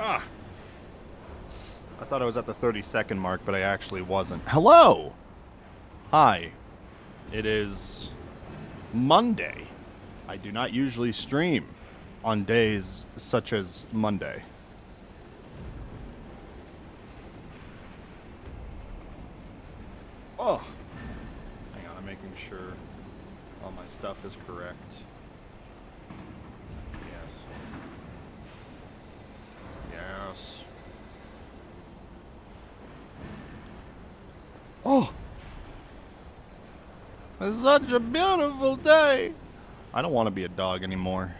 Ah, I thought I was at the 30-second mark, but I actually wasn't. Hello! Hi. It is Monday. I do not usually stream on days such as Monday. Oh! Hang on, I'm making sure all my stuff is correct. Yes. Yes. Oh! It's such a beautiful day! I don't want to be a dog anymore.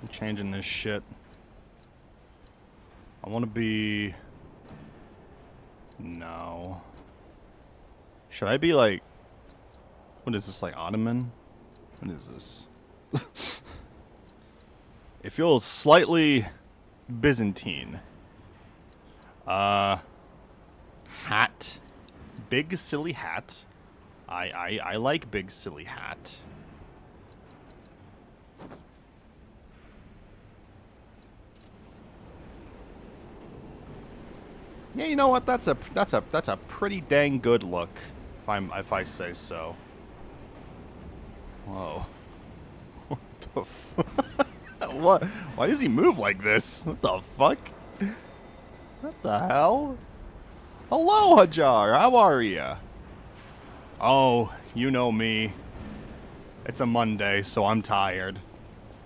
I'm changing this shit. I want to be... No. Should I be like... What is this, like Ottoman? What is this? It feels slightly Byzantine. Hat. Big silly hat. I like big silly hat. Yeah, you know what? That's a pretty dang good look, if I say so. Whoa. What the fuck? What? Why does he move like this? What the fuck? What the hell? Hello, Hajar. How are ya? Oh, you know me. It's a Monday, so I'm tired.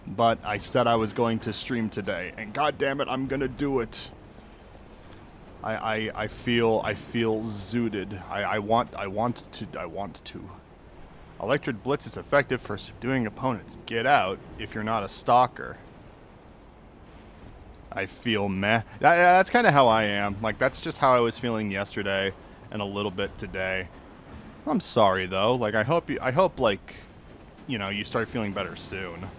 But I said I was going to stream today, and goddammit, I'm gonna do it. I feel zooted. I want to. Electric Blitz is effective for subduing opponents. Get out if you're not a stalker. I feel meh. That's kind of how I am. Like, that's just how I was feeling yesterday and a little bit today. I'm sorry though. Like, I hope like, you know, you start feeling better soon.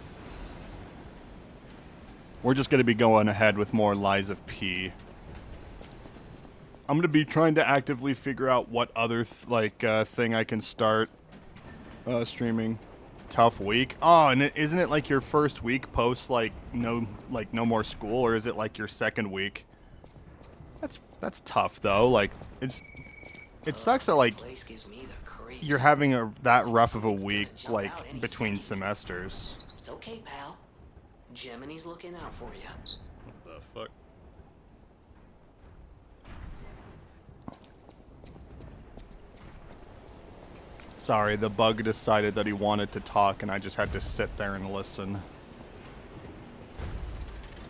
We're just gonna be going ahead with more Lies of P. I'm gonna be trying to actively figure out what other thing I can start streaming. Tough week. Oh, and isn't it like your first week post no more school, or is it like your second week? That's tough though. Like it sucks that like you're having that rough of a week like between semesters. It's okay, pal. Gemini's looking out for you. What the fuck? Sorry, the bug decided that he wanted to talk and I just had to sit there and listen.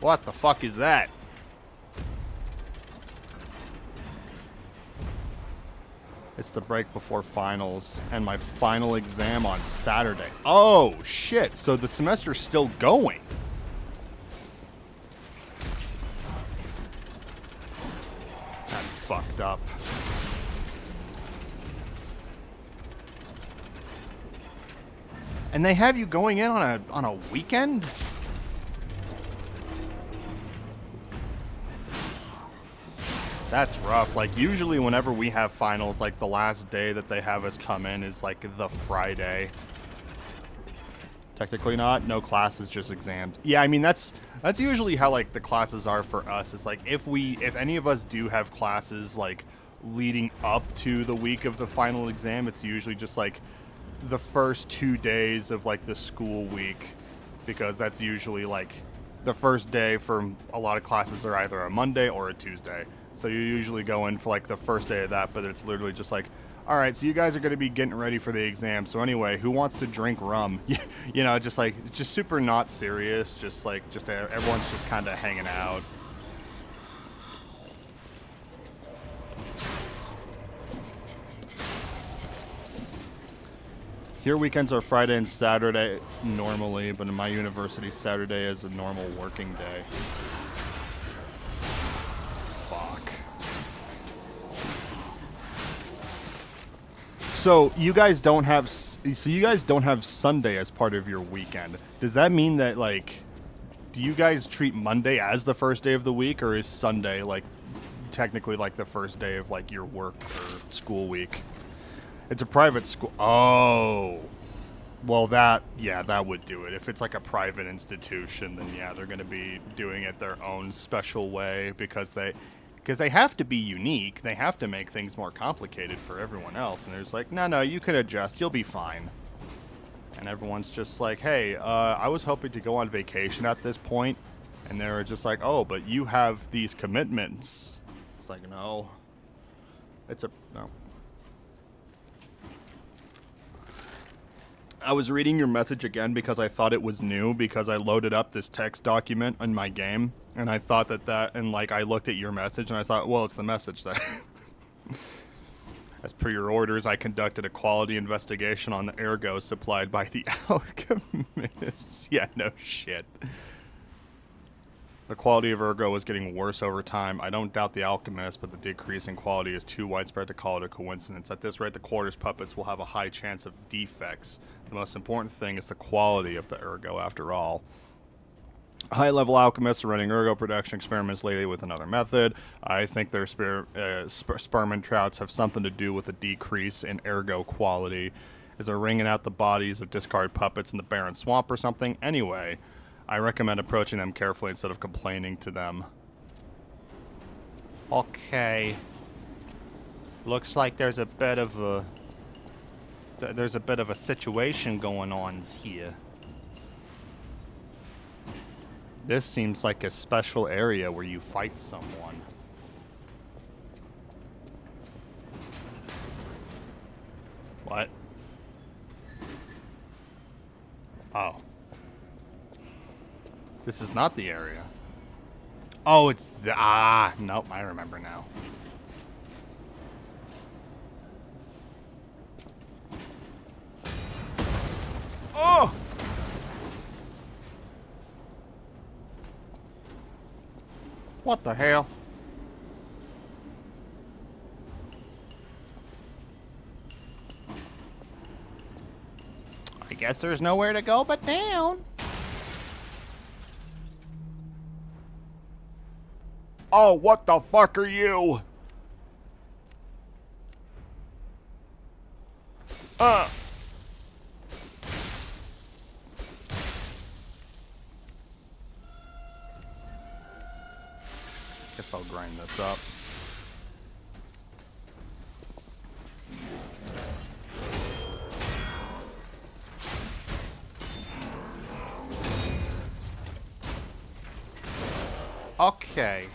What the fuck is that? It's the break before finals and my final exam on Saturday. Oh, shit. So the semester's still going. That's fucked up. And they have you going in on a weekend? That's rough. Like, usually whenever we have finals, like, the last day that they have us come in is, like, the Friday. Technically not. No classes, just exams. Yeah, I mean, that's usually how, like, the classes are for us. It's like, if any of us do have classes, like, leading up to the week of the final exam, it's usually just, like, the first 2 days of, like, the school week. Because that's usually, like, the first day for a lot of classes are either a Monday or a Tuesday. So you usually go in for like the first day of that, but it's literally just like, all right, so you guys are going to be getting ready for the exam. So anyway, who wants to drink rum? You know, just like, it's just super not serious. Just everyone's just kind of hanging out. Here weekends are Friday and Saturday normally, but in my university, Saturday is a normal working day. So you guys don't have Sunday as part of your weekend. Does that mean that, like, do you guys treat Monday as the first day of the week, or is Sunday like technically like the first day of like your work or school week? It's a private school. Oh. Well, that would do it. If it's like a private institution, then yeah, they're going to be doing it their own special way because they have to be unique. They have to make things more complicated for everyone else. And there's like, no, you can adjust. You'll be fine. And everyone's just like, hey, I was hoping to go on vacation at this point, and they were just like, oh, but you have these commitments. It's like, no, no. I was reading your message again because I thought it was new because I loaded up this text document in my game and I thought and like I looked at your message and I thought, well, it's the message that as per your orders, I conducted a quality investigation on the ergo supplied by the alchemists. Yeah, no shit. The quality of ergo is getting worse over time. I don't doubt the alchemist, but the decrease in quality is too widespread to call it a coincidence. At this rate, the quarters puppets will have a high chance of defects. The most important thing is the quality of the ergo, after all. High-level alchemists are running ergo production experiments lately with another method. I think their sperm trouts have something to do with the decrease in ergo quality. Is they're wringing out the bodies of discarded puppets in the barren swamp or something? Anyway, I recommend approaching them carefully instead of complaining to them. Okay. Looks like there's a bit of a situation going on here. This seems like a special area where you fight someone. What? Oh. This is not the area. Oh, it's the... Ah! Nope, I remember now. Oh! What the hell? I guess there's nowhere to go but down. Oh, what the fuck are you? Guess I'll grind this up. Okay.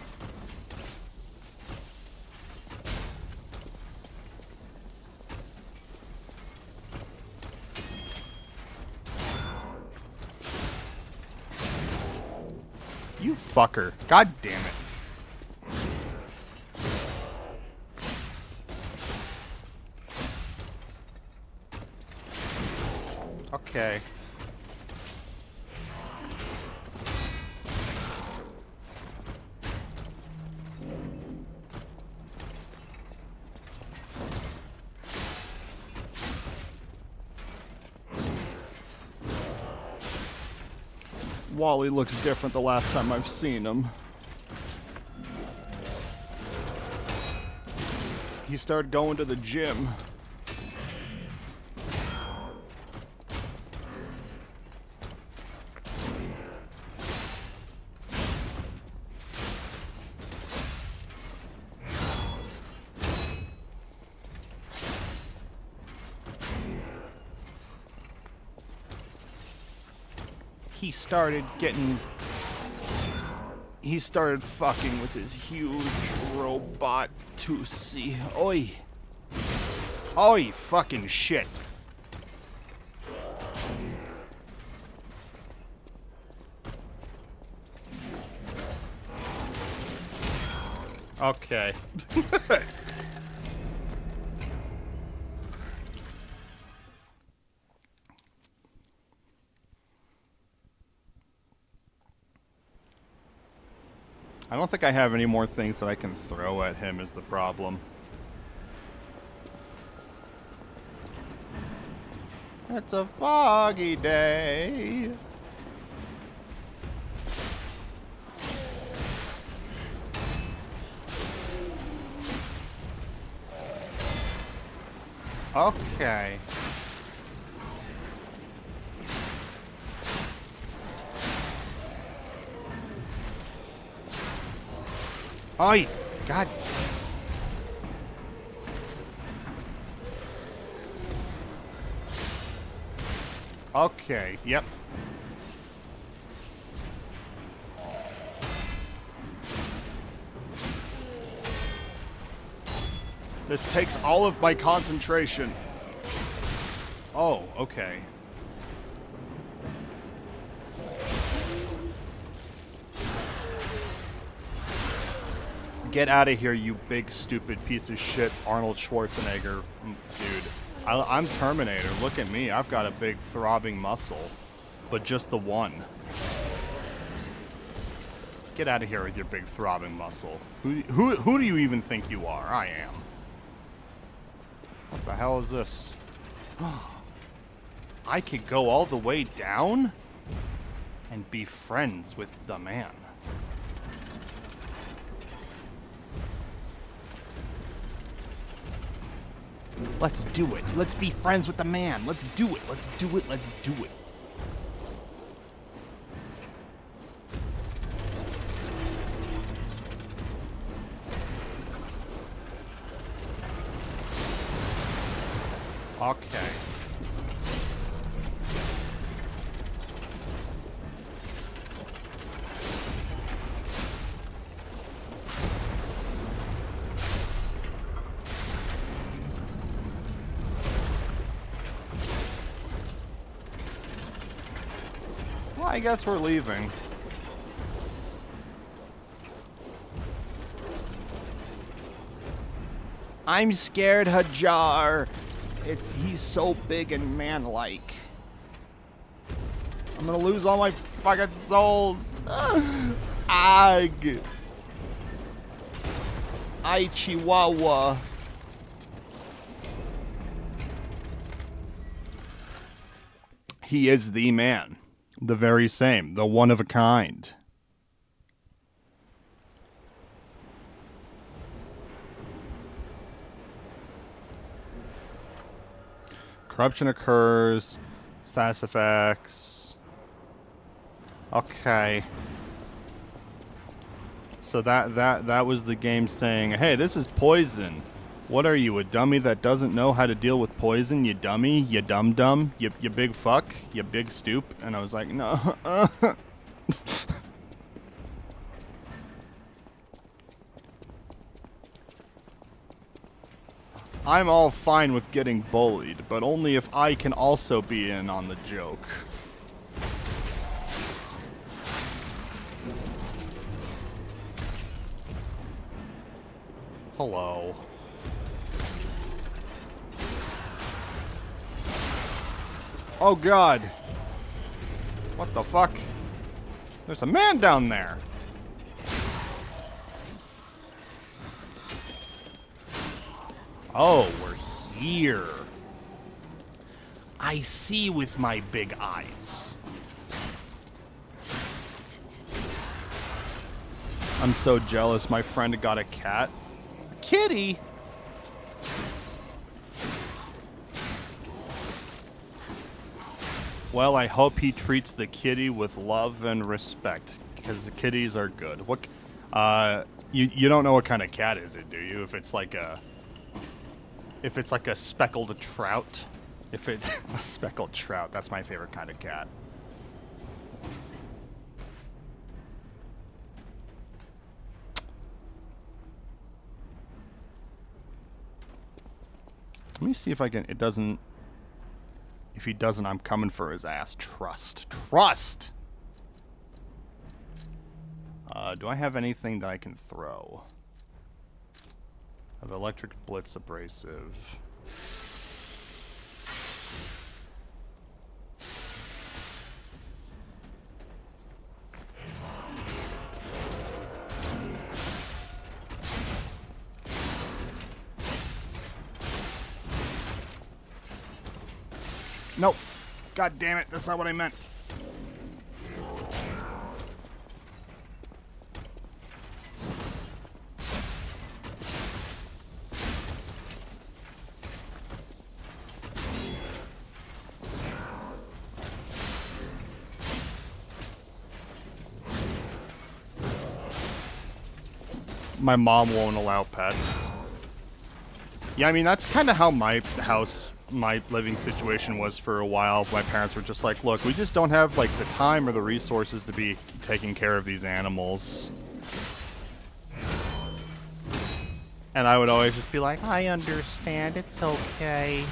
You fucker. God damn it. Okay. Wally looks different the last time I've seen him. He started going to the gym. He started fucking with his huge robot Tusi. Oi. Oi, fucking shit. Okay. I don't think I have any more things that I can throw at him is the problem. It's a foggy day. Okay. Oi! God. Okay, yep. This takes all of my concentration. Oh, okay. Get out of here, you big stupid piece of shit, Arnold Schwarzenegger. Dude, I'm Terminator. Look at me. I've got a big throbbing muscle. But just the one. Get out of here with your big throbbing muscle. Who do you even think you are? I am. What the hell is this? I could go all the way down and be friends with the man. Let's do it. Let's be friends with the man. Let's do it. Let's do it. Let's do it. Okay. Well, I guess we're leaving. I'm scared, Hajar. He's so big and man-like. I'm gonna lose all my fucking souls. Ag. Ay, Chihuahua. He is the man. The very same. The one of a kind. Corruption occurs. Status effects. Okay. So that was the game saying, hey, this is poison. What are you, a dummy that doesn't know how to deal with poison? You dummy? You dum-dum? You big fuck? You big stoop? And I was like, no. I'm all fine with getting bullied, but only if I can also be in on the joke. Hello. Oh god. What the fuck? There's a man down there. Oh, we're here. I see with my big eyes. I'm so jealous my friend got a cat. A kitty? Well, I hope he treats the kitty with love and respect, because the kitties are good. What? You don't know what kind of cat is it, do you? If it's like a speckled trout, a speckled trout, that's my favorite kind of cat. Let me see if I can. It doesn't. If he doesn't, I'm coming for his ass. Trust. Do I have anything that I can throw? I have electric blitz abrasive. Nope. God damn it, that's not what I meant. My mom won't allow pets. Yeah, I mean, that's kind of how my house, my living situation was for a while. My parents were just like, look, we just don't have, like, the time or the resources to be taking care of these animals. And I would always just be like, I understand, it's okay.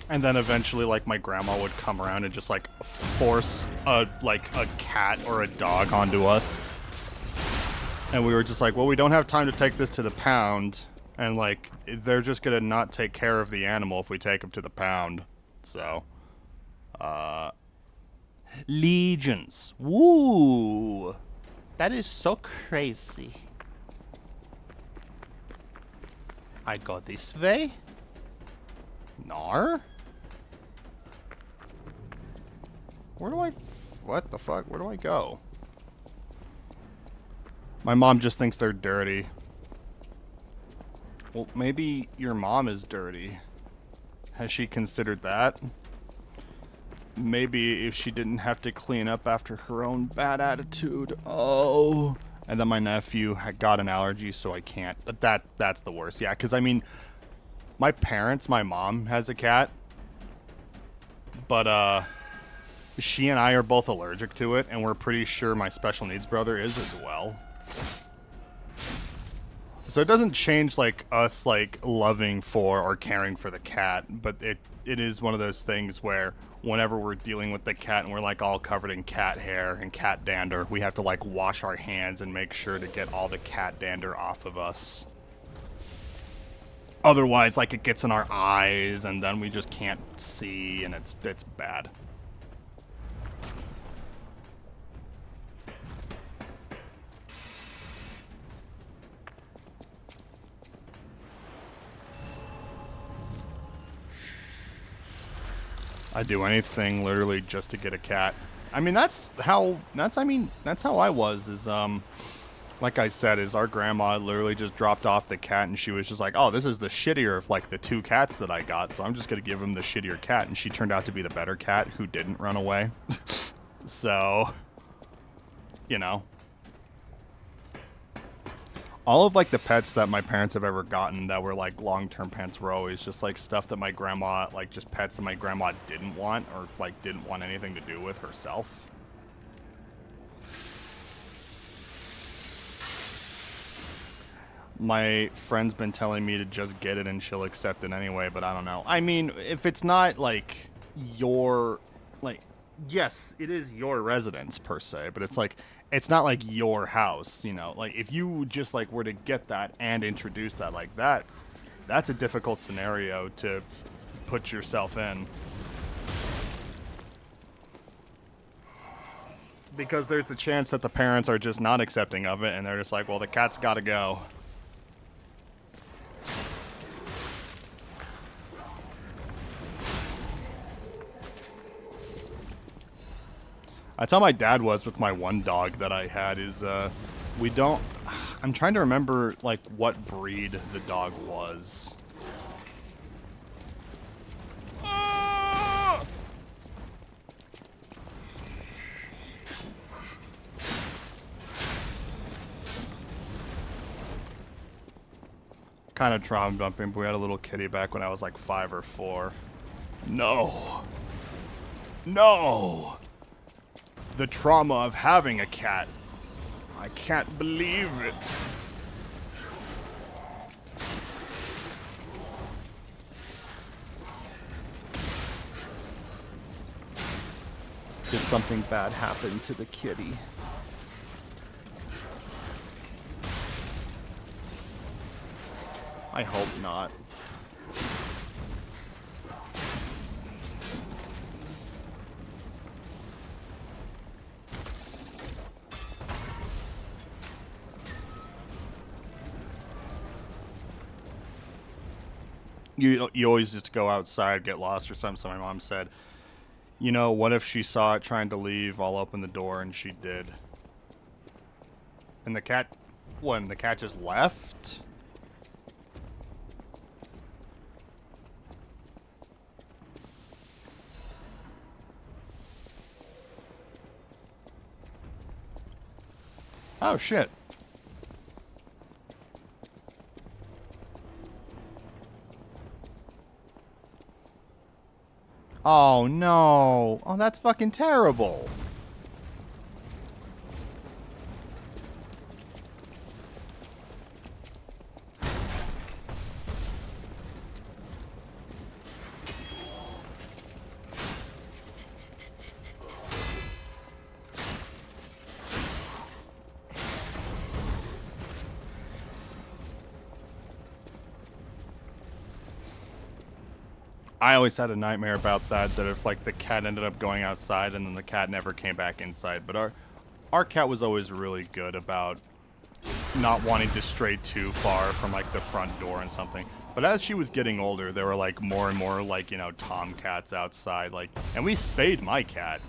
And then eventually, like, my grandma would come around and just, like, force a cat or a dog onto us. And we were just like, well, we don't have time to take this to the pound. And, like, they're just gonna not take care of the animal if we take him to the pound. So, legions. Woo! That is so crazy. I go this way? Nar? Where do I... What the fuck? Where do I go? My mom just thinks they're dirty. Well, maybe your mom is dirty. Has she considered that? Maybe if she didn't have to clean up after her own bad attitude. Oh. And then my nephew had got an allergy, so I can't. That's the worst. Yeah, because I mean, my mom has a cat. But, she and I are both allergic to it, and we're pretty sure my special needs brother is as well. So it doesn't change, like, us, like, loving for or caring for the cat, but it is one of those things where whenever we're dealing with the cat and we're, like, all covered in cat hair and cat dander, we have to, like, wash our hands and make sure to get all the cat dander off of us. Otherwise, like, it gets in our eyes, and then we just can't see, and it's bad. I'd do anything literally just to get a cat. I mean, that's how I was, is, like I said, is our grandma literally just dropped off the cat and she was just like, oh, this is the shittier of, like, the 2 cats that I got, so I'm just gonna give him the shittier cat, and she turned out to be the better cat who didn't run away. So, you know. All of, like, the pets that my parents have ever gotten that were, like, long-term pets were always just, like, stuff that my grandma, like, just pets that my grandma didn't want or, like, didn't want anything to do with herself. My friend's been telling me to just get it and she'll accept it anyway, but I don't know. I mean, if it's not, like, your, like, yes, it is your residence, per se, but it's, like, it's not like your house, you know. Like, if you just, like, were to get that and introduce that like that, that's a difficult scenario to put yourself in. Because there's a chance that the parents are just not accepting of it, and they're just like, well, the cat's gotta go. That's how my dad was with my one dog that I had, is, we don't... I'm trying to remember, like, what breed the dog was. Kind of trauma dumping, but we had a little kitty back when I was, like, 5 or 4. No. No! The trauma of having a cat. I can't believe it. Did something bad happen to the kitty? I hope not. You always just go outside, get lost or something, so my mom said, you know, what if she saw it trying to leave, I'll open the door, and she did. And the cat, when the cat just left? Oh, shit. Oh, no. Oh, that's fucking terrible. I always had a nightmare about that if like the cat ended up going outside and then the cat never came back inside. But our cat was always really good about not wanting to stray too far from like the front door and something. But as she was getting older, there were like more and more like, you know, tomcats outside, like, and we spayed my cat.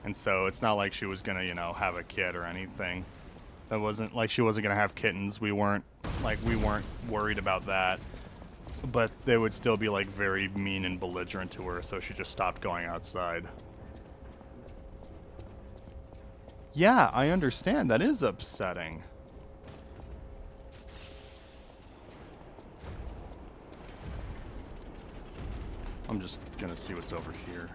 And so it's not like she was gonna, you know, have a kid or anything. That wasn't like she wasn't gonna have kittens. We weren't worried about that. But they would still be like very mean and belligerent to her, so she just stopped going outside. Yeah, I understand. That is upsetting. I'm just gonna see what's over here.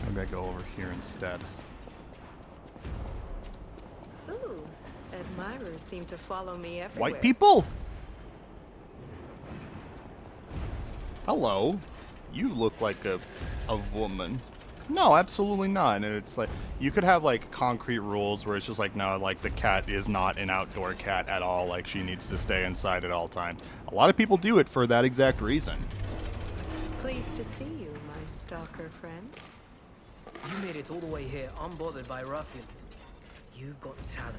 Maybe I go over here instead. Ooh, admirers seem to follow me everywhere. White people? Hello. You look like a woman. No, absolutely not. And it's like, you could have like concrete rules where it's just like, no, like the cat is not an outdoor cat at all. Like she needs to stay inside at all times. A lot of people do it for that exact reason. Pleased to see you, my stalker friend. You made it all the way here, unbothered by ruffians. You've got talent.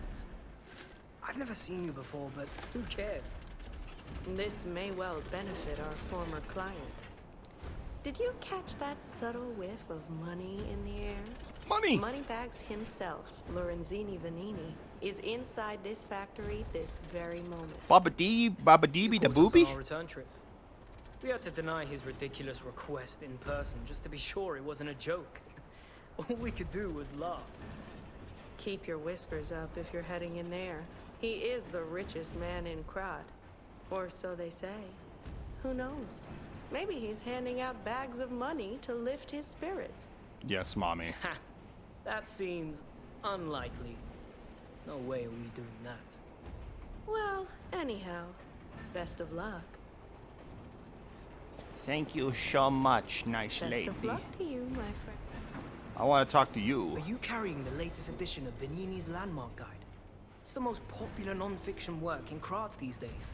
I've never seen you before, but who cares? This may well benefit our former client. Did you catch that subtle whiff of money in the air? Money! Moneybags himself, Lorenzini Vanini, is inside this factory this very moment. Babadee, babadee, da On booby? our return trip. We had to deny his ridiculous request in person just to be sure it wasn't a joke. All we could do was laugh. Keep your whiskers up if you're heading in there. He is the richest man in Krat. Or so they say. Who knows? Maybe he's handing out bags of money to lift his spirits. Yes, mommy. Ha! That seems unlikely. No way are we doing that. Well, anyhow, best of luck. Thank you so much, nice Best of luck to you, my friend. I want to talk to you. Are you carrying the latest edition of Vanini's Landmark Guide? It's the most popular non-fiction work in Krat these days.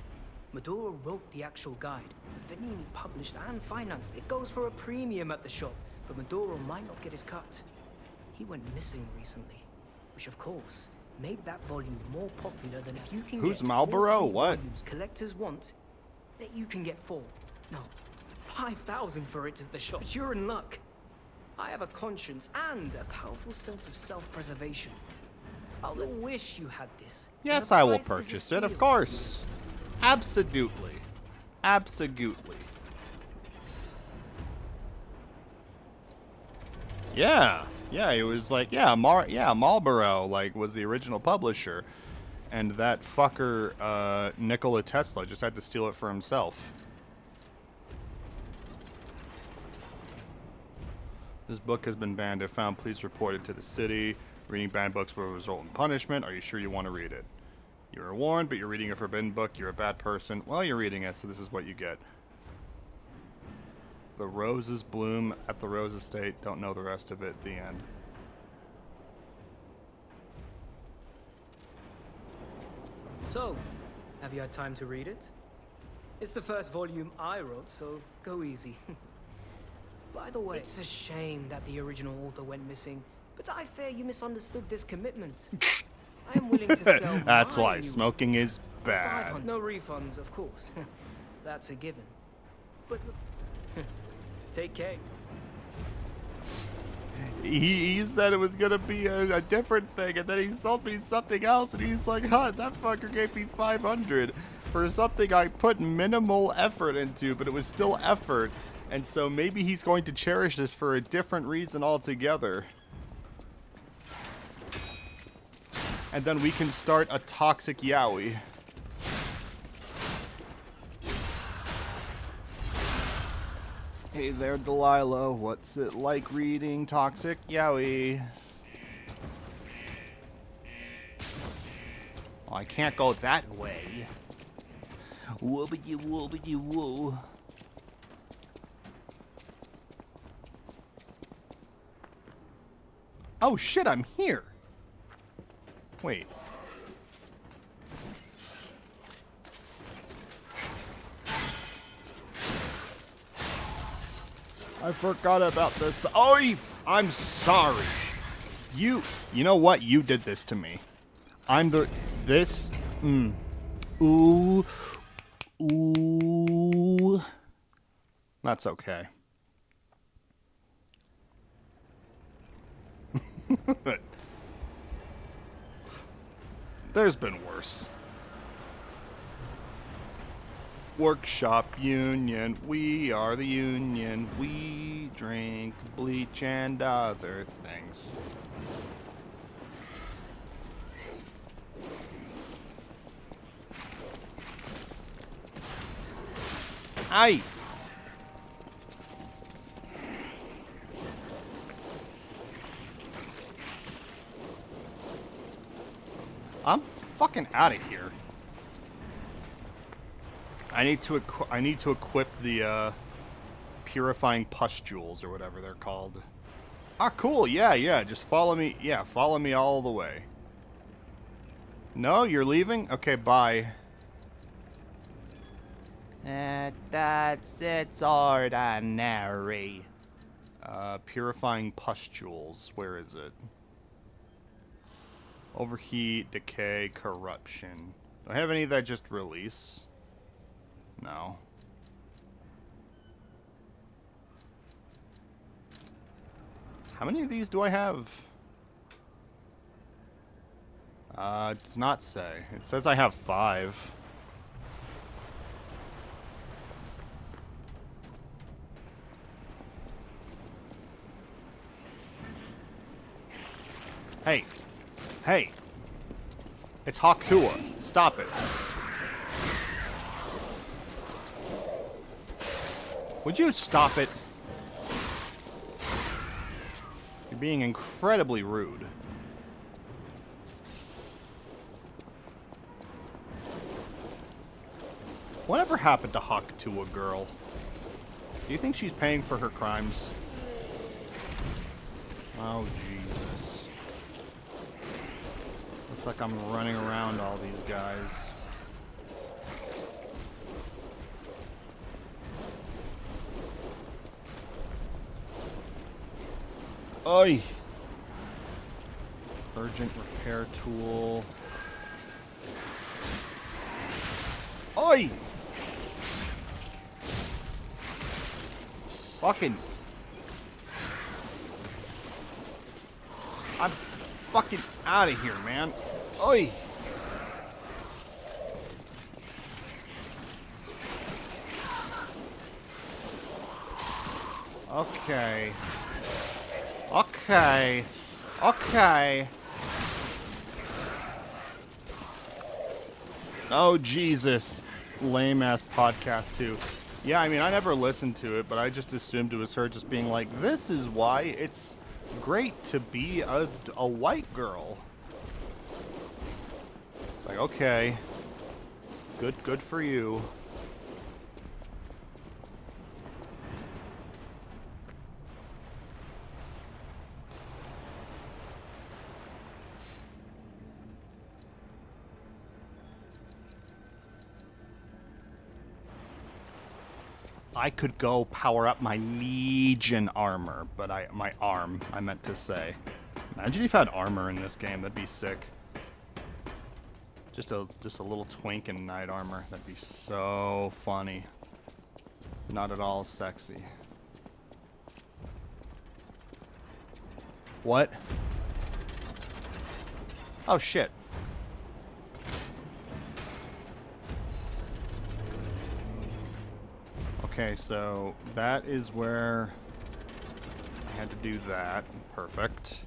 Maduro wrote the actual guide. Vanini published and financed it. It goes for a premium at the shop, but Maduro might not get his cut. He went missing recently, which of course made that volume more popular than if you can Who's get Marlboro? 4 What? volumes collectors want, that you can get 4. No, 5,000 for it at the shop. But you're in luck. I have a conscience and a powerful sense of self-preservation. I'll wish you had this. Yes, And the I will price is a purchase it, of steal. course. Absolutely. Absolutely. Yeah. Yeah, it was like, yeah, Marlboro, like, was the original publisher. And that fucker, Nikola Tesla, just had to steal it for himself. This book has been banned. If found, please report it to the city. Reading banned books will result in punishment. Are you sure you want to read it? You were warned, but you're reading a forbidden book. You're a bad person. Well, you're reading it, so this is what you get. The roses bloom at the Rose Estate. Don't know the rest of it. The end. So, have you had time to read it? It's the first volume I wrote, so go easy. By the way, it's a shame that the original author went missing, but I fear you misunderstood this commitment. I am willing to sell That's my why new smoking is for bad. 500. No refunds, of course. That's a given. But look, take care. He said it was gonna be a different thing, and then he sold me something else, and he's like, huh, that fucker gave me 500 for something I put minimal effort into, but it was still effort. And so maybe he's going to cherish this for a different reason altogether. And then we can start a toxic yaoi. Hey there, Delilah. What's it like reading toxic yaoi? Oh, I can't go that way. Woobity woobity woo. Oh shit, I'm here. Wait. I forgot about this. Oh, I'm sorry. You know what? You did this to me. Ooh. Ooh. That's okay. There's been worse. Workshop union, we are the union. We drink bleach and other things. Aye. I'm fucking out of here. I need to equip the purifying pustules or whatever they're called. Ah, cool. Yeah. Just follow me. Yeah, follow me all the way. No, you're leaving? Okay, bye. It's ordinary. Purifying pustules. Where is it? Overheat, decay, corruption. Do I have any that just release? No. How many of these do I have? It does not say. It says I have 5. Hey. Hey. It's Hawktua. Stop it. Would you stop it? You're being incredibly rude. Whatever happened to Hawktua girl? Do you think she's paying for her crimes? Oh, Jesus. Looks like I'm running around all these guys. Oi! Urgent repair tool. Oi! Fucking. I'm fucking out of here, man. Oi! Okay. Okay. Okay. Oh, Jesus. Lame-ass podcast, too. Yeah, I mean, I never listened to it, but I just assumed it was her just being like, this is why it's great to be a white girl. It's like, okay. Good for you. I could go power up my Legion armor, but my arm, I meant to say. Imagine if I had armor in this game, that'd be sick. Just a little twink in knight armor, that'd be so funny. Not at all sexy. What? Oh shit. Okay, so that is where I had to do that. Perfect.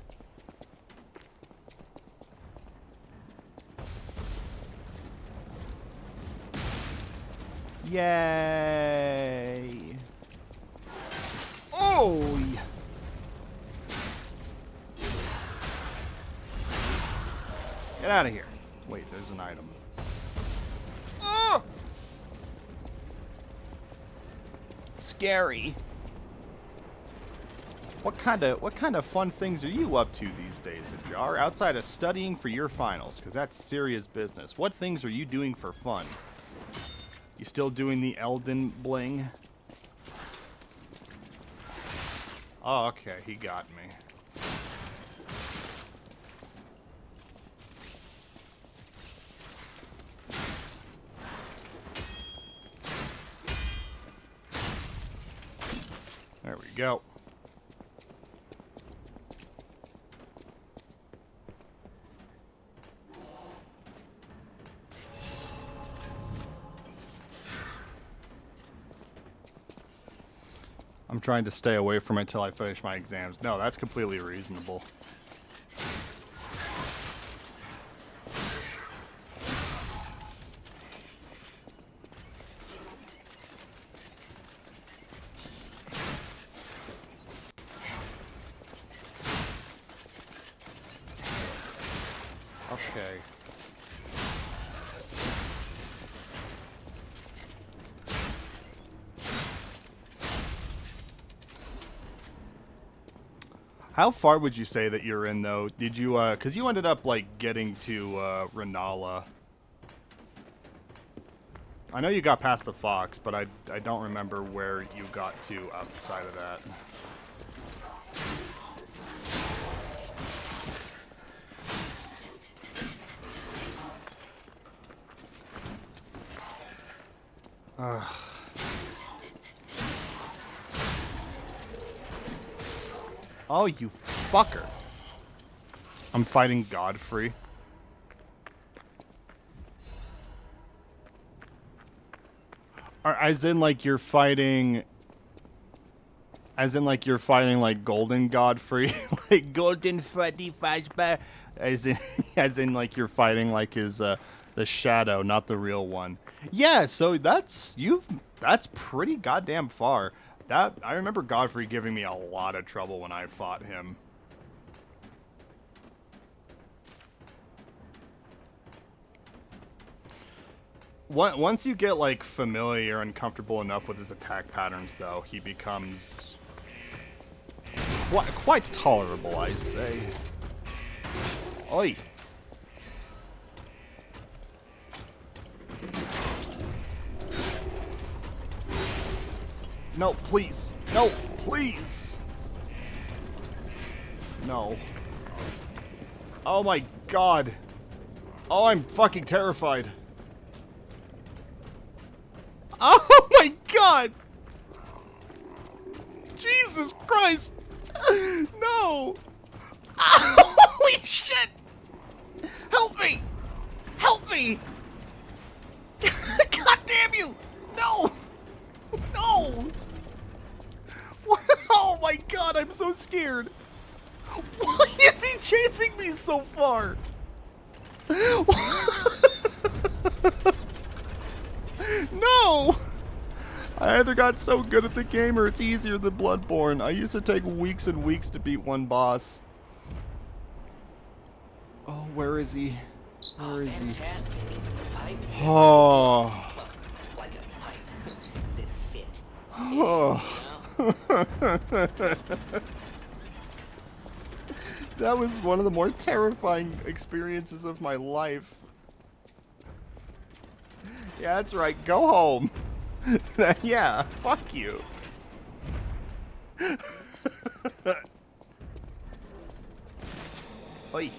Yay! Oh! Get out of here. Wait, there's an item. Oh! Scary. What kind of fun things are you up to these days, Ajar? Outside of studying for your finals, because that's serious business. What things are you doing for fun? You still doing the Elden bling? Oh, okay, he got me. There we go. I'm trying to stay away from it until I finish my exams. No, that's completely reasonable. Okay. How far would you say that you're in, though? Did you, because you ended up, like, getting to, Renala. I know you got past the Fox, but I don't remember where you got to outside of that. Ugh. Oh, you fucker. I'm fighting Godfrey. As in, like, you're fighting... As in, like, you're fighting, like, Golden Godfrey? Like, Golden Freddy Fazbear? As in, like, you're fighting, like, his, the shadow, not the real one. Yeah, so that's pretty goddamn far. I remember Godfrey giving me a lot of trouble when I fought him. Once you get, like, familiar and comfortable enough with his attack patterns, though, he becomes quite tolerable, I say. Oi! No, please. No, please. No. Oh my god. Oh, I'm fucking terrified. Oh my god! Jesus Christ! No! Holy shit! Help me! Help me! God damn you! No! No! What? Oh my god, I'm so scared! Why is he chasing me so far? No! I either got so good at the game or it's easier than Bloodborne. I used to take weeks and weeks to beat one boss. Oh, where is he? Where is he? Fantastic. The pipe fit. Oh. Well, like a pipe that fit. Oh. That was one of the more terrifying experiences of my life. Yeah, that's right. Go home. Yeah, fuck you. Oi.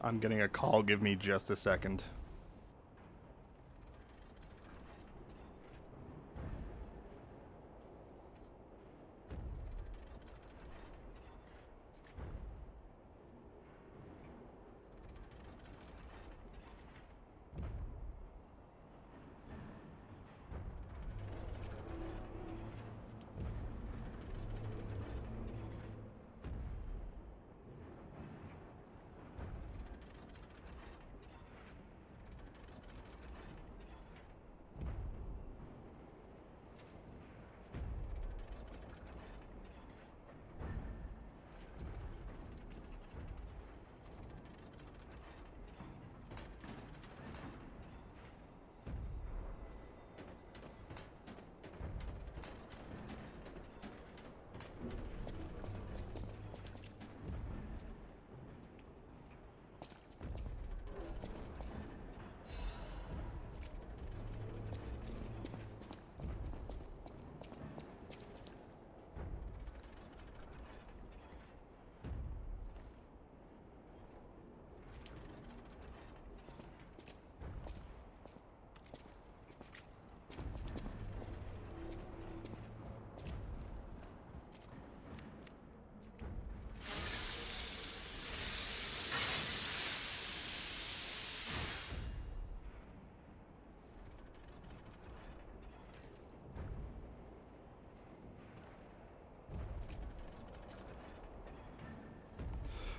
I'm getting a call. Give me just a second.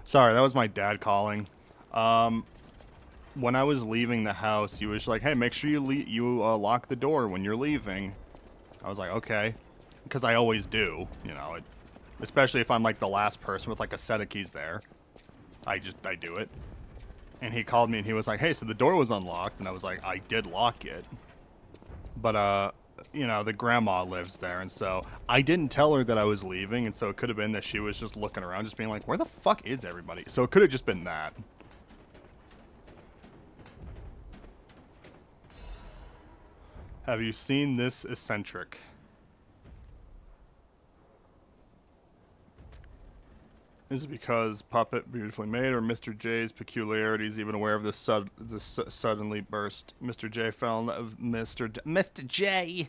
Sorry, that was my dad calling. When I was leaving the house, he was like, "Hey, make sure you lock the door when you're leaving." I was like, "Okay," because I always do, you know, especially if I'm like the last person with like a set of keys there. I do it. And he called me and he was like, "Hey, so the door was unlocked," and I was like, "I did lock it." But you know, the grandma lives there, and so I didn't tell her that I was leaving, and so it could have been that she was just looking around, just being like, "Where the fuck is everybody?" So it could have just been that. Have you seen this eccentric? Is it because Puppet beautifully made, or Mr. J's peculiarities? Even aware of this suddenly burst, Mr. J fell in love. Mr. J.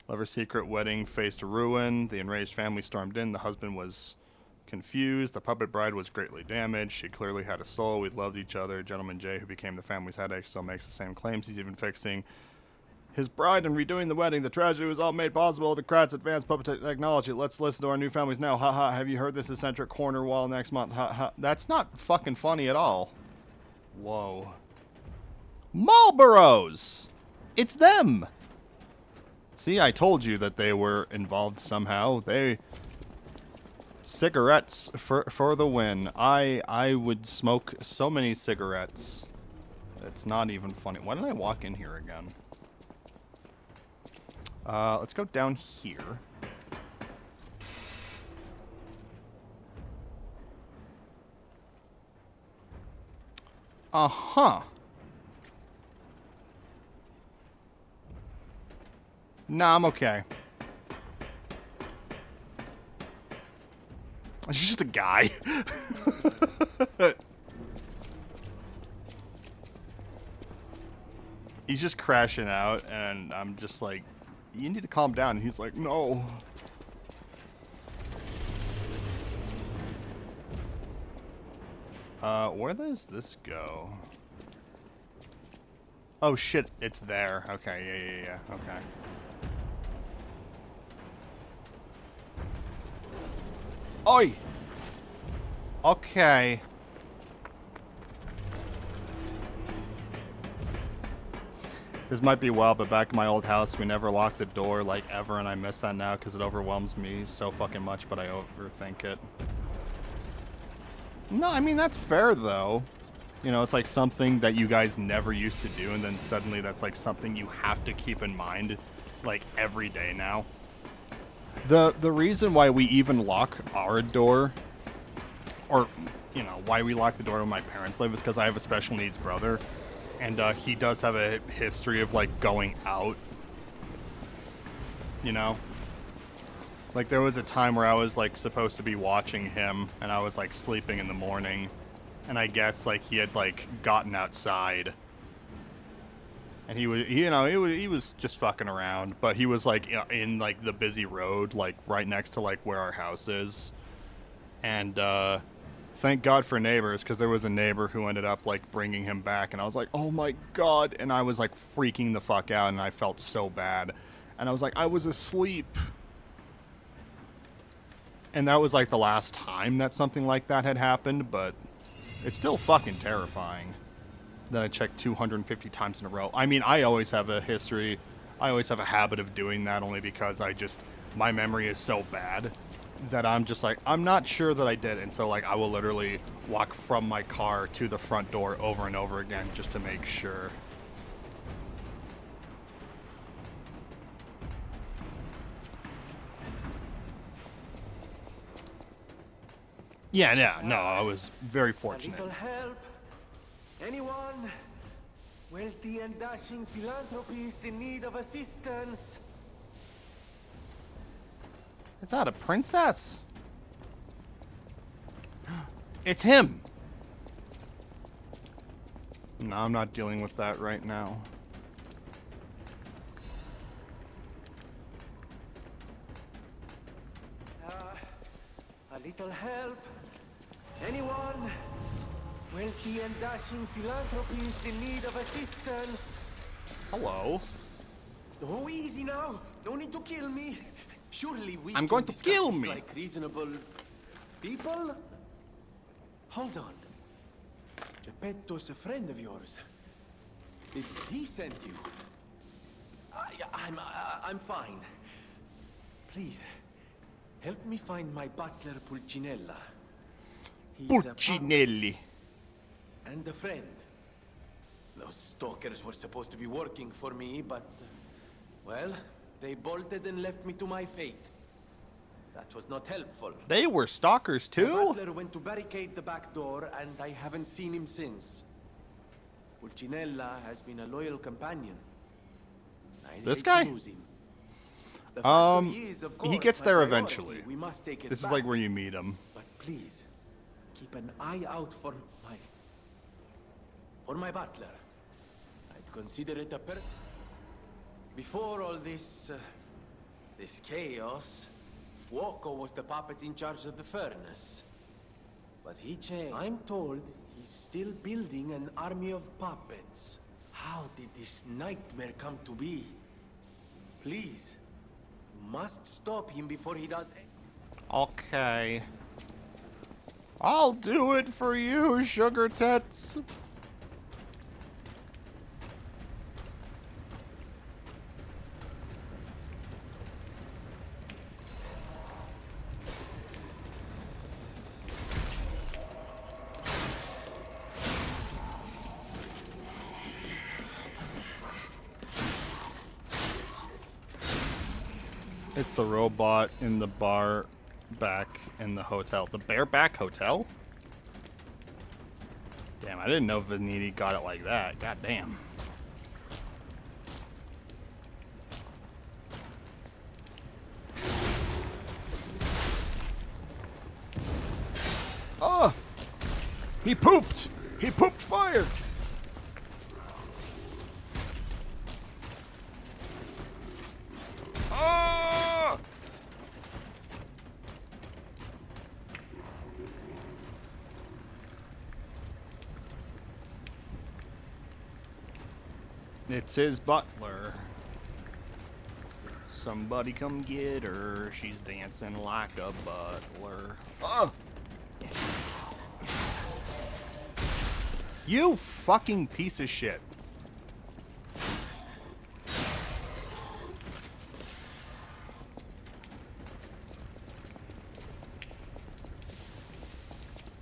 Lover's secret wedding faced ruin. The enraged family stormed in. The husband was confused. The puppet bride was greatly damaged. She clearly had a soul. We loved each other. Gentleman J, who became the family's headache, still makes the same claims. He's even fixing his bride and redoing the wedding. The tragedy was all made possible with the Kratz advanced puppet technology. Let's listen to our new families now. Haha, have you heard this eccentric corner wall next month? Haha, that's not fucking funny at all. Whoa. Marlboros! It's them! See, I told you that they were involved somehow. Cigarettes for the win. I would smoke so many cigarettes. It's not even funny. Why did I walk in here again? Let's go down here. Uh-huh. Nah, I'm okay. It's just a guy. He's just crashing out, and I'm just like, you need to calm down. And he's like, no. Where does this go? Oh shit, it's there. Okay, yeah, okay. Oi! Okay. This might be wild, but back in my old house, we never locked the door, like, ever, and I miss that now because it overwhelms me so fucking much, but I overthink it. No, I mean, that's fair, though. You know, it's like something that you guys never used to do, and then suddenly that's like something you have to keep in mind, like, every day now. The reason why we even lock our door, or, you know, why we lock the door when my parents live is because I have a special needs brother. And he does have a history of, like, going out, you know? Like, there was a time where I was, like, supposed to be watching him, and I was, like, sleeping in the morning. And I guess, like, he had, like, gotten outside. And he was, you know, he was just fucking around. But he was, like, in, like, the busy road, like, right next to, like, where our house is. And, thank God for neighbors, because there was a neighbor who ended up, like, bringing him back, and I was like, oh my God, and I was, like, freaking the fuck out, and I felt so bad, and I was like, I was asleep, and that was, like, the last time that something like that had happened, but it's still fucking terrifying that I checked 250 times in a row. I mean, I always have a history, I always have a habit of doing that, only because my memory is so bad that I'm just like, I'm not sure that I did. And so, like, I will literally walk from my car to the front door over and over again just to make sure. Yeah, no, I was very fortunate. A little help? Anyone? Wealthy and dashing philanthropist in need of assistance? Is that a princess? It's him! No, I'm not dealing with that right now. A little help? Anyone? Wealthy and dashing philanthropist in need of assistance? Hello. Oh, easy now. No need to kill me. Surely we I'm can going to discuss kill this me. like reasonable people? Hold on. Geppetto's a friend of yours. Did he send you? I'm fine. Please, help me find my butler Pulcinella. He's a pup Pulcinelli. and a friend. Those stalkers were supposed to be working for me, but... well, they bolted and left me to my fate. That was not helpful. They were stalkers The too? butler went to barricade the back door, and I haven't seen him since. Pulcinella has been a loyal companion. I'd This hate guy? to lose him. The factory is, of He course, gets my there priority. eventually. We must take it This is back. like where you meet him. But please, keep an eye out for my butler. I'd consider it a Before all this, this chaos, Fuoco was the puppet in charge of the furnace. But he changed. I'm told he's still building an army of puppets. How did this nightmare come to be? Please, you must stop him before he does. Okay. I'll do it for you, sugar tits. It's the robot in the bar back in the hotel. The bareback hotel? Damn, I didn't know Veniti got it like that. God damn. Oh! He pooped! He pooped fire! Ah! It's his butler. Somebody come get her. She's dancing like a butler. Oh! You fucking piece of shit.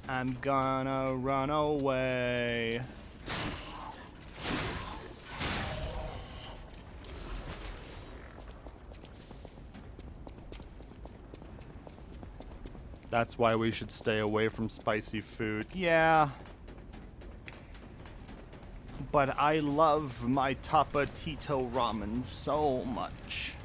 I'm gonna run away. That's why we should stay away from spicy food. Yeah. But I love my Tapatito ramen so much.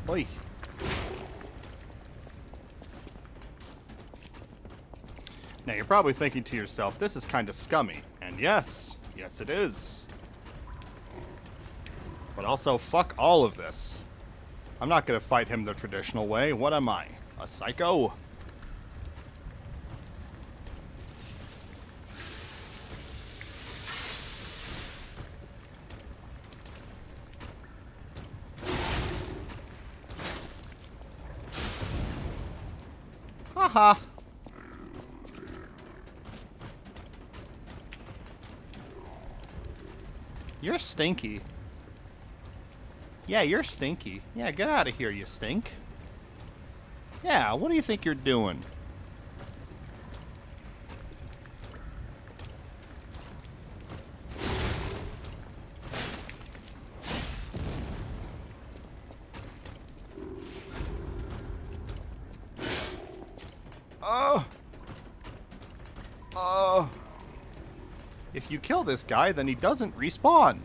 Oi. Now you're probably thinking to yourself, this is kind of scummy. And yes, yes it is. But also, fuck all of this. I'm not gonna fight him the traditional way. What am I? A psycho? Haha. You're stinky. Yeah, you're stinky. Yeah, get out of here, you stink. Yeah, what do you think you're doing? Oh! Oh! If you kill this guy, then he doesn't respawn.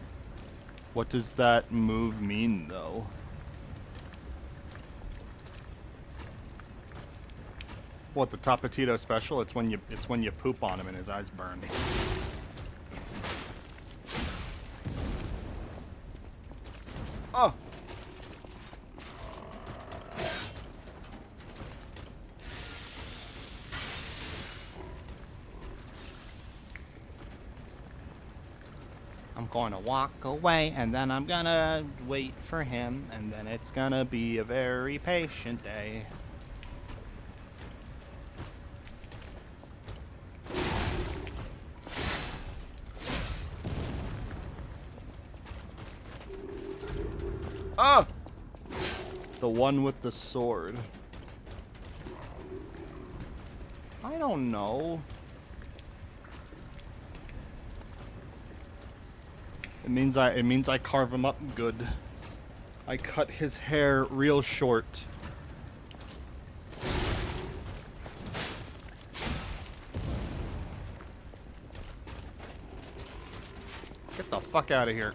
What does that move mean, though? What, the Tapatito special? It's when you poop on him and his eyes burn. Oh. I'm going to walk away, and then I'm gonna wait for him, and then it's gonna be a very patient day. Oh! The one with the sword. I don't know. It means I carve him up good. I cut his hair real short. Get the fuck out of here.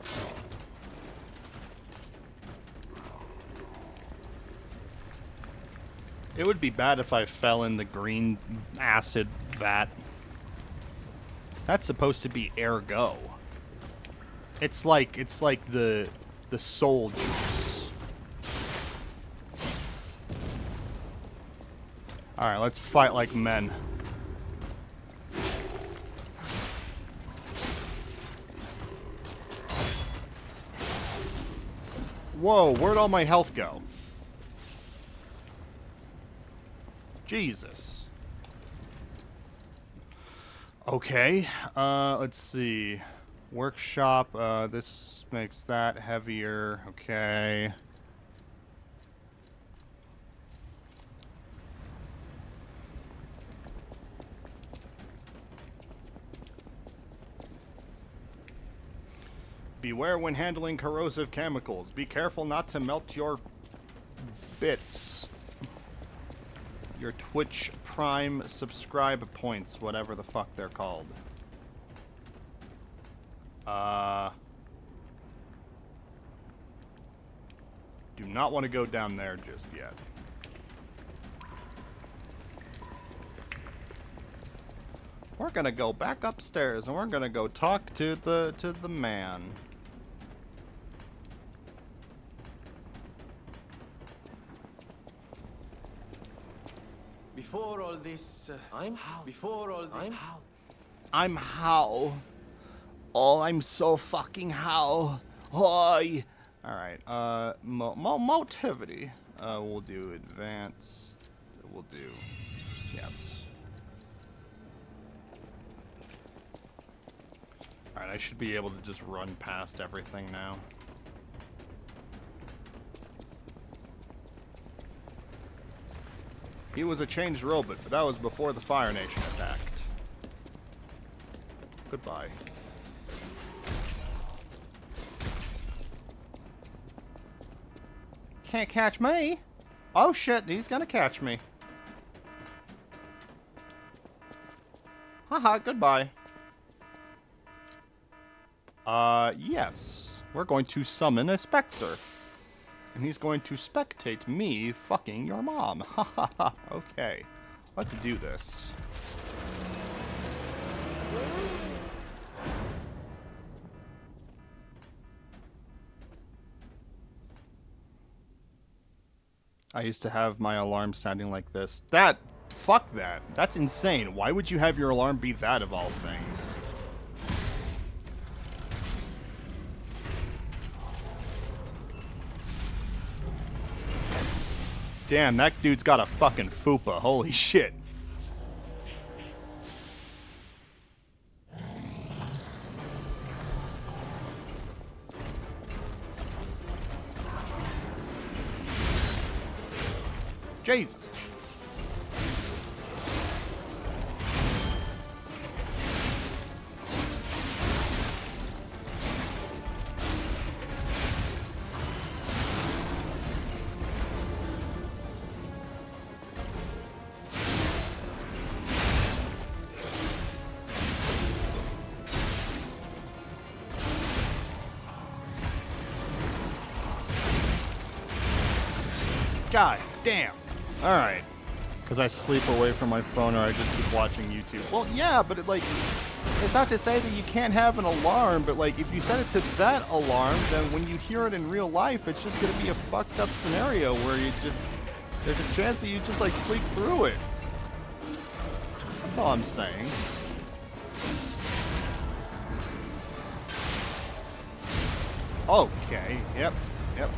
It would be bad if I fell in the green acid vat. That's supposed to be ergo. It's like the soul juice. All right, let's fight like men. Whoa, where'd all my health go? Jesus. Okay, let's see. Workshop, this makes that heavier. Okay. Beware when handling corrosive chemicals. Be careful not to melt your bits. Your Twitch Prime subscribe points, whatever the fuck they're called. Do not want to go down there just yet. We're gonna go back upstairs and we're gonna go talk to the man. Before all this, I'm how. Oh, I'm so fucking how. Hoy. Alright, motivity. We'll do advanced. We'll do, yes. Alright, I should be able to just run past everything now. He was a changed robot, but that was before the Fire Nation attacked. Goodbye. Can't catch me. Oh shit, he's gonna catch me. Haha, goodbye. Yes. We're going to summon a specter. And he's going to spectate me fucking your mom. Hahaha. Okay. Let's do this. I used to have my alarm sounding like this. Fuck that. That's insane. Why would you have your alarm be that of all things? Damn, that dude's got a fucking fupa. Holy shit. Jesus. God damn. Alright. Because I sleep away from my phone or I just keep watching YouTube. Well, yeah, but it's not to say that you can't have an alarm, but like, if you set it to that alarm, then when you hear it in real life, it's just going to be a fucked up scenario where there's a chance that you just like sleep through it. That's all I'm saying. Okay. Yep. Yep.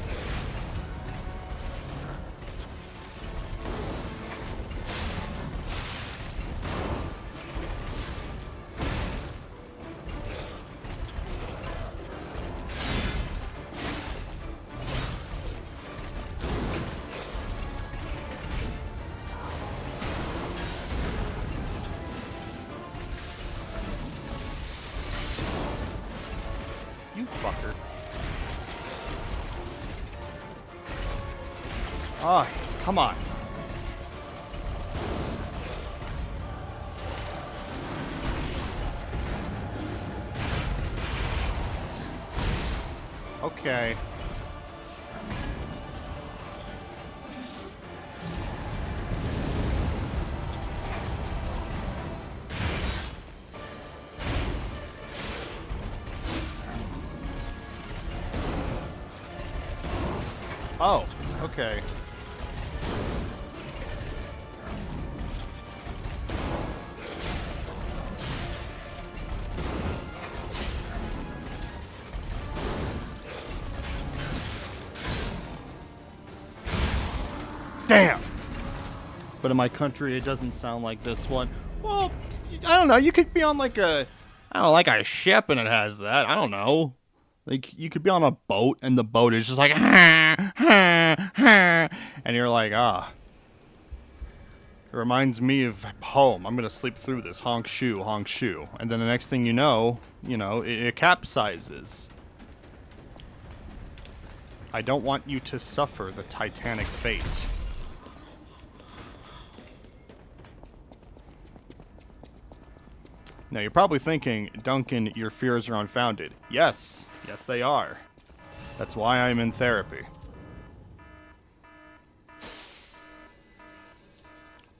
You fucker. Oh, come on. Okay. Oh, okay. Damn! But in my country, it doesn't sound like this one. Well, I don't know. You could be on like a, I don't know, like a ship and it has that. I don't know. Like, you could be on a boat and the boat is just like, and you're like, ah. It reminds me of home. I'm going to sleep through this. Honk shoe, honk shoe. And then the next thing you know, it capsizes. I don't want you to suffer the Titanic fate. Now, you're probably thinking, Duncan, your fears are unfounded. Yes. Yes, they are. That's why I'm in therapy.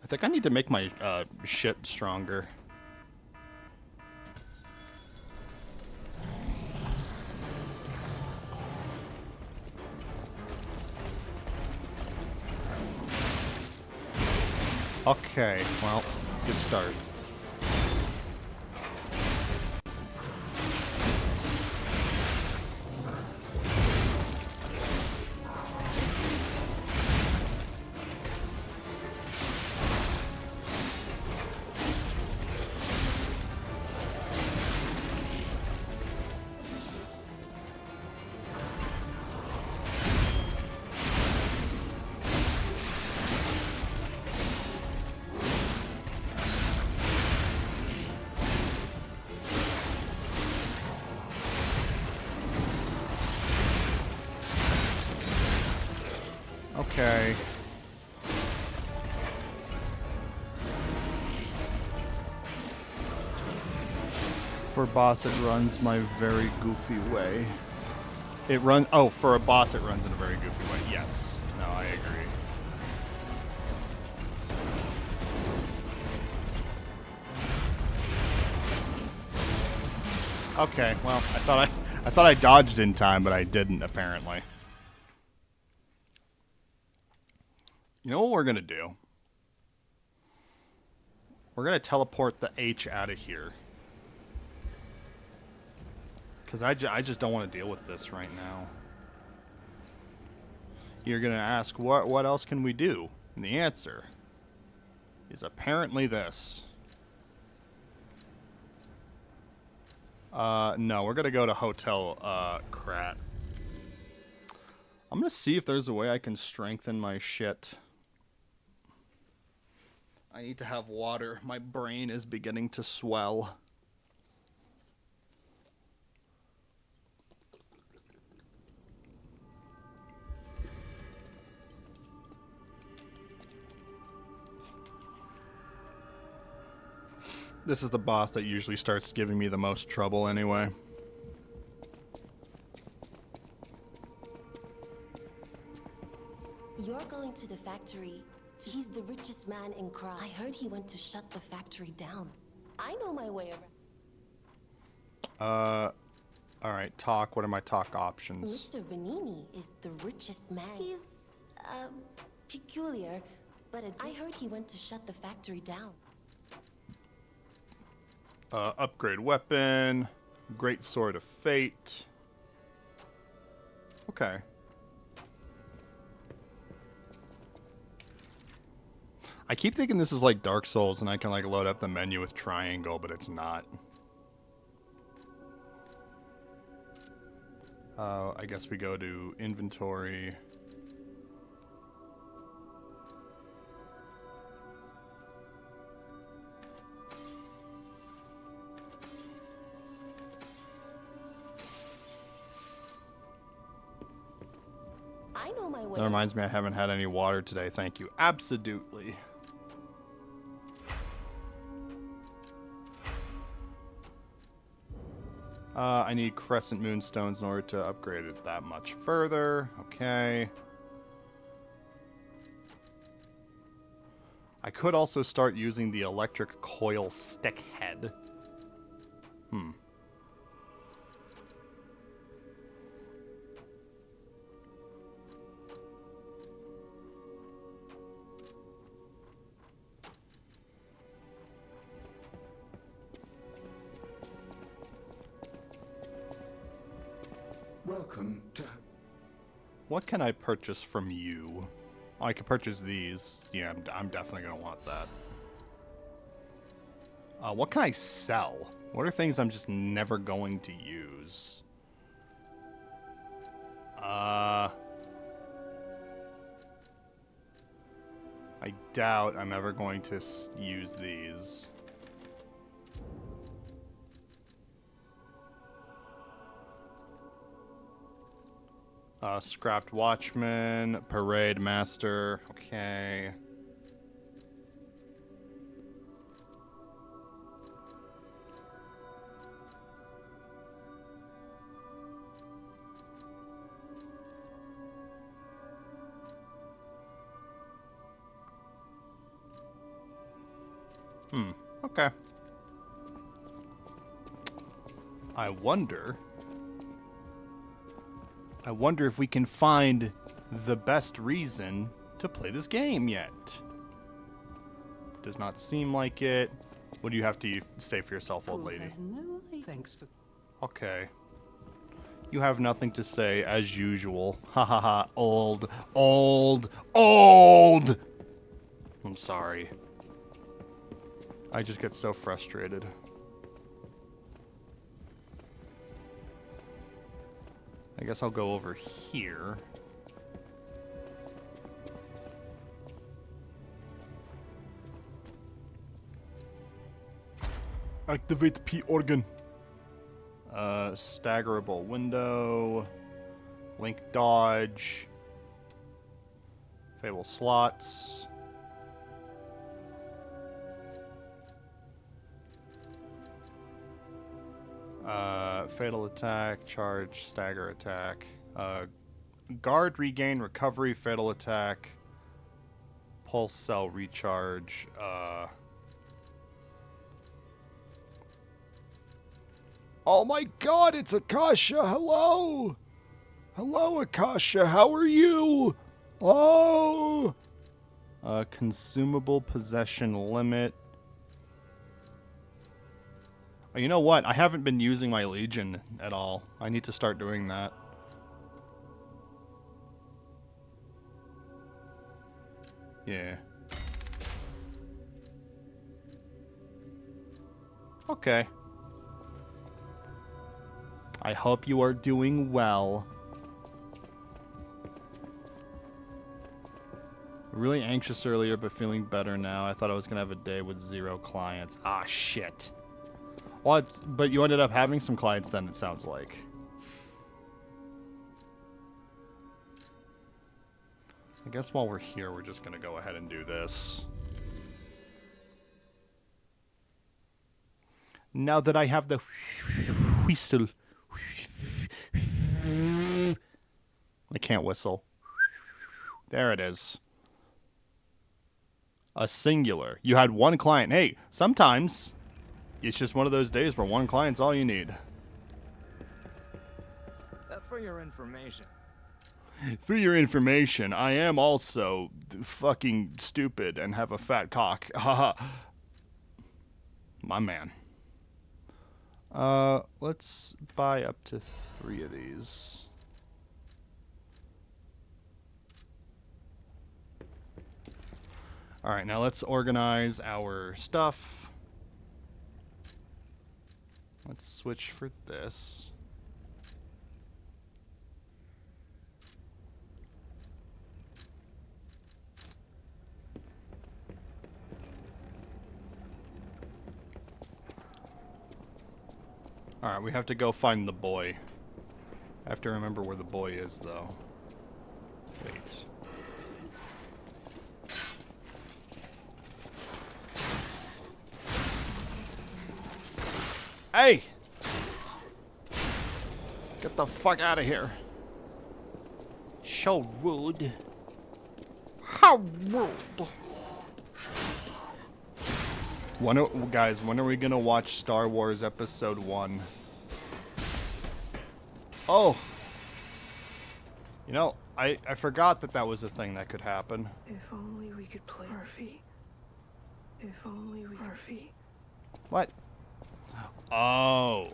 I think I need to make my shit stronger. Okay, well, good start. Okay. For a boss, it runs my very goofy way. For a boss, it runs in a very goofy way. Yes. No, I agree. Okay, well, I thought I dodged in time, but I didn't, apparently. You know what we're gonna do? We're gonna teleport the H out of here. Because I just don't want to deal with this right now. You're gonna ask, what else can we do? And the answer is apparently this. No, we're gonna go to Hotel Krat. I'm gonna see if there's a way I can strengthen my shit. I need to have water. My brain is beginning to swell. This is the boss that usually starts giving me the most trouble anyway. You're going to the factory. He's the richest man in Krat. I heard he went to shut the factory down. I know my way around. Alright, talk. What are my talk options? Mr. Venini is the richest man. He's, peculiar, but I heard he went to shut the factory down. Upgrade weapon. Great Sword of Fate. Okay. I keep thinking this is like Dark Souls and I can like load up the menu with triangle, but it's not. I guess we go to inventory. I know my way. That reminds me I haven't had any water today. Thank you. Absolutely. I need Crescent Moonstones in order to upgrade it that much further. Okay. I could also start using the electric coil stick head. Welcome to... What can I purchase from you? Oh, I could purchase these. Yeah, I'm definitely going to want that. What can I sell? What are things I'm just never going to use? I doubt I'm ever going to use these. Scrapped Watchman, Parade Master, okay. Okay. I wonder if we can find the best reason to play this game yet. Does not seem like it. What do you have to say for yourself, old lady? Thanks for... Okay. You have nothing to say, as usual. Ha ha ha. Old. Old. Old! I'm sorry. I just get so frustrated. I guess I'll go over here. Activate P organ. Staggerable window. Link dodge. Fable slots. Fatal attack, charge, stagger attack. Guard, regain, recovery, fatal attack. Pulse cell recharge. Oh my god, it's Akasha! Hello! Hello, Akasha, how are you? Oh! Consumable possession limit. Oh, you know what? I haven't been using my Legion at all. I need to start doing that. Yeah. Okay. I hope you are doing well. Really anxious earlier, but feeling better now. I thought I was going to have a day with 0 clients. Ah, shit. Well, but you ended up having some clients then, it sounds like. I guess while we're here, we're just going to go ahead and do this. Now that I have the whistle. I can't whistle. There it is. A singular. You had one client. Hey, sometimes it's just one of those days where one client's all you need. For your information. For your information, I am also fucking stupid and have a fat cock. Haha. My man. Let's buy up to 3 of these. Alright, now let's organize our stuff. Let's switch for this. Alright, we have to go find the boy. I have to remember where the boy is, though. Wait. Hey! Get the fuck out of here. So rude. How rude. Guys, when are we gonna watch Star Wars Episode 1? Oh! You know, I forgot that was a thing that could happen. If only we could play Murphy. If only we Murphy. What? Oh.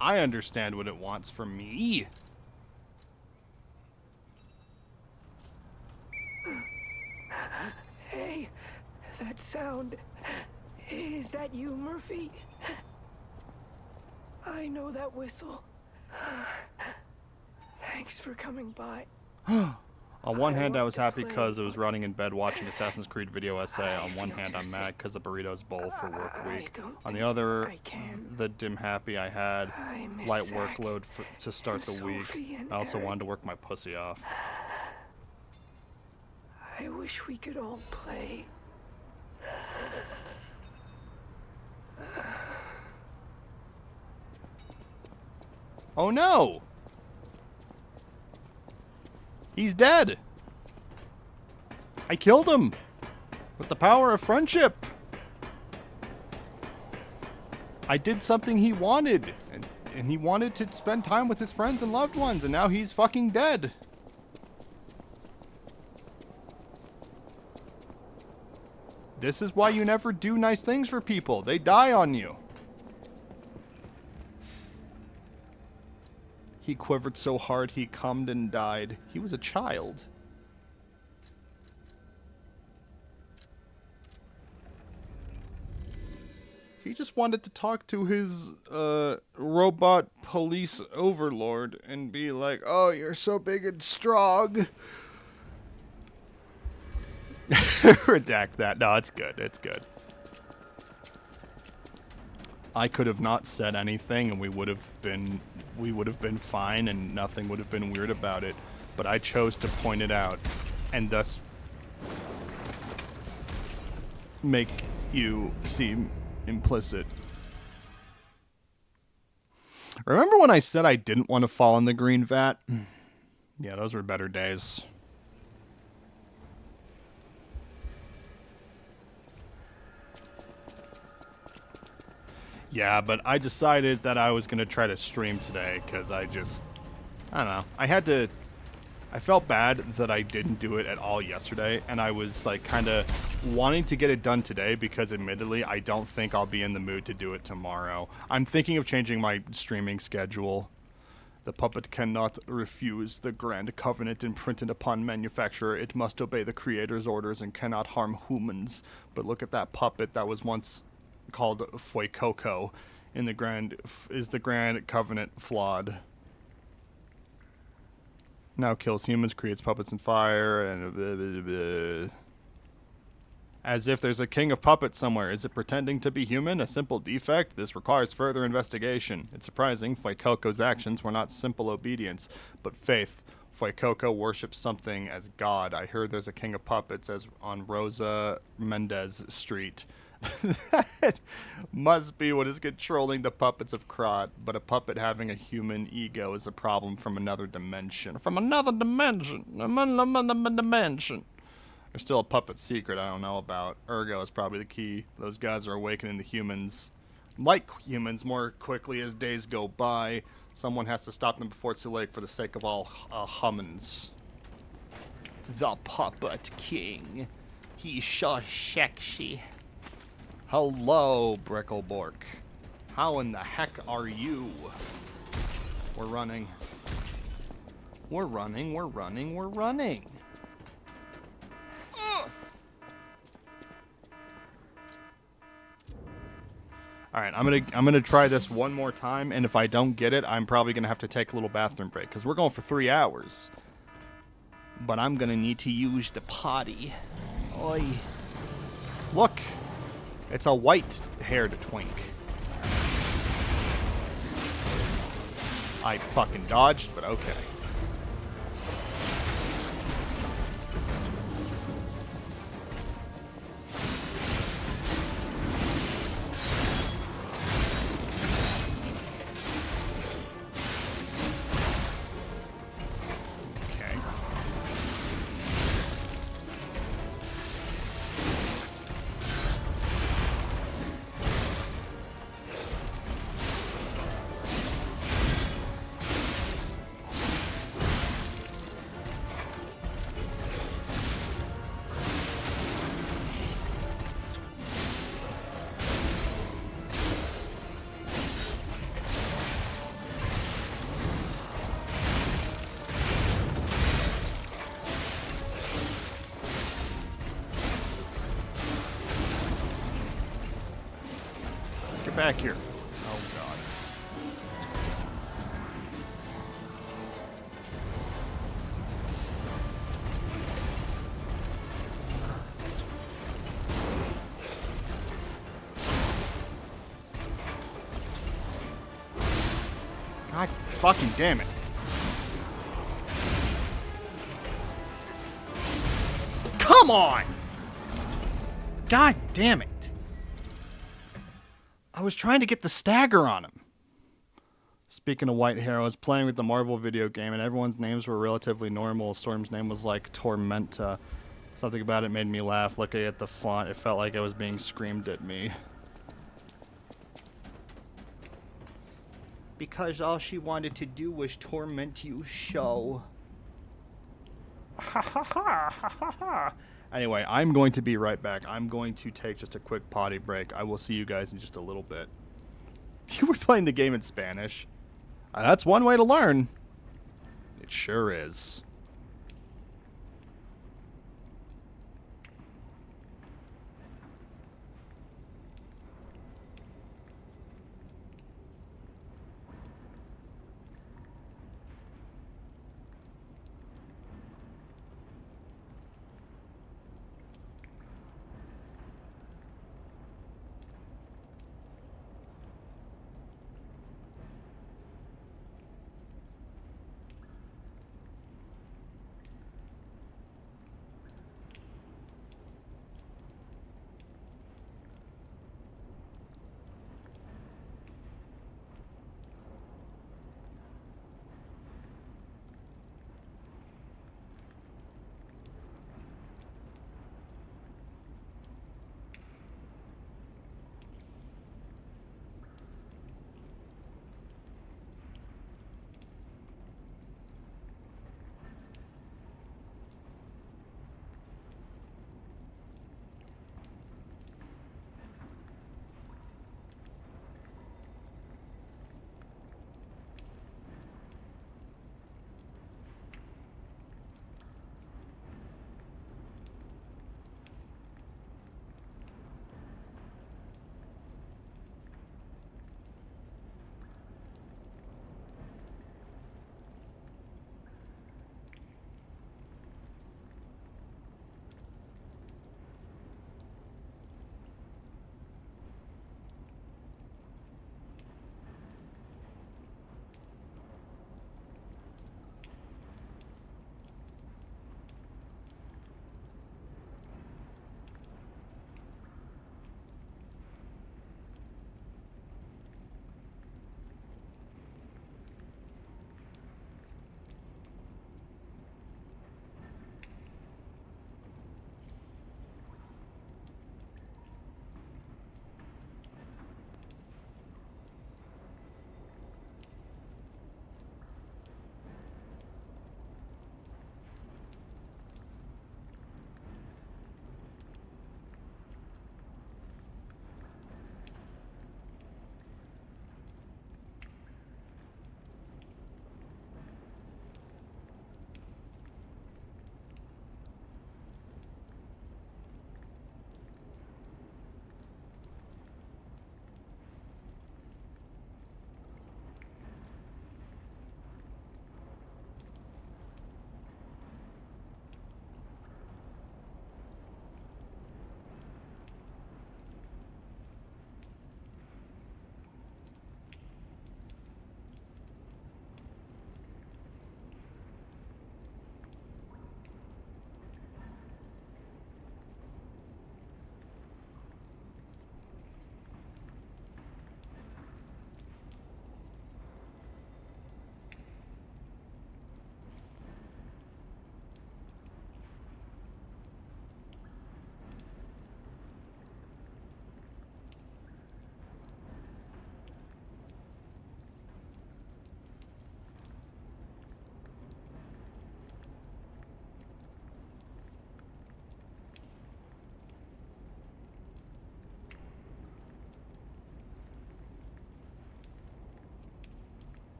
I understand what it wants from me. Hey, that sound. Is that you, Murphy? I know that whistle. Thanks for coming by. On one hand, I was happy because I was running in bed watching Assassin's Creed video essay. On one hand, I'm mad because the burritos bowl for work week. On the other, the dim happy I had light workload to start the week. I also wanted to work my pussy off. I wish we could all play. Oh no! He's dead! I killed him! With the power of friendship! I did something he wanted! And he wanted to spend time with his friends and loved ones, and now he's fucking dead! This is why you never do nice things for people. They die on you. He quivered so hard he cummed and died. He was a child. He just wanted to talk to his robot police overlord and be like, "Oh, you're so big and strong." Redact that. No, it's good. It's good. I could have not said anything and we would have been fine and nothing would have been weird about it, but I chose to point it out and thus make you seem implicit. Remember when I said I didn't want to fall in the green vat? Yeah, those were better days. Yeah, but I decided that I was going to try to stream today because I don't know. I felt bad that I didn't do it at all yesterday, and I was like kind of wanting to get it done today because admittedly, I don't think I'll be in the mood to do it tomorrow. I'm thinking of changing my streaming schedule. The puppet cannot refuse the grand covenant imprinted upon manufacturer. It must obey the creator's orders and cannot harm humans. But look at that puppet that was once called Fuecoco. Is the grand covenant flawed? Now kills humans, creates puppets in fire, and blah, blah, blah. As if there's a king of puppets somewhere. Is it pretending to be human? A simple defect? This requires further investigation. It's surprising Fuecoco's actions were not simple obedience, but faith. Fuecoco worships something as God. I heard there's a king of puppets as on Rosa Mendez Street. That must be what is controlling the puppets of Krat, but a puppet having a human ego is a problem from another dimension. From another dimension! Dimension! There's still a puppet secret I don't know about. Ergo is probably the key. Those guys are awakening the humans, like humans, more quickly as days go by. Someone has to stop them before it's too late for the sake of all humans. The Puppet King. He's so sexy. Hello, Bricklebork. How in the heck are you? We're running. We're running, we're running, we're running. All right, I'm gonna try this one more time, and if I don't get it, I'm probably gonna have to take a little bathroom break because we're going for 3 hours. But I'm gonna need to use the potty. Oi! Look, it's a white-haired twink. I fucking dodged, but okay. Okay. Get back here. Oh, God. God fucking damn it. Come on! God damn it. I was trying to get the stagger on him. Speaking of white hair, I was playing with the Marvel video game and everyone's names were relatively normal. Storm's name was like Tormenta. Something about it made me laugh. Looking at the font, it felt like it was being screamed at me. Because all she wanted to do was torment you, show. Ha ha ha ha ha ha. Anyway, I'm going to be right back. I'm going to take just a quick potty break. I will see you guys in just a little bit. You were playing the game in Spanish. That's one way to learn. It sure is.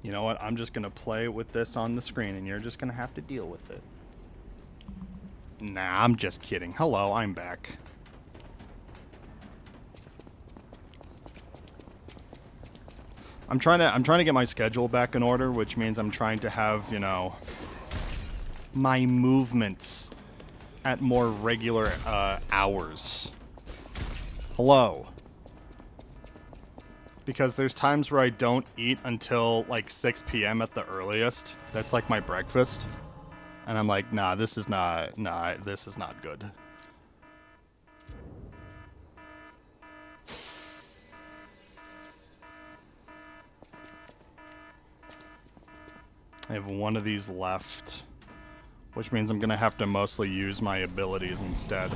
You know what? I'm just gonna play with this on the screen, and you're just gonna have to deal with it. Nah, I'm just kidding. Hello, I'm back. I'm trying to get my schedule back in order, which means I'm trying to have, you know, my movements at more regular hours. Hello. Because there's times where I don't eat until like 6 p.m. at the earliest. That's like my breakfast. And I'm like, nah, this is not good. I have one of these left, which means I'm gonna have to mostly use my abilities instead.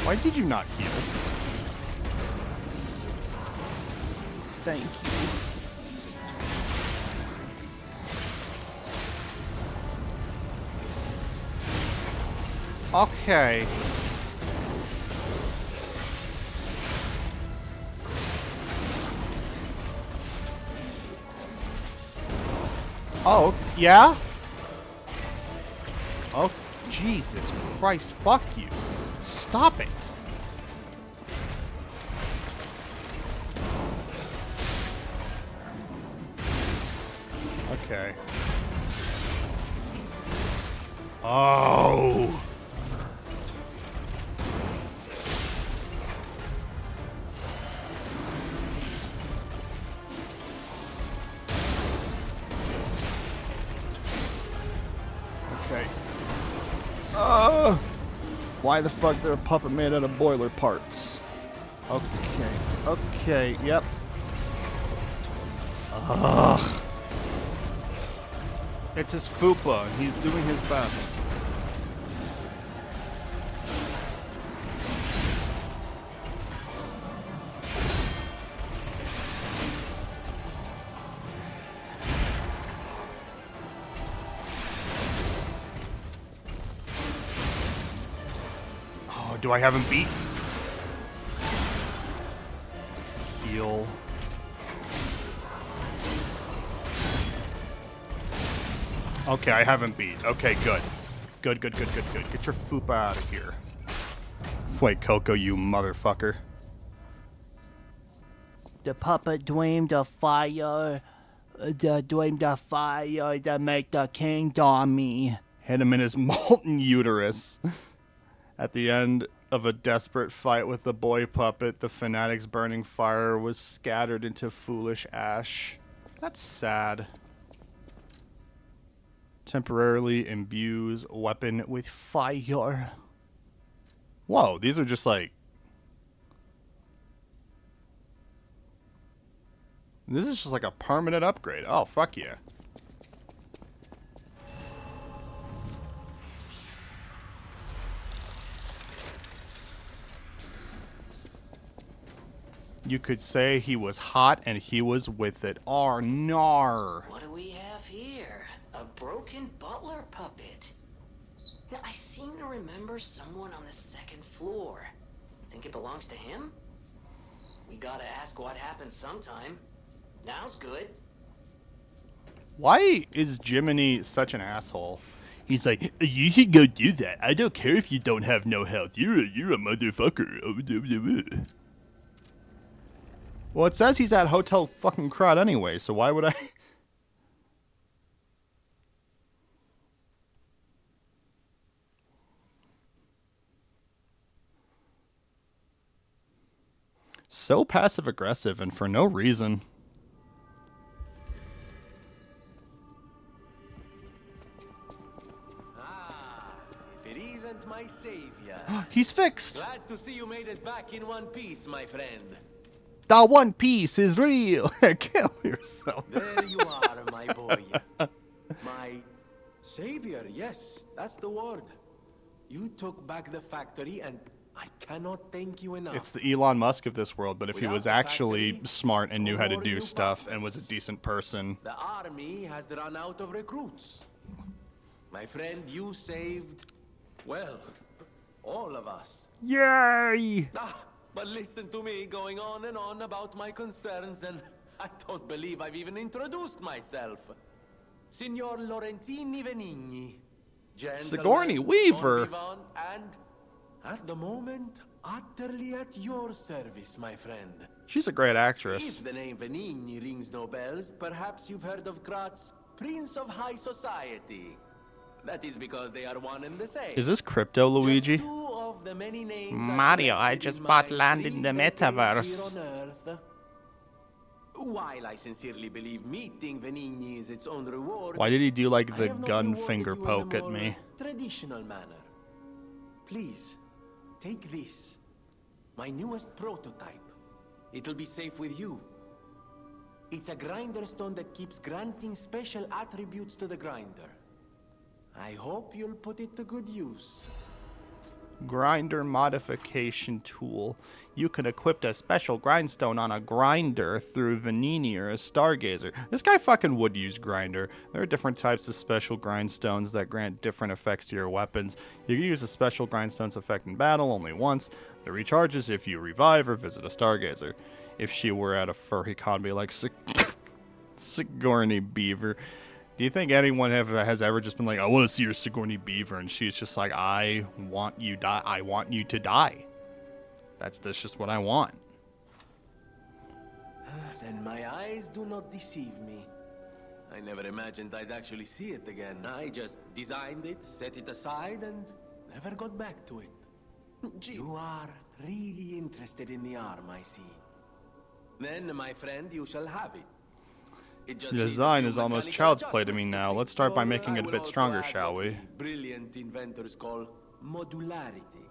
Why did you not heal? Thank you. Okay. Oh, yeah? Oh, Jesus Christ, fuck you. Stop it. Okay. Oh. Okay. Why the fuck they're a puppet made out of boiler parts? Okay. Okay, yep. Ugh. It's his fupa, and he's doing his best. Oh, do I have him beat? Heal. Okay, I haven't beat. Okay, good. Good. Get your fupa out of here. Wait, Coco, you motherfucker. The puppet dreamed of fire. Dreamed of fire to make the king on me. Hit him in his molten uterus. At the end of a desperate fight with the boy puppet, the fanatic's burning fire was scattered into foolish ash. That's sad. Temporarily imbues weapon with fire. Whoa, these are just like... This is just like a permanent upgrade. Oh, fuck yeah. You could say he was hot and he was with it. Nar. What do we have here? A broken butler puppet. Now, I seem to remember someone on the second floor. Think it belongs to him? We gotta ask what happened sometime. Now's good. Why is Jiminy such an asshole? He's like, you should go do that. I don't care if you don't have no health. You're a motherfucker. Well, it says he's at Hotel fucking Crud anyway, so why would I... So passive-aggressive and for no reason. If it isn't my savior. He's fixed! Glad to see you made it back in one piece, my friend. The One Piece is real. Kill yourself. There you are, my boy. My savior, yes, that's the word. You took back the factory, and I cannot thank you enough. It's the Elon Musk of this world, but if he Without was the actually factory, smart and knew how to no do new stuff and was a puppets. decent person. The army has run out of recruits. My friend, you saved, well, all of us. Yay! But listen to me going on and on about my concerns, and I don't believe I've even introduced myself. Signor Laurentini Venigni. Sigourney Gentleman, Weaver. bon vivant, and at the moment, utterly at your service, my friend. She's a great actress. If the name Venigni rings no bells, perhaps you've heard of Graz's Prince of High Society. That is because they are one and the same. Is this Crypto Luigi? Just two of the many names I've Mario, I collected just in bought my land in the 3 decades metaverse. here on Earth. While I sincerely believe meeting Venigni is its own reward, Why did he do like I the have not gun rewarded finger you in a poke at more me? Traditional manner. Please, take this. My newest prototype. It'll be safe with you. It's a grinder stone that keeps granting special attributes to the grinder. I hope you'll put it to good use. Grinder modification tool. You can equip a special grindstone on a grinder through Venini or a Stargazer. This guy fucking would use grinder. There are different types of special grindstones that grant different effects to your weapons. You can use a special grindstone's effect in battle only once. It recharges if you revive or visit a Stargazer. If she were at a furry con, be like Sigourney Beaver. Do you think anyone has ever just been like, I want to see your Sigourney Beaver, and she's just like, I want you to die. That's just what I want. Then my eyes do not deceive me. I never imagined I'd actually see it again. I just designed it, set it aside, and never got back to it. You are really interested in the arm, I see. Then, my friend, you shall have it. It just The needs a design few is almost mechanical child's play to me adjustments now. fix. Let's start by Or making I it a will bit also stronger, add shall what we? the brilliant inventors call modularity.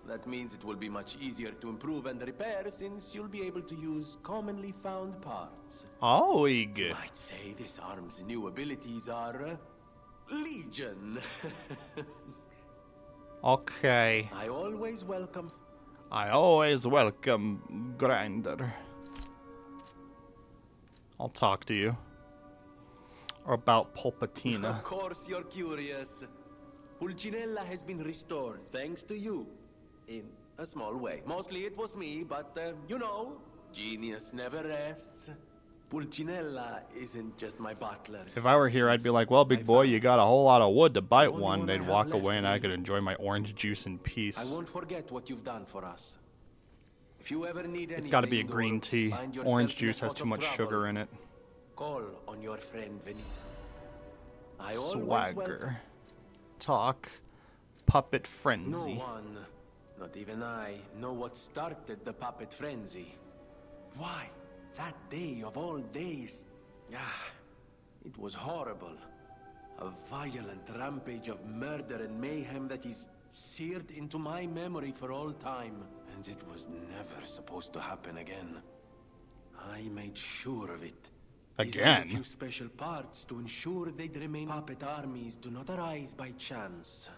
That means it will be much easier to improve and repair since you'll be able to use commonly found parts. Oh, You might say this arm's new abilities are legion. okay. I always welcome. I always welcome Grinder. I'll talk to you about Pulpatina. Of course you're curious. Pulcinella has been restored thanks to you. In a small way. Mostly it was me, but you know, genius never rests. Pulcinella isn't just my butler. If I were here, I'd be like, well, big boy, you got a whole lot of wood to bite one. They'd walk away and I could enjoy my orange juice in I peace. won't forget what you've done for us. If you ever need anything, It's got to be a or green tea. find yourself Orange in a juice has spot too of much trouble, sugar in it. Call on your friend Vinny. I always welcome. Swagger. Talk. Puppet No frenzy. one, not even I, know what started the puppet frenzy. Why, that day of all days, it was horrible. A violent rampage of murder and mayhem that is seared into my memory for all time. And it was never supposed to happen again. I made sure of it. Designed Again? a few special parts to ensure they'd remain. Puppet armies do not arise by chance.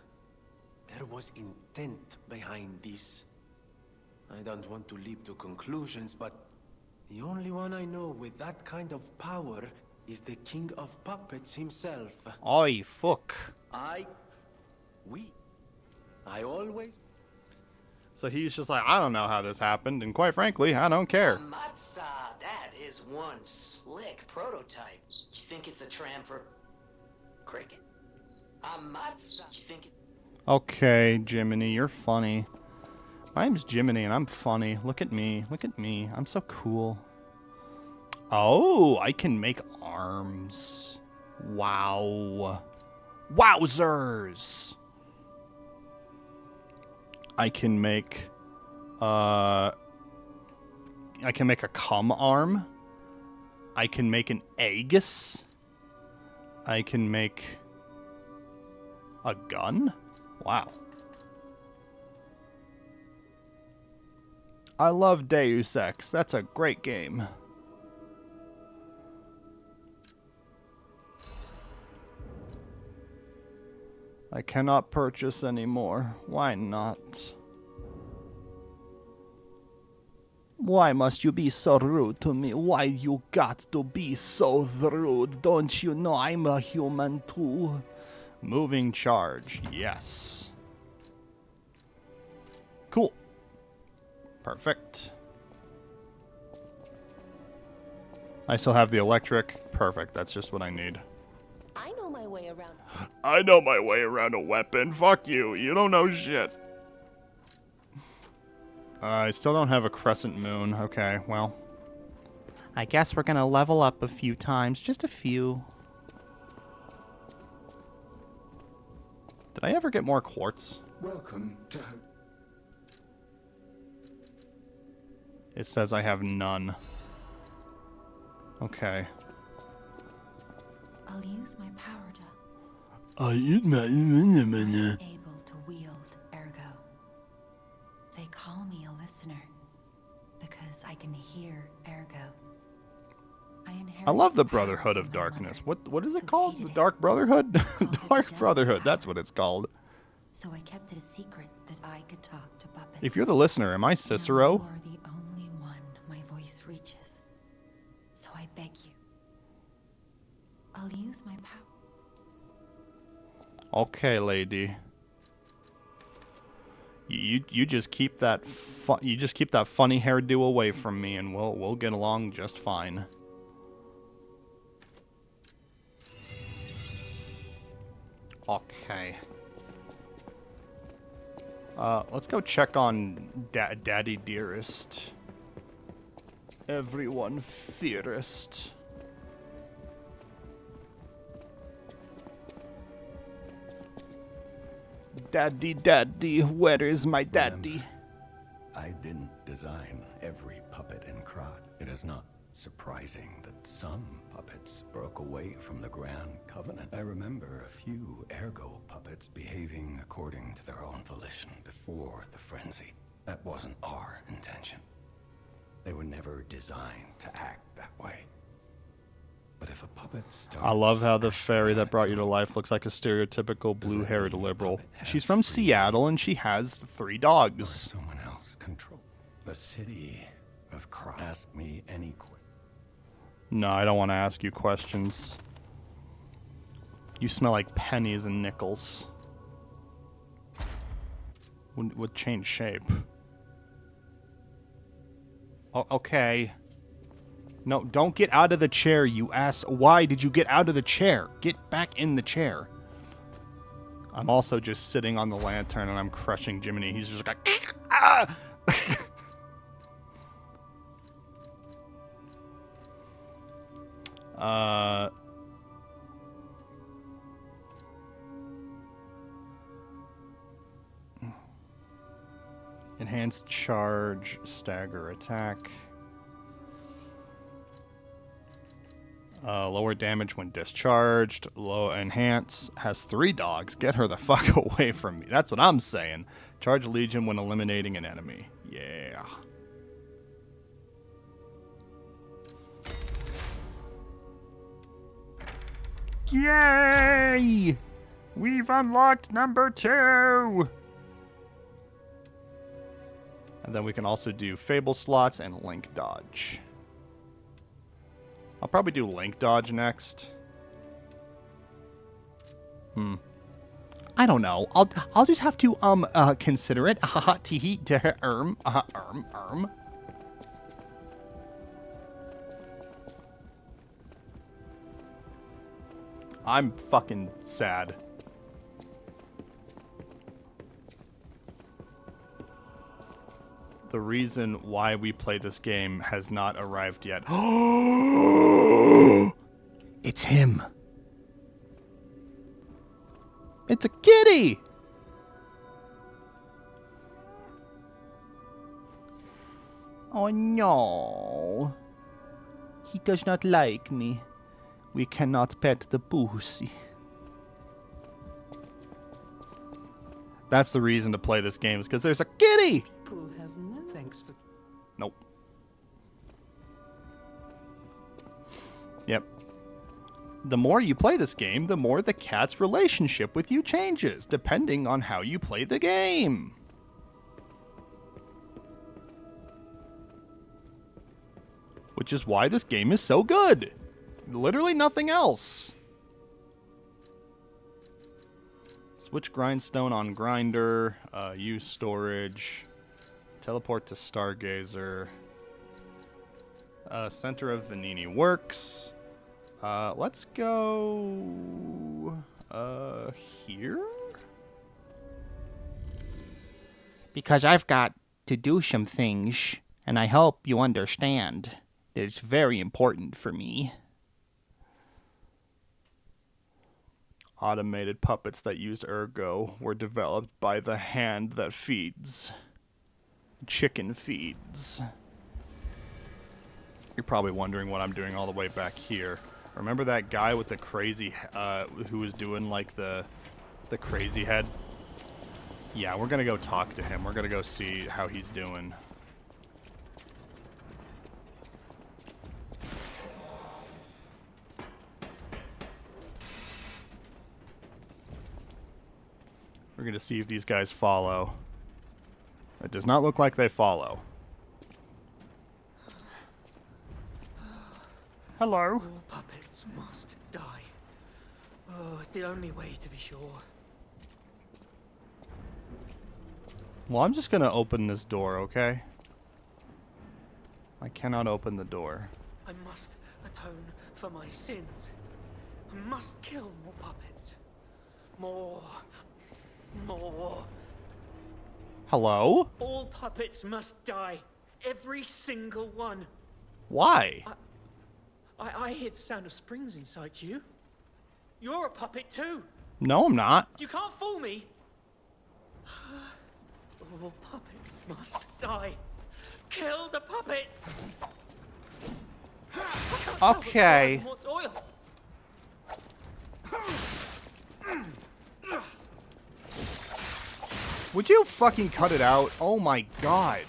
There was intent behind this. I don't want to leap to conclusions, but the only one I know with that kind of power is the King of Puppets himself. Oi, fuck. I always... So he's just like, I don't know how this happened, and quite frankly, I don't care. Matza, that is one slick prototype. You think it's a tram for cricket? Matza, you think it... Okay, Jiminy, you're funny. My name's Jiminy, and I'm funny. Look at me. Look at me. I'm so cool. Oh, I can make arms. Wow. Wowzers! I can make a cum arm. I can make an Aegis. I can make a gun. Wow. I love Deus Ex. That's a great game. I cannot purchase anymore. Why not? Why must you be so rude to me? Why you got to be so rude? Don't you know I'm a human too? Moving charge, yes. Cool. Perfect. I still have the electric. Perfect, that's just what I need. I know my way around. I know my way around a weapon. Fuck you. You don't know shit. I still don't have a crescent moon. Okay, well. I guess we're gonna level up a few times. Just a few. Did I ever get more quartz? Welcome to... It says I have none. Okay. I'll use my power to Able able to wield ergo. They call me a listener because I can hear ergo. I love the Brotherhood of Darkness. What is it called? The Dark Brotherhood? Dark Brotherhood, that's what it's called. So I kept it a secret that I could talk to puppets. If you're the listener, am I Cicero? You are the only one my voice reaches. So I beg you. I'll use my power. Okay, lady. You just keep that funny hairdo away from me, and we'll get along just fine. Okay. Let's go check on Daddy Dearest. Everyone fearest. Daddy, where is my daddy? I didn't design every puppet in Krat. It is not surprising that some puppets broke away from the Grand Covenant. I remember a few ergo puppets behaving according to their own volition before the frenzy. That wasn't our intention. They were never designed to act that way. But if a puppet starts... I love how the fairy that brought you to life looks like a stereotypical blue-haired liberal. She's from Seattle and she has 3 dogs. Someone else control the city of Krat. Ask me any question. No, I don't want to ask you questions. You smell like pennies and nickels. Would change shape. Oh, okay. No, don't get out of the chair, you ass. Why did you get out of the chair? Get back in the chair. I'm also just sitting on the lantern and I'm crushing Jiminy. He's just like, ah! Enhanced charge, stagger attack. Lower damage when discharged. Low enhance. Has 3 dogs. Get her the fuck away from me. That's what I'm saying. Charge Legion when eliminating an enemy. Yeah. Yay! We've unlocked number 2! And then we can also do Fable slots and Link Dodge. I'll probably do Link Dodge next. I don't know. I'll just have to consider it. Tee I'm fucking sad. The reason why we play this game has not arrived yet. It's him. It's a kitty. Oh no. He does not like me. We cannot pet the pussy. That's the reason to play this game, is because there's a kitty. People have no thanks for... Nope. Yep. The more you play this game, the more the cat's relationship with you changes, depending on how you play the game. Which is why this game is so good. Literally nothing else. Switch grindstone on grinder, use storage, teleport to Stargazer, center of Venini works. Let's go here? Because I've got to do some things, and I hope you understand that it's very important for me. Automated puppets that used Ergo were developed by the hand that feeds. Chicken feeds. You're probably wondering what I'm doing all the way back here. Remember that guy with the crazy, who was doing like the crazy head? Yeah, we're gonna go talk to him. We're gonna go see how he's doing. We're gonna see if these guys follow. It does not look like they follow. Hello. All puppets must die. Oh, it's the only way to be sure. Well, I'm just gonna open this door, okay? I cannot open the door. I must atone for my sins. I must kill more puppets. More. Hello? All puppets must die. Every single one. Why? I hear the sound of springs inside you. You're a puppet too. No, I'm not. You can't fool me. All puppets must die. Kill the puppets. Okay. What's oil? Would you fucking cut it out? Oh my god.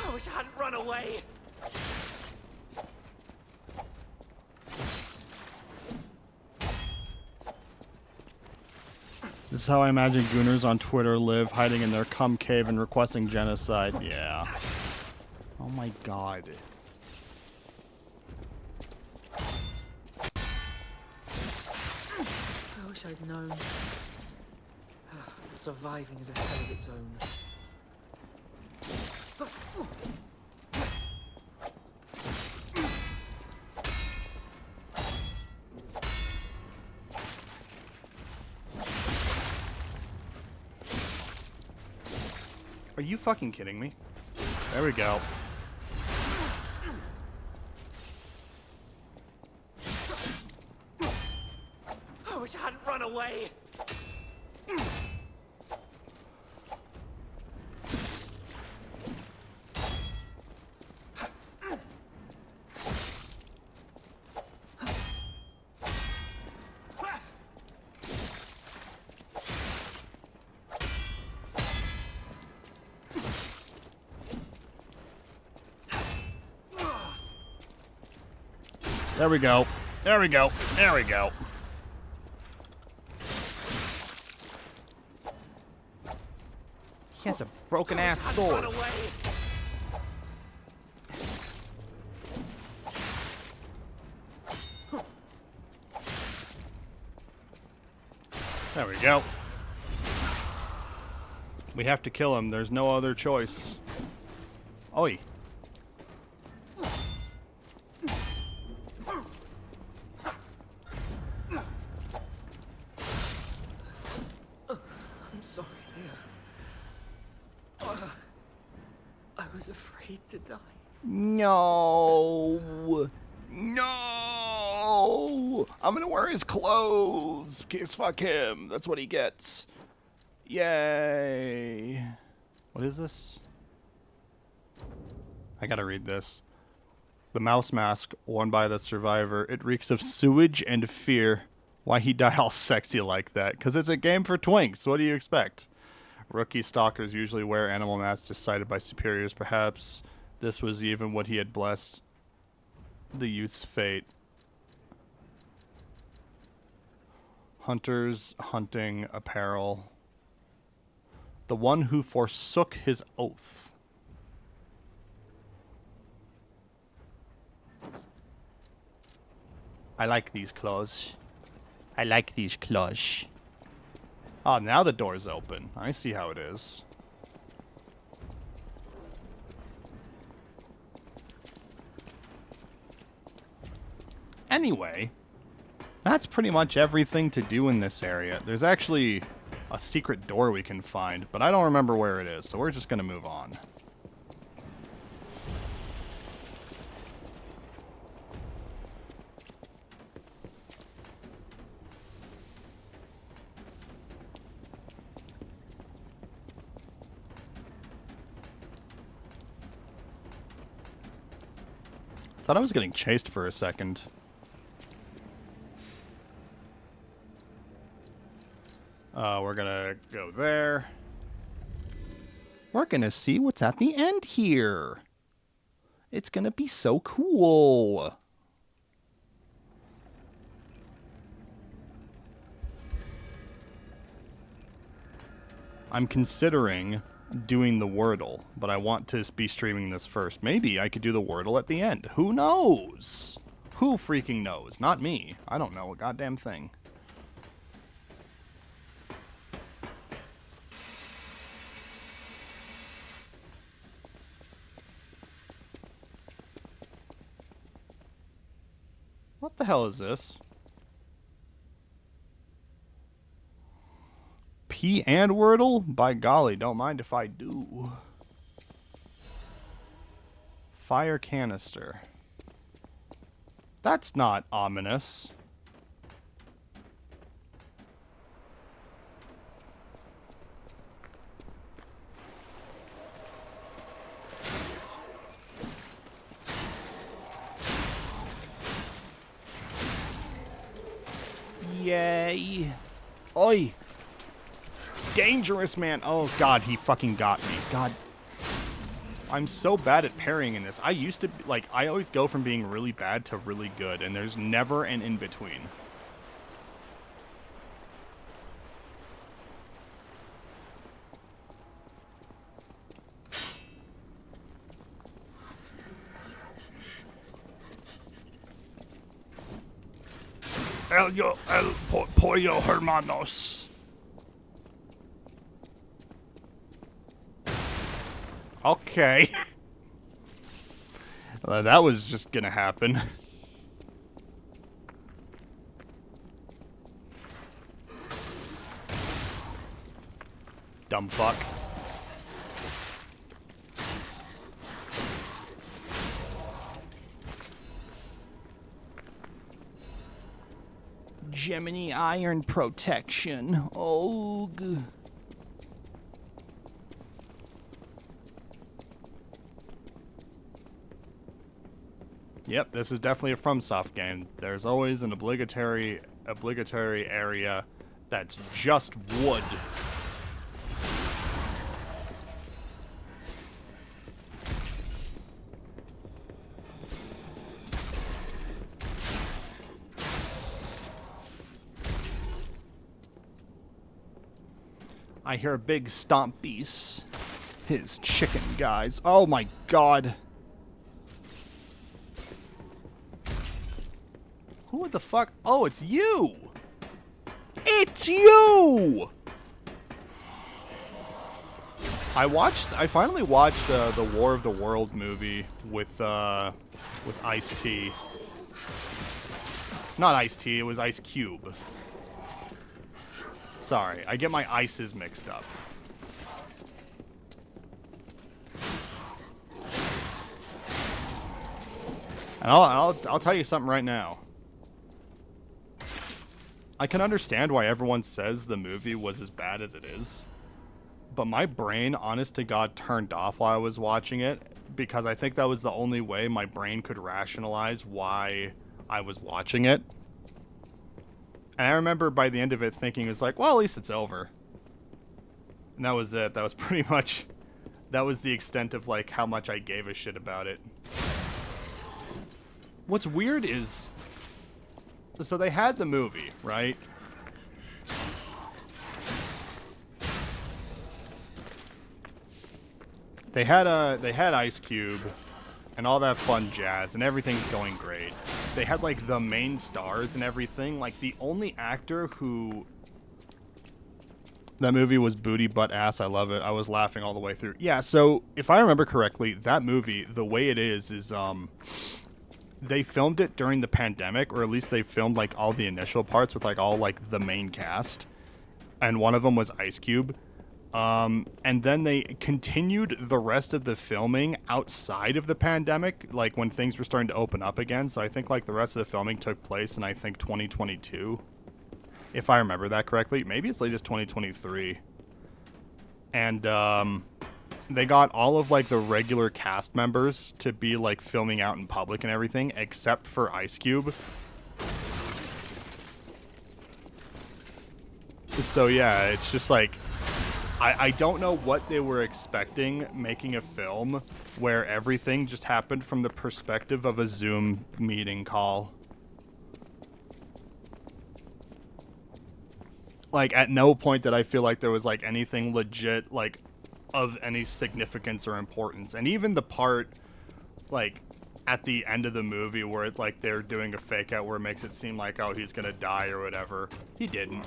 I wish I hadn't run away. This is how I imagine gooners on Twitter live, hiding in their cum cave and requesting genocide. Yeah. Oh my god. I wish I'd known. Surviving is a hell of its own. Are you fucking kidding me? There we go. I wish I hadn't run away. There we go. There we go. There we go. He has a broken ass sword. There we go. We have to kill him. There's no other choice. Oi. I'm sorry, Leah. I was afraid to die. No. No. I'm gonna wear his clothes. Because fuck him. That's what he gets. Yay. What is this? I gotta read this. The mouse mask worn by the survivor. It reeks of sewage and fear. Why he die all sexy like that? Because it's a game for twinks. What do you expect? Rookie stalkers usually wear animal masks decided by superiors. Perhaps this was even what he had blessed the youth's fate. Hunters, hunting, apparel. The one who forsook his oath. I like these clothes. I like these clothes. Oh, now the door's open. I see how it is. Anyway, that's pretty much everything to do in this area. There's actually a secret door we can find, but I don't remember where it is, so we're just gonna move on. Thought I was getting chased for a second. We're gonna go there. We're gonna see what's at the end here. It's gonna be so cool. I'm considering doing the Wordle, but I want to be streaming this first. Maybe I could do the Wordle at the end. Who knows? Who freaking knows? Not me. I don't know a goddamn thing. What the hell is this? P and Wordle? By golly, don't mind if I do. Fire canister. That's not ominous. Yay. Oi. Dangerous, man. Oh, God, he fucking got me. God. I'm so bad at parrying in this. I used to, like, I always go from being really bad to really good, and there's never an in-between. El pollo hermanos. Okay. That was just gonna happen. Dumb fuck. Gemini iron protection. Oh. Yep, this is definitely a FromSoft game. There's always an obligatory area that's just wood. I hear big stompies. His chicken guys. Oh my god. Who the fuck? Oh, it's you! It's you! I finally watched the War of the World movie with Ice-T. Not Ice-T, it was Ice Cube. Sorry, I get my ices mixed up. And I'll tell you something right now. I can understand why everyone says the movie was as bad as it is. But my brain, honest to God, turned off while I was watching it because I think that was the only way my brain could rationalize why I was watching it. And I remember by the end of it thinking, it's like, well, at least it's over. And that was it. That was pretty much, that was the extent of like how much I gave a shit about it. What's weird is, so they had the movie, right? They had Ice Cube and all that fun jazz, and everything's going great. They had like the main stars and everything. Like the only actor who, that movie was Booty Butt Ass. I love it. I was laughing all the way through. Yeah, so if I remember correctly, that movie, the way it is they filmed it during the pandemic, or at least they filmed like all the initial parts with like all like the main cast, and one of them was Ice Cube. And then they continued the rest of the filming outside of the pandemic, like when things were starting to open up again. So I think like the rest of the filming took place in, I think, 2022, if I remember that correctly. Maybe it's latest 2023. And they got all of like the regular cast members to be like filming out in public and everything, except for Ice Cube. So yeah, it's just like, I don't know what they were expecting making a film where everything just happened from the perspective of a Zoom meeting call. Like, at no point did I feel like there was, like, anything legit, like, of any significance or importance. And even the part, like, at the end of the movie where, it, like, they're doing a fake out where it makes it seem like, oh, he's gonna die or whatever. He didn't.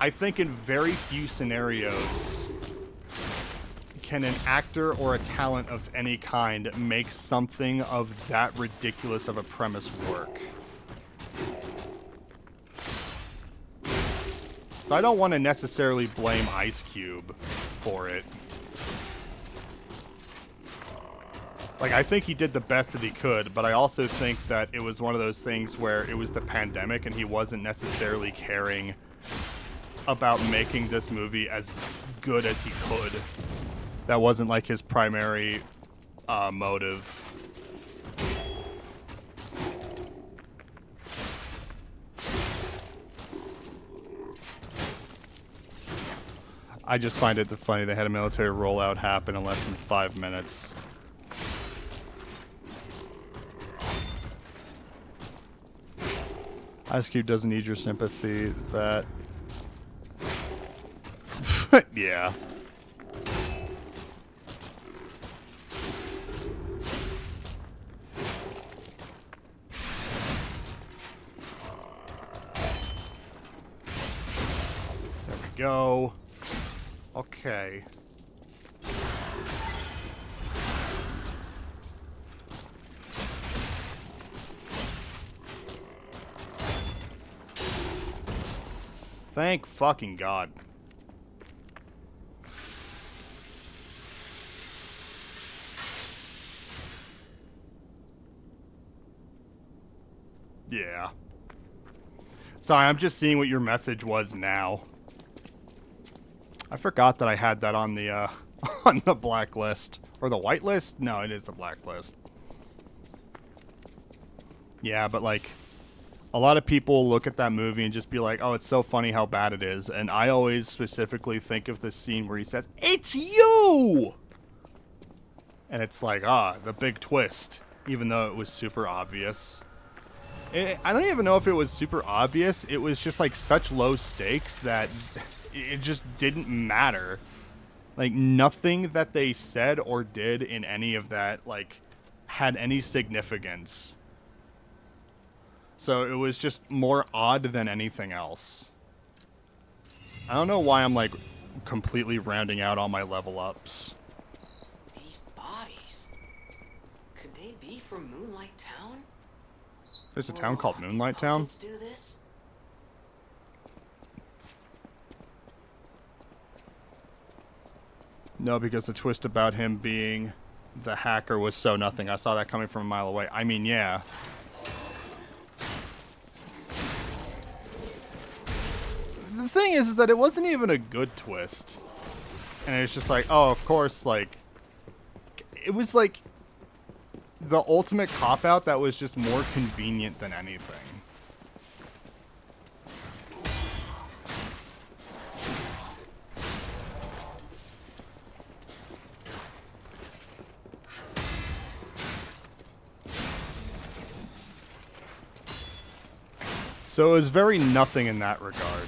I think in very few scenarios can an actor or a talent of any kind make something of that ridiculous of a premise work. So I don't want to necessarily blame Ice Cube for it. Like, I think he did the best that he could, but I also think that it was one of those things where it was the pandemic and he wasn't necessarily caring about making this movie as good as he could. That wasn't, like, his primary motive. I just find it funny they had a military rollout happen in less than 5 minutes. Ice Cube doesn't need your sympathy. That... yeah. There we go. Okay. Thank fucking God. Yeah. Sorry, I'm just seeing what your message was now. I forgot that I had that on the on the blacklist. Or the whitelist? No, it is the blacklist. Yeah, but like, a lot of people look at that movie and just be like, oh, it's so funny how bad it is. And I always specifically think of the scene where he says, "It's you!" And it's like, the big twist. Even though it was super obvious. I don't even know if it was super obvious. It was just like such low stakes that it just didn't matter. Like, nothing that they said or did in any of that, like, had any significance. So it was just more odd than anything else. I don't know why I'm, like, completely rounding out all my level ups. These bodies, could they be from Moonlight Town? There's a town called Moonlight Town? Let's do this. No, because the twist about him being the hacker was so nothing. I saw that coming from a mile away. I mean, yeah. the thing is that it wasn't even a good twist. And it's just like, oh, of course, like, it was like the ultimate cop-out that was just more convenient than anything. So it was very nothing in that regard.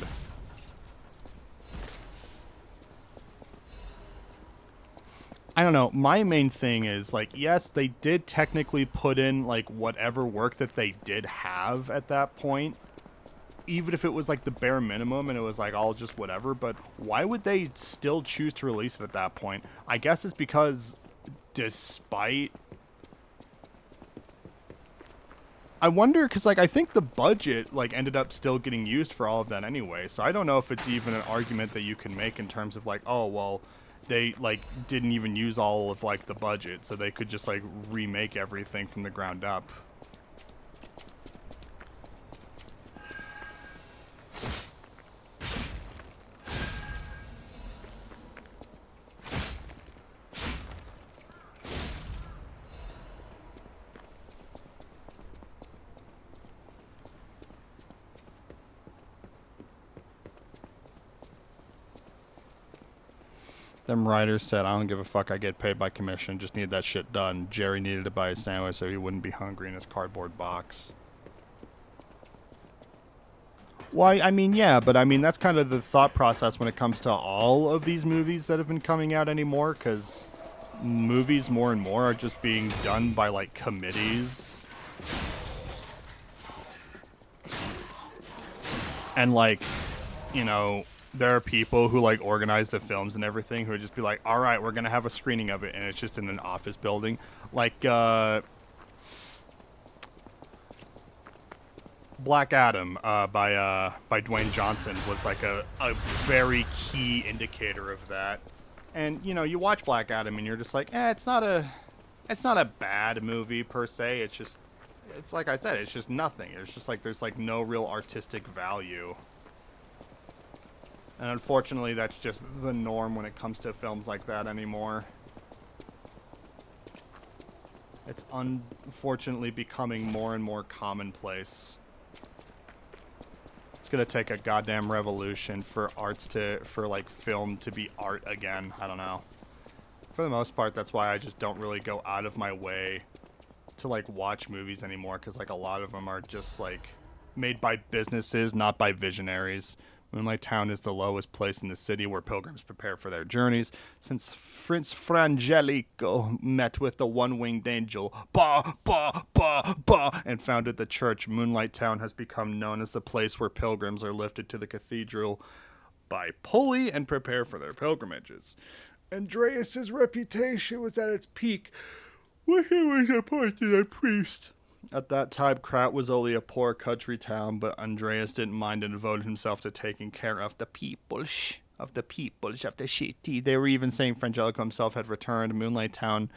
I don't know. My main thing is, like, yes, they did technically put in, like, whatever work that they did have at that point. Even if it was, like, the bare minimum and it was, like, all just whatever. But why would they still choose to release it at that point? I guess it's because despite... I wonder, because, like, I think the budget, like, ended up still getting used for all of that anyway. So I don't know if it's even an argument that you can make in terms of, like, oh, well, they, like, didn't even use all of, like, the budget. So they could just, like, remake everything from the ground up. Them writers said, I don't give a fuck, I get paid by commission, just need that shit done. Jerry needed to buy a sandwich so he wouldn't be hungry in his cardboard box. Why, I mean, yeah, but I mean, that's kind of the thought process when it comes to all of these movies that have been coming out anymore, because movies more and more are just being done by, like, committees. And, like, you know... there are people who, like, organize the films and everything who would just be like, all right, we're going to have a screening of it, and it's just in an office building. Like, Black Adam by Dwayne Johnson was, like, a very key indicator of that. And, you know, you watch Black Adam and you're just like, it's not a bad movie per se. It's just, it's like I said, it's just nothing. It's just like, there's, like, no real artistic value. And unfortunately, that's just the norm when it comes to films like that anymore. It's unfortunately becoming more and more commonplace. It's gonna take a goddamn revolution for like film to be art again. I don't know. For the most part, that's why I just don't really go out of my way to, like, watch movies anymore, because, like, a lot of them are just, like, made by businesses, not by visionaries. Moonlight Town is the lowest place in the city where pilgrims prepare for their journeys. Since Prince Frangelico met with the one-winged angel, and founded the church, Moonlight Town has become known as the place where pilgrims are lifted to the cathedral by pulley and prepare for their pilgrimages. Andreas's reputation was at its peak when he was appointed a priest. At that time, Krat was only a poor country town, but Andreas didn't mind and devoted himself to taking care of the people, of the city. They were even saying Frangelico himself had returned. Moonlight Town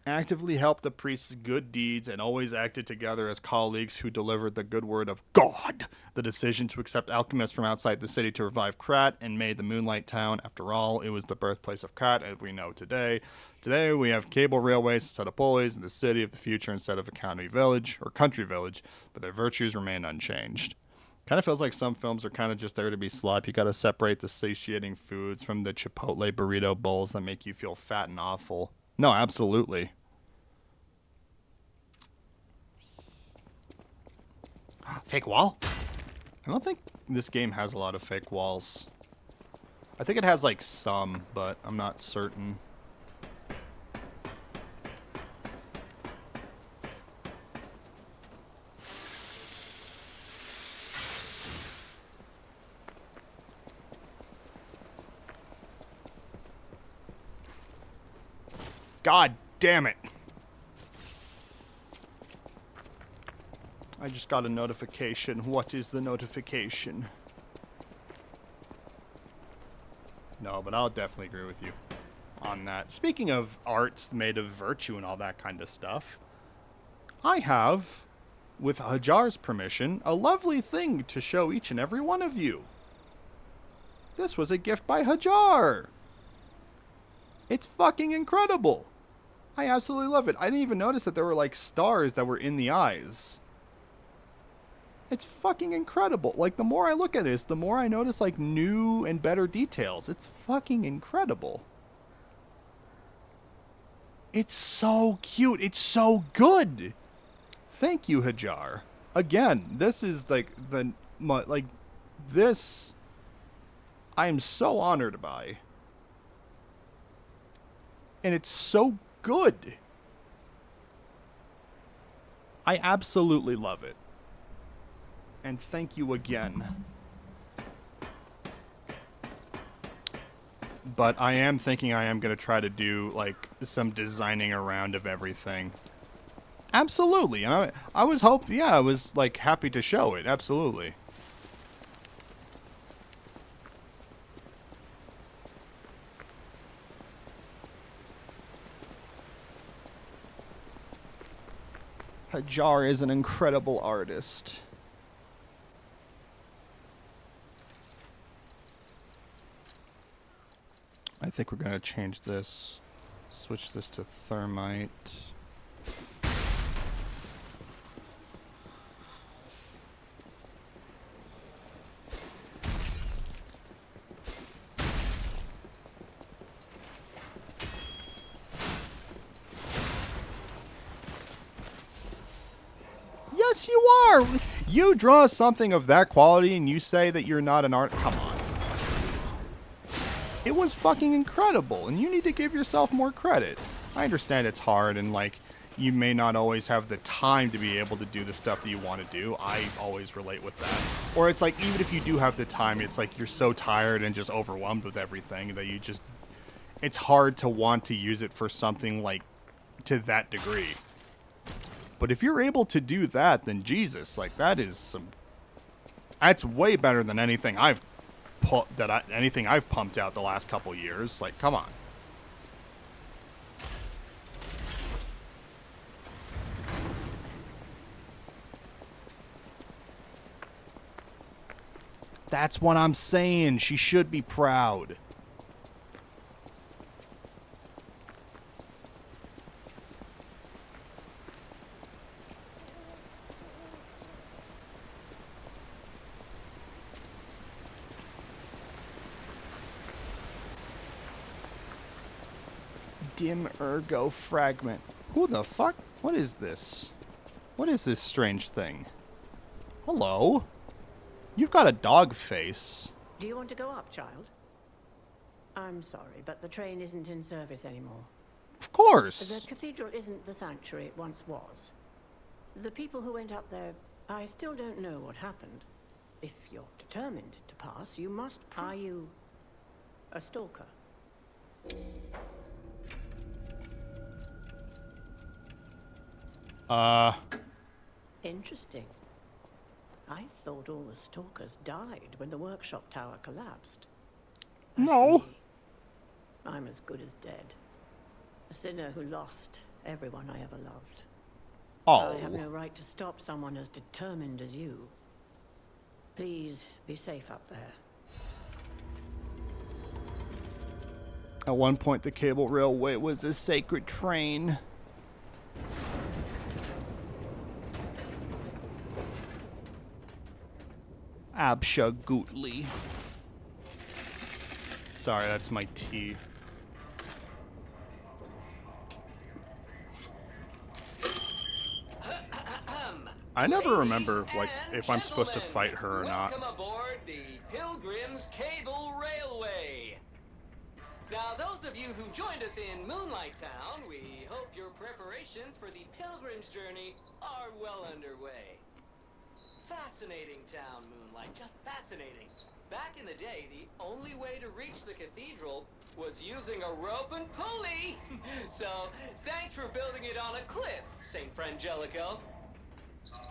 actively helped the priest's good deeds and always acted together as colleagues who delivered the good word of God. The decision to accept alchemists from outside the city to revive Krat and made the Moonlight Town. After all, it was the birthplace of Krat, as we know today. Today, we have cable railways instead of pulleys, and the city of the future instead of a county village, or country village, but their virtues remain unchanged. Kind of feels like some films are kind of just there to be slop. You gotta separate the satiating foods from the Chipotle burrito bowls that make you feel fat and awful. No, absolutely. Fake wall? I don't think this game has a lot of fake walls. I think it has, like, some, but I'm not certain. God damn it. I just got a notification. What is the notification? No, but I'll definitely agree with you on that. Speaking of arts made of virtue and all that kind of stuff, I have, with Hajar's permission, a lovely thing to show each and every one of you. This was a gift by Hajar. It's fucking incredible. I absolutely love it. I didn't even notice that there were like stars that were in the eyes. It's fucking incredible. Like, the more I look at this, the more I notice like new and better details. It's fucking incredible. It's so cute. It's so good. Thank you, Hajar. Again, this is like this I am so honored by. And it's so good. I absolutely love it. And thank you again. But I am thinking I am going to try to do, like, some designing around of everything. Absolutely. And I was I was, like, happy to show it. Absolutely. Hajar is an incredible artist. I think we're going to change this. Switch this to thermite. Yes, you are! You draw something of that quality and you say that you're not an art... Come on. It was fucking incredible, and you need to give yourself more credit. I understand it's hard, and, like, you may not always have the time to be able to do the stuff that you want to do. I always relate with that. Or it's like, even if you do have the time, it's like you're so tired and just overwhelmed with everything that you just... It's hard to want to use it for something, like, to that degree. But if you're able to do that, then Jesus, like, that is some... That's way better than anything I've pumped out the last couple years. Like, come on. That's what I'm saying. She should be proud. Dim Ergo Fragment. Who the fuck? What is this? What is this strange thing? Hello? You've got a dog face. Do you want to go up, child? I'm sorry, but the train isn't in service anymore. Of course. The cathedral isn't the sanctuary it once was. The people who went up there, I still don't know what happened. If you're determined to pass, you must... Are you a stalker? Interesting. I thought all the stalkers died when the workshop tower collapsed. As no. for me, I'm as good as dead. A sinner who lost everyone I ever loved. Oh. I have no right to stop someone as determined as you. Please be safe up there. At one point, the cable railway was a sacred train. Absolutely. Sorry, that's my tea. I never remember, like, if I'm supposed to fight her or not. Welcome aboard the Pilgrim's Cable Railway. Now, those of you who joined us in Moonlight Town, we hope your preparations for the Pilgrim's journey are well underway. Fascinating town, Moonlight, just fascinating. Back in the day, the only way to reach the cathedral was using a rope and pulley. So, thanks for building it on a cliff, Saint Frangelico.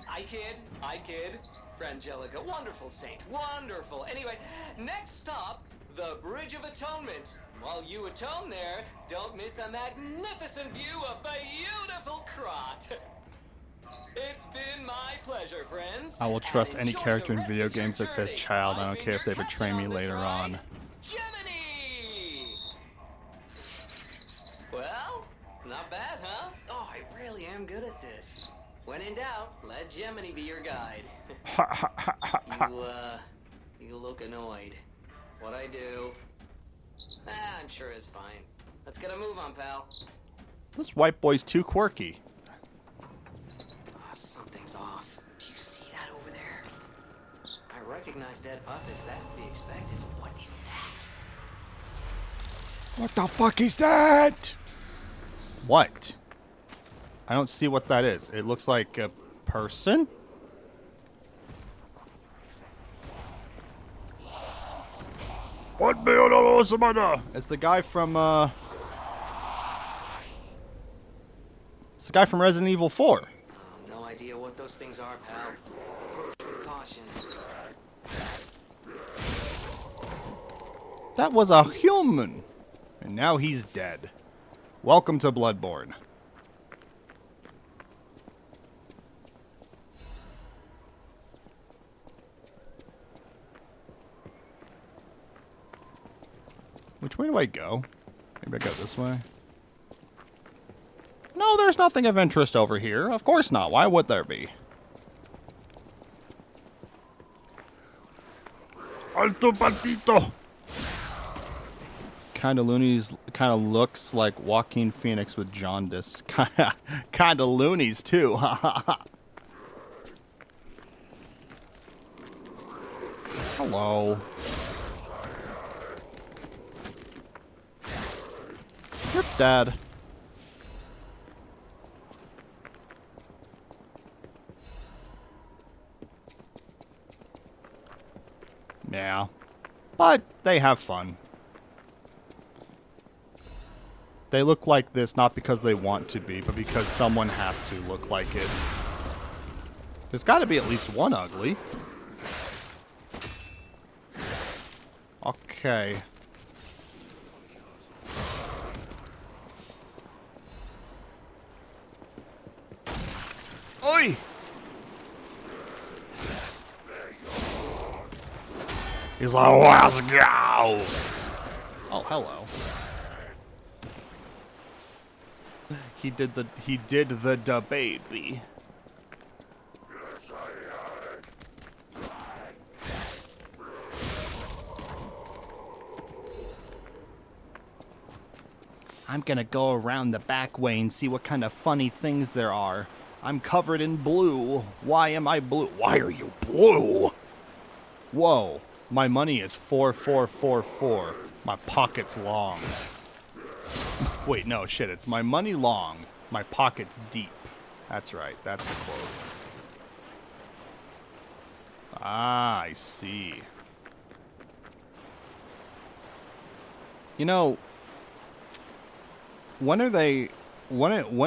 I kid. Frangelico, wonderful saint, wonderful. Anyway, next stop, the Bridge of Atonement. While you atone there, don't miss a magnificent view of beautiful Krat. It's been my pleasure, friends. I will trust any character in video games that says child. I don't care if they betray me later on. Gemini! Well, not bad, huh? Oh, I really am good at this. When in doubt, let Gemini be your guide. You look annoyed. What I do? I'm sure it's fine. Let's get a move on, pal. This white boy's too quirky. Oh, something's off. Do you see that over there? I recognize dead puppets. That's to be expected, but what is that? What the fuck is that? What? I don't see what that is. It looks like a person? It's the guy from, It's the guy from Resident Evil 4. No idea what those things are, pal. Approach with caution. That was a human. And now he's dead. Welcome to Bloodborne. Which way do I go? Maybe I go this way. No, there's nothing of interest over here. Of course not. Why would there be? Alto patito! Kinda loonies, kinda looks like Joaquin Phoenix with jaundice. Kinda loonies too. Hello. You're dead. Yeah. But they have fun. They look like this not because they want to be, but because someone has to look like it. There's got to be at least one ugly. Okay. Oi! He's like, let's go! Oh, hello. He did the da baby. I'm gonna go around the back way and see what kind of funny things there are. I'm covered in blue. Why am I blue? Why are you blue? Whoa. My money is 4444. My pocket's long. Wait, no, shit. It's my money long. My pocket's deep. That's right. That's the quote. Ah, I see. You know, when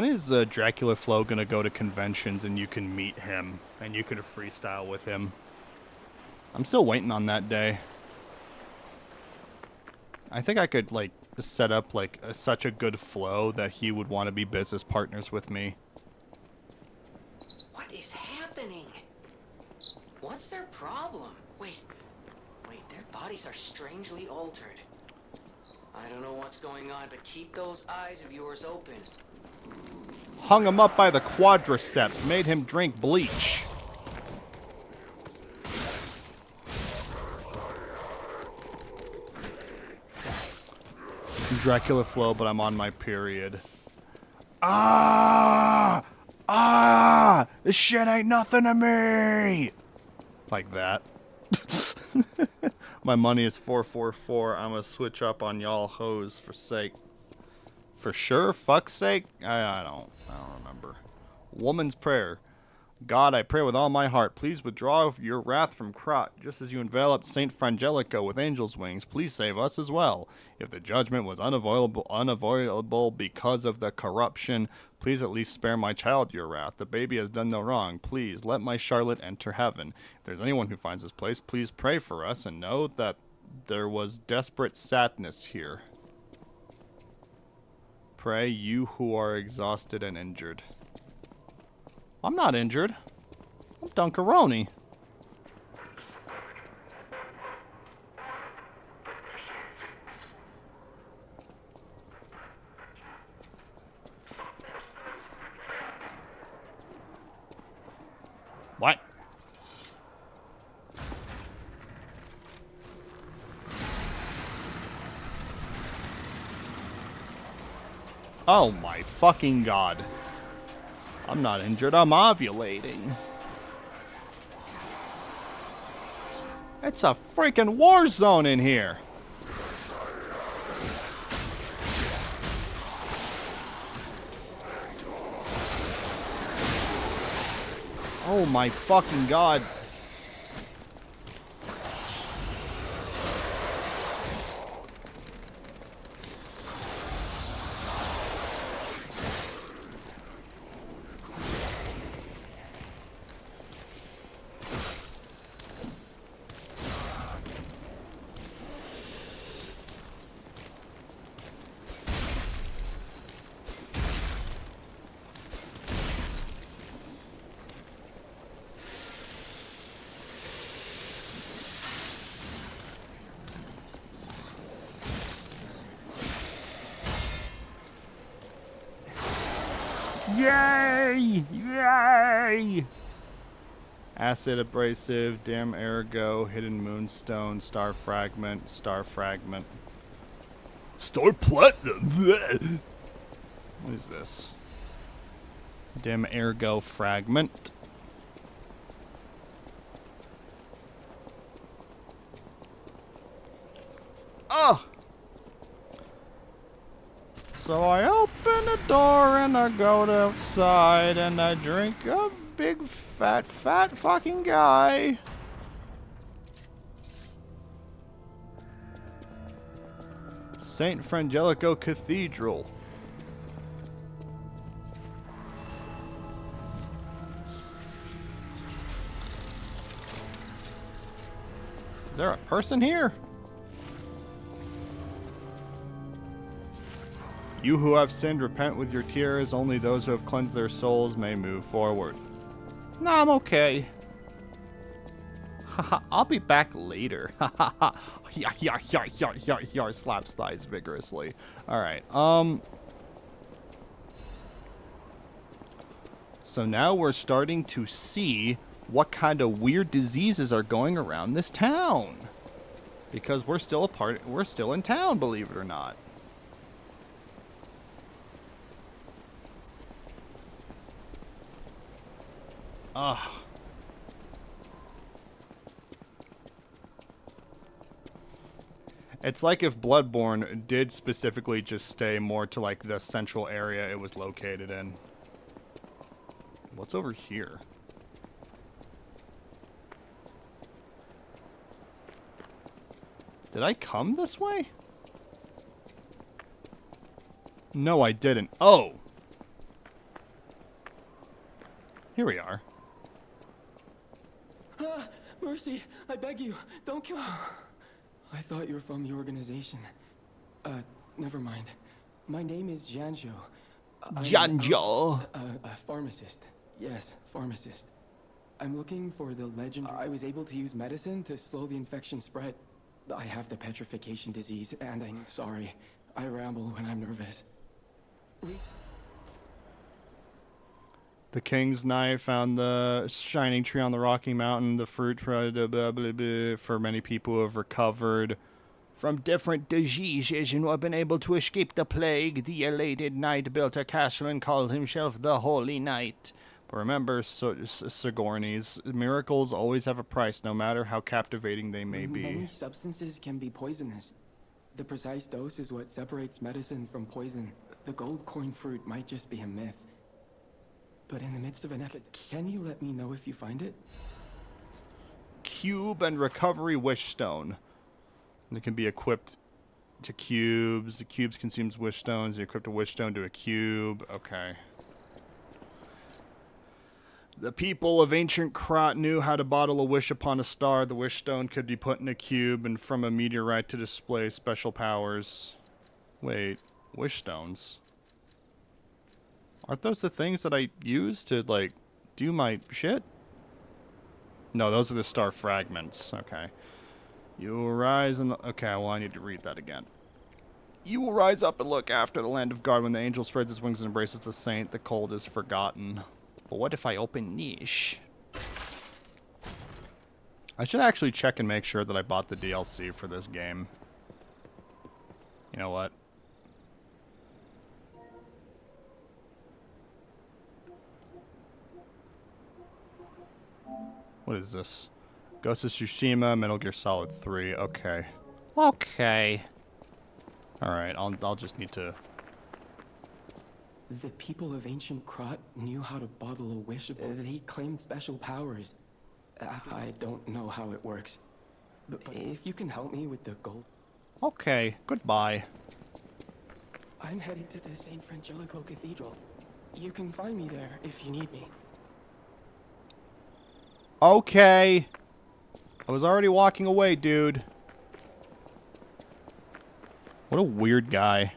is Dracula Flow gonna go to conventions and you can meet him and you can freestyle with him? I'm still waiting on that day. I think I could like set up like such a good flow that he would want to be business partners with me. What is happening? What's their problem? Wait, their bodies are strangely altered. I don't know what's going on, but keep those eyes of yours open. Hung him up by the quadriceps, made him drink bleach. Dracula Flow, but I'm on my period. Ah! This shit ain't nothing to me! Like that. My money is 444. I'm gonna switch up on y'all hoes for sake. For sure? Fuck's sake? I don't remember. Woman's prayer. God, I pray with all my heart. Please withdraw your wrath from Krat, just as you enveloped Saint Frangelico with angel's wings. Please save us as well. If the judgment was unavoidable because of the corruption, please at least spare my child your wrath. The baby has done no wrong. Please let my Charlotte enter heaven. If there's anyone who finds this place, please pray for us and know that there was desperate sadness here. Pray, you who are exhausted and injured. I'm not injured. I'm Dunkaroni. Oh my fucking god. I'm not injured, I'm ovulating. It's a freaking war zone in here. Oh my fucking god. Yay! Yay! Acid abrasive, dim ergo, hidden moonstone, star fragment, star fragment. Star platinum! What is this? Dim ergo fragment. Oh! So I open the door and I go outside and I drink a big fat fucking guy. St. Frangelico Cathedral. Is there a person here? You who have sinned, repent with your tears. Only those who have cleansed their souls may move forward. No, I'm okay. Haha, I'll be back later. Haha. Yar slaps thighs vigorously. Alright, so now we're starting to see what kind of weird diseases are going around this town. Because we're still in town, believe it or not. Ugh. It's like if Bloodborne did specifically just stay more to like the central area it was located in. What's over here? Did I come this way? No, I didn't. Oh! Here we are. Mercy, I beg you, don't kill me. I thought you were from the organization. Never mind. My name is Janjo. Janjo? A pharmacist. Yes, pharmacist. I'm looking for the legend. I was able to use medicine to slow the infection spread. I have the petrification disease, and I'm sorry. I ramble when I'm nervous. The King's Knight found the shining tree on the Rocky Mountain, the fruit tree, blah, blah, blah, for many people who have recovered from different diseases and who have been able to escape the plague. The elated knight built a castle and called himself the Holy Knight. But remember, Sigourney's miracles always have a price, no matter how captivating they may be. Many substances can be poisonous. The precise dose is what separates medicine from poison. The gold coin fruit might just be a myth. But in the midst of an epidemic, can you let me know if you find it? Cube and recovery wish stone. It can be equipped to cubes. The cubes consumes wish stones. You equip a wish stone to a cube. Okay. The people of ancient Krat knew how to bottle a wish upon a star. The wish stone could be put in a cube and from a meteorite to display special powers. Wait, wish stones? Aren't those the things that I use to, like, do my shit? No, those are the star fragments. Okay. You will rise and... Okay, well, I need to read that again. You will rise up and look after the land of God. When the angel spreads his wings and embraces the saint, the cold is forgotten. But what if I open niche? I should actually check and make sure that I bought the DLC for this game. You know what? What is this? Ghost of Tsushima, Metal Gear Solid 3. Okay. Okay. Alright, I'll just need to... The people of ancient Krat knew how to bottle a wish. They claimed special powers. I don't know how it works. But if you can help me with the gold... Okay, goodbye. I'm headed to the St. Frangelico Cathedral. You can find me there if you need me. Okay. I was already walking away, dude. What a weird guy.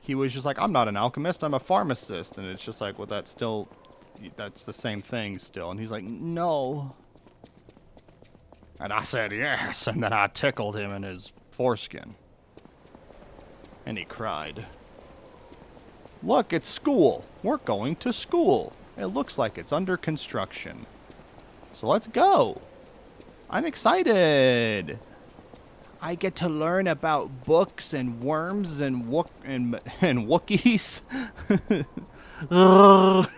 He was just like, I'm not an alchemist, I'm a pharmacist. And it's just like, well, that's the same thing still. And he's like, no. And I said, yes. And then I tickled him in his foreskin. And he cried. Look, it's school. We're going to school. It looks like it's under construction. So let's go. I'm excited. I get to learn about books and worms and Wookiees. Ugh.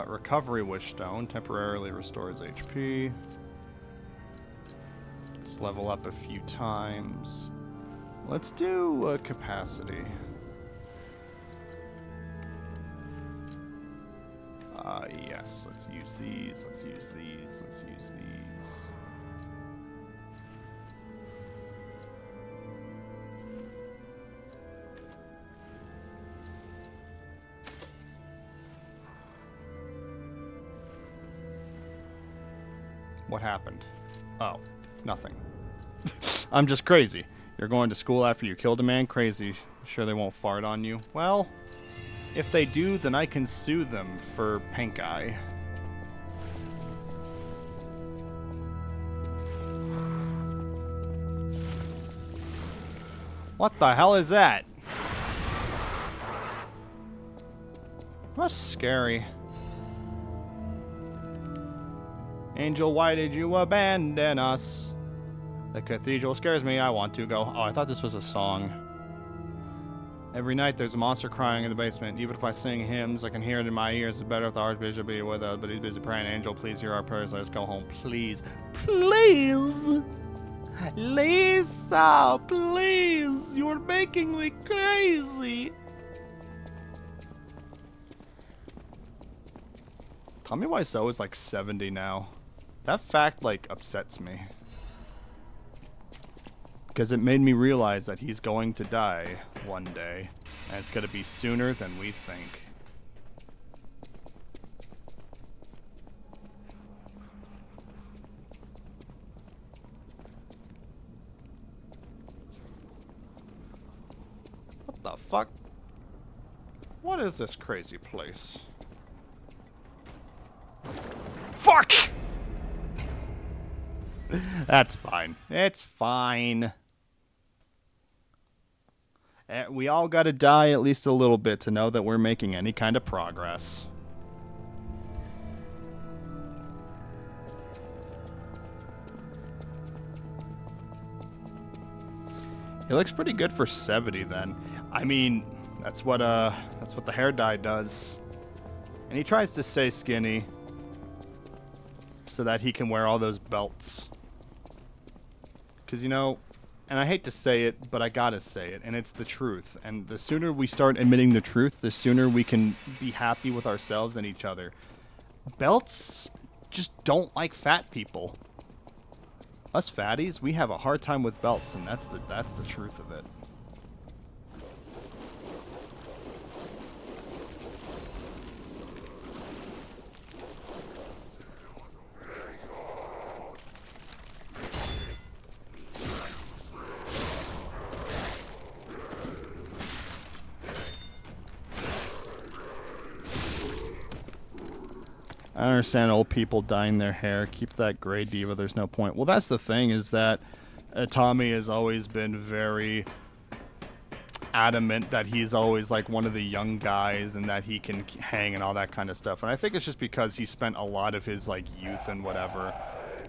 Recovery Wish Stone temporarily restores HP. Let's level up a few times. Let's do capacity. Yes, let's use these, let's use these, let's use these. What happened? Oh, nothing. I'm just crazy. You're going to school after you killed a man? Crazy. Sure they won't fart on you? Well, if they do, then I can sue them for pink eye. What the hell is that? That's scary. Angel, why did you abandon us? The cathedral scares me. I want to go. Oh, I thought this was a song. Every night there's a monster crying in the basement. Even if I sing hymns, I can hear it in my ears. It's better if the Archbishop be with us, but he's busy praying. Angel, please hear our prayers. Let us go home. Please. Please. Lisa, please. You're making me crazy. Tommy Wiseau is like 70 now. That fact, like, upsets me. Because it made me realize that he's going to die one day. And it's going to be sooner than we think. What the fuck? What is this crazy place? Fuck! That's fine. It's fine. We all gotta die at least a little bit to know that we're making any kind of progress. It looks pretty good for 70 then. I mean, that's what the hair dye does. And he tries to stay skinny so that he can wear all those belts. Because, you know, and I hate to say it, but I gotta say it, and it's the truth. And the sooner we start admitting the truth, the sooner we can be happy with ourselves and each other. Belts just don't like fat people. Us fatties, we have a hard time with belts, and that's the truth of it. I understand old people dyeing their hair. Keep that gray diva. There's no point. Well, that's the thing is that Tommy has always been very adamant that he's always like one of the young guys and that he can hang and all that kind of stuff. And I think it's just because he spent a lot of his like youth and whatever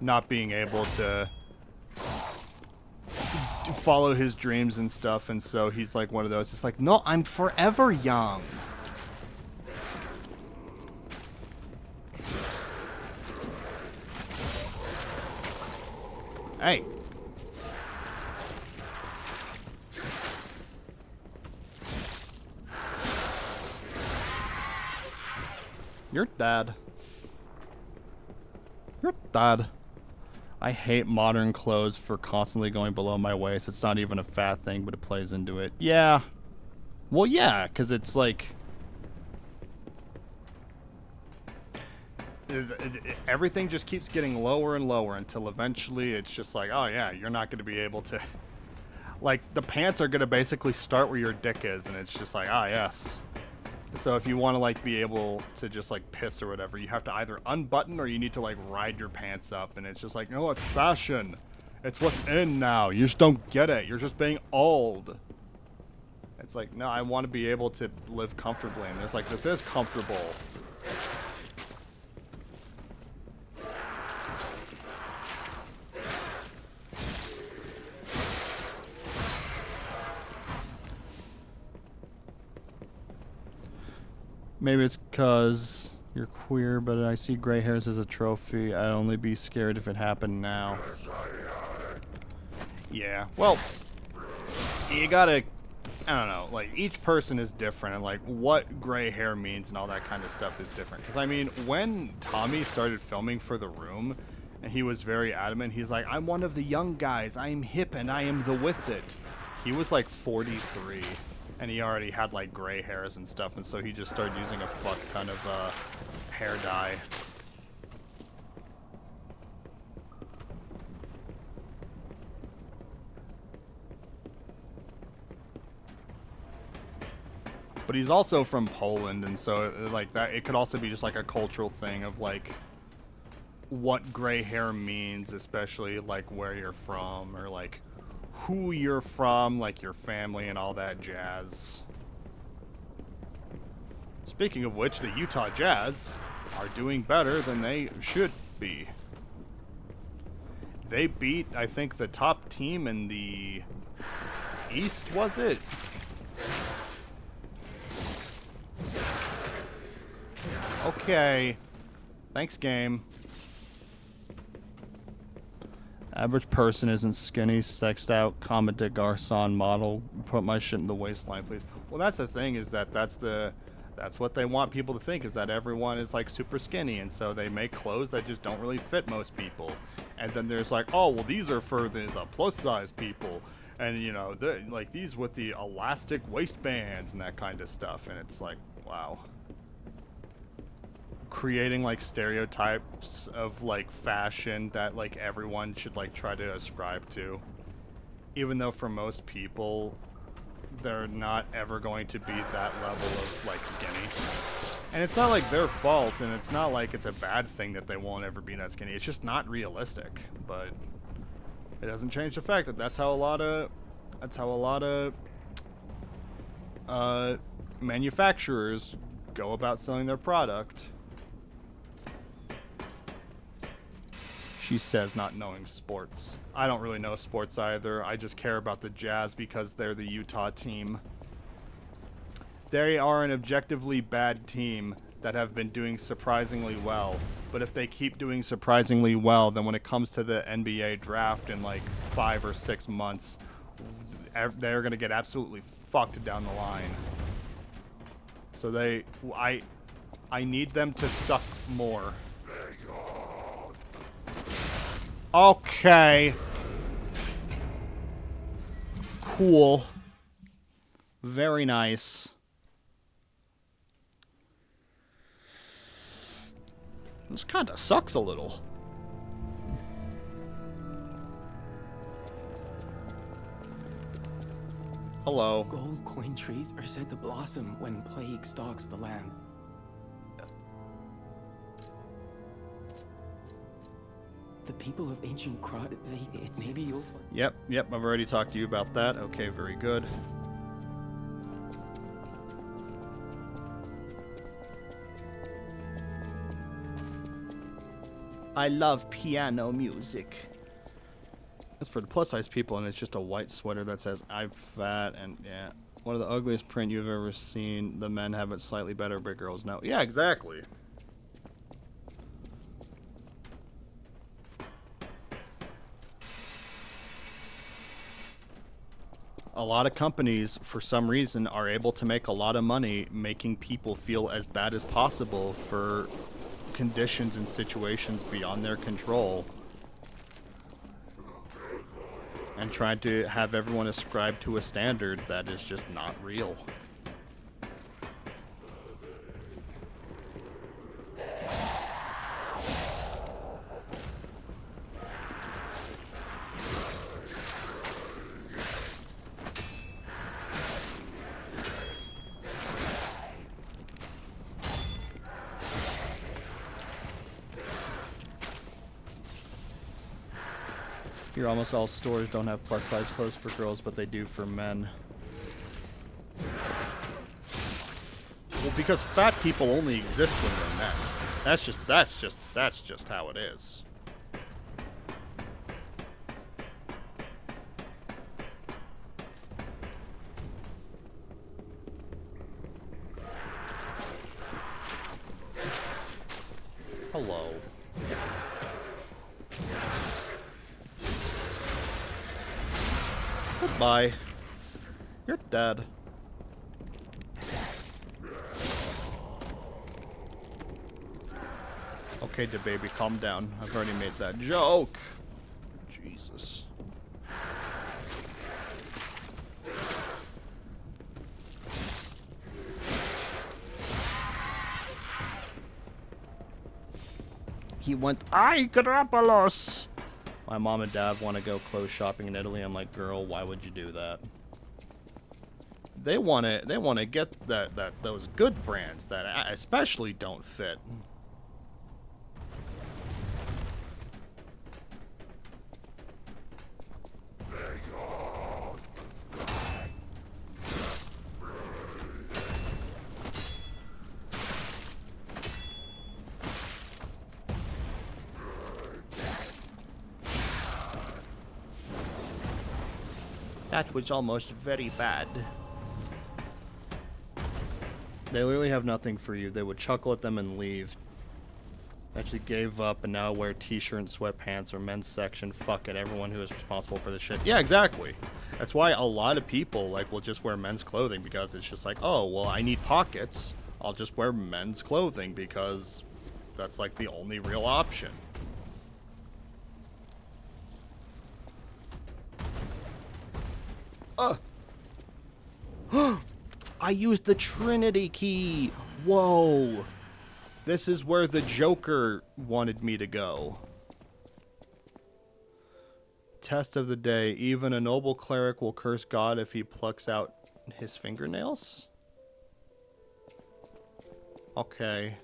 not being able to follow his dreams and stuff, and so he's like one of those. It's like, no, I'm forever young. Hey. You're dead. You're dead. I hate modern clothes for constantly going below my waist. It's not even a fat thing, but it plays into it. Yeah. Well, yeah, because it's like... everything just keeps getting lower and lower until eventually it's just like, oh yeah, you're not going to be able to... like, the pants are going to basically start where your dick is, and it's just like, ah, yes. So if you want to, like, be able to just, like, piss or whatever, you have to either unbutton or you need to, like, ride your pants up. And it's just like, no, it's fashion. It's what's in now. You just don't get it. You're just being old. It's like, no, I want to be able to live comfortably. And it's like, this is comfortable. Maybe it's because you're queer, but I see gray hairs as a trophy. I'd only be scared if it happened now. Yeah, well, you gotta, I don't know, like, each person is different, and, like, what gray hair means and all that kind of stuff is different. Because, I mean, when Tommy started filming for The Room, and he was very adamant, he's like, I'm one of the young guys, I am hip, and I am the with it. He was, like, 43. And he already had like gray hairs and stuff, and so he just started using a fuck ton of hair dye. But he's also from Poland, and so like that, it could also be just like a cultural thing of like what gray hair means, especially like where you're from or like who you're from, like your family and all that jazz. Speaking of which, the Utah Jazz are doing better than they should be. They beat, I think, the top team in the East, was it? Okay. Thanks, game. Average person isn't skinny, sexed out, Comet de Garçon model. Put my shit in the waistline, please. Well, that's the thing, is that that's what they want people to think, is that everyone is like super skinny, and so they make clothes that just don't really fit most people. And then there's like, oh, well, these are for the plus size people, and you know, like these with the elastic waistbands and that kind of stuff. And it's like, wow. Creating like stereotypes of like fashion that like everyone should like try to ascribe to, even though for most people they're not ever going to be that level of like skinny. And it's not like their fault, and it's not like it's a bad thing that they won't ever be that skinny. It's just not realistic. But it doesn't change the fact that that's how a lot of manufacturers go about selling their product. She says, not knowing sports. I don't really know sports either. I just care about the Jazz because they're the Utah team. They are an objectively bad team that have been doing surprisingly well. But if they keep doing surprisingly well, then when it comes to the NBA draft in like 5 or 6 months, they're going to get absolutely fucked down the line. So I need them to suck more. Okay. Cool. Very nice. This kind of sucks a little. Hello. Gold coin trees are said to blossom when plague stalks the land. The people of ancient Krat, maybe you'll find... Yep, I've already talked to you about that. Okay, very good. I love piano music. It's for the plus size people, and it's just a white sweater that says "I'm fat," and yeah, one of the ugliest print you've ever seen. The men have it slightly better, but girls no. Yeah, exactly. A lot of companies, for some reason, are able to make a lot of money making people feel as bad as possible for conditions and situations beyond their control, and trying to have everyone ascribe to a standard that is just not real. Here, almost all stores don't have plus-size clothes for girls, but they do for men. Well, because fat people only exist when they're men. That's just how it is. Hello. Goodbye. You're dead. Okay, baby, calm down. I've already made that joke. Jesus. He went, "Ay, Grapalos!" My mom and dad want to go clothes shopping in Italy. I'm like, girl, why would you do that? They want to get those good brands that especially don't fit. That was almost very bad. They literally have nothing for you. They would chuckle at them and leave. Actually gave up and now wear t-shirt and sweatpants or men's section. Fuck it, everyone who is responsible for this shit. Yeah, exactly. That's why a lot of people will just wear men's clothing, because it's just like, oh, well, I need pockets. I'll just wear men's clothing because that's like the only real option. I used the Trinity key. Whoa. This is where the Joker wanted me to go. Test of the day. Even a noble cleric will curse God if he plucks out his fingernails? Okay.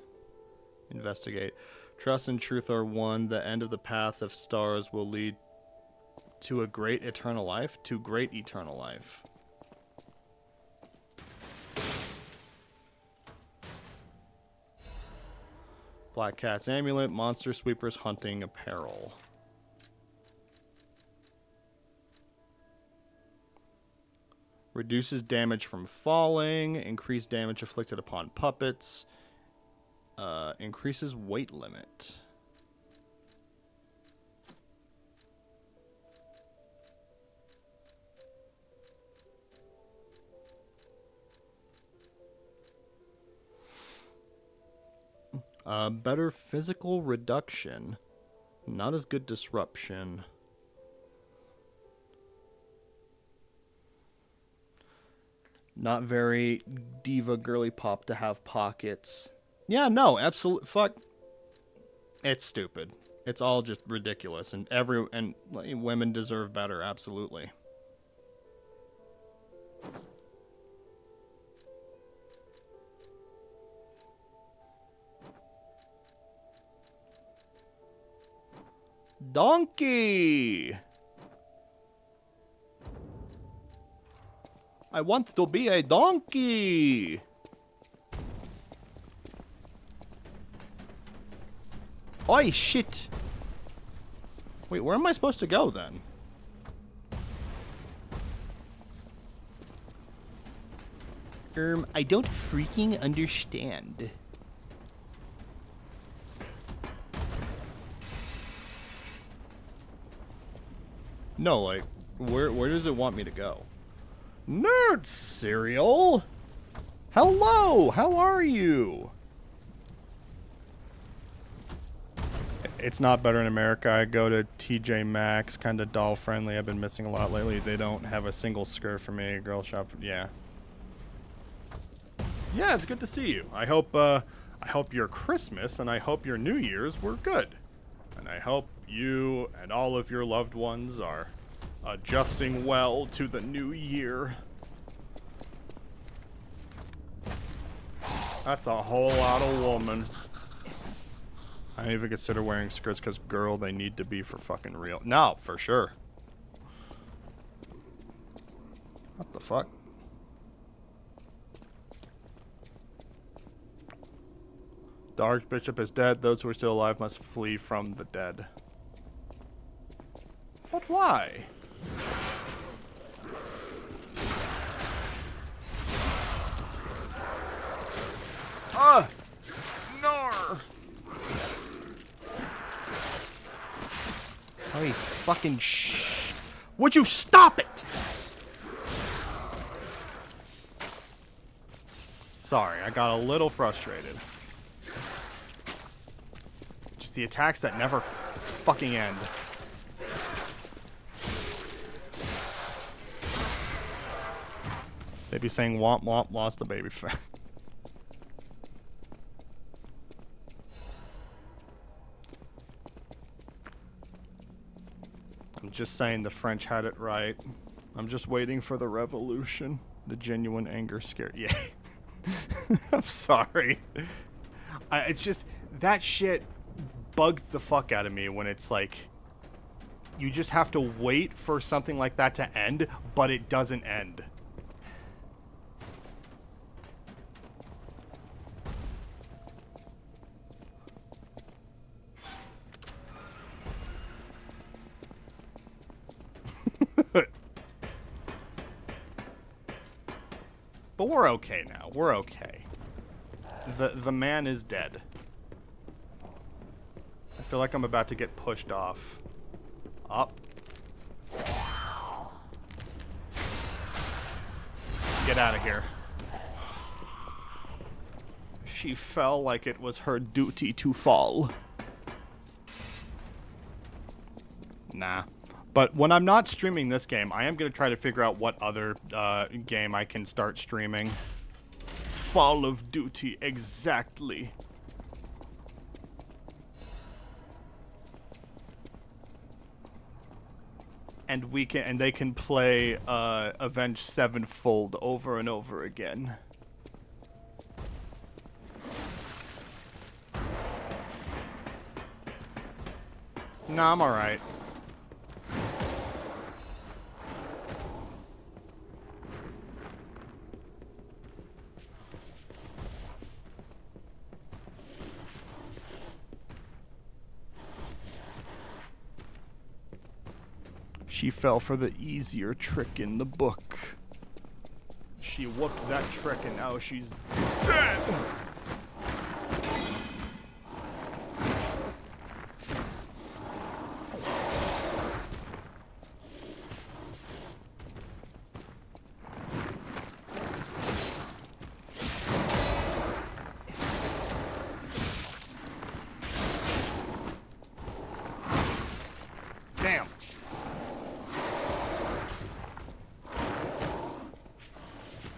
Investigate. Trust and truth are one. The end of the path of stars will lead to a great eternal life. To great eternal life. Black Cat's amulet, monster sweepers hunting apparel. Reduces damage from falling, increased damage inflicted upon puppets, increases weight limit. Better physical reduction. Not as good disruption. Not very diva girly pop to have pockets. Yeah, no, absolute fuck. It's stupid. It's all just ridiculous, and women deserve better, absolutely. Donkey! I want to be a donkey! Oi, shit! Wait, where am I supposed to go then? I don't freaking understand. No, like, where does it want me to go? Nerd cereal! Hello, how are you? It's not better in America. I go to TJ Maxx, kind of doll friendly. I've been missing a lot lately. They don't have a single skirt for me. Girl shop, yeah. Yeah, it's good to see you. I hope your Christmas and I hope your New Year's were good. And I hope you and all of your loved ones are adjusting well to the new year. That's a whole lot of woman. I didn't even consider wearing skirts because, girl, they need to be for fucking real. No, for sure. What the fuck? The Archbishop is dead. Those who are still alive must flee from the dead. But why? Nar! Holy fucking would you stop it? Sorry, I got a little frustrated. Just the attacks that never fucking end. They be saying womp womp, lost the baby fat. I'm just saying the French had it right. I'm just waiting for the revolution. The genuine anger scare. Yeah. I'm sorry. It's just, that shit bugs the fuck out of me when it's like, you just have to wait for something like that to end, but it doesn't end. But we're okay now. We're okay. The man is dead. I feel like I'm about to get pushed off. Up. Get out of here. She fell like it was her duty to fall. Nah. But when I'm not streaming this game, I am going to try to figure out what other game I can start streaming. Fall of Duty, exactly. And they can play Avenged Sevenfold over and over again. Nah, I'm alright. She fell for the easier trick in the book. She whooped that trick and now she's dead! Damn.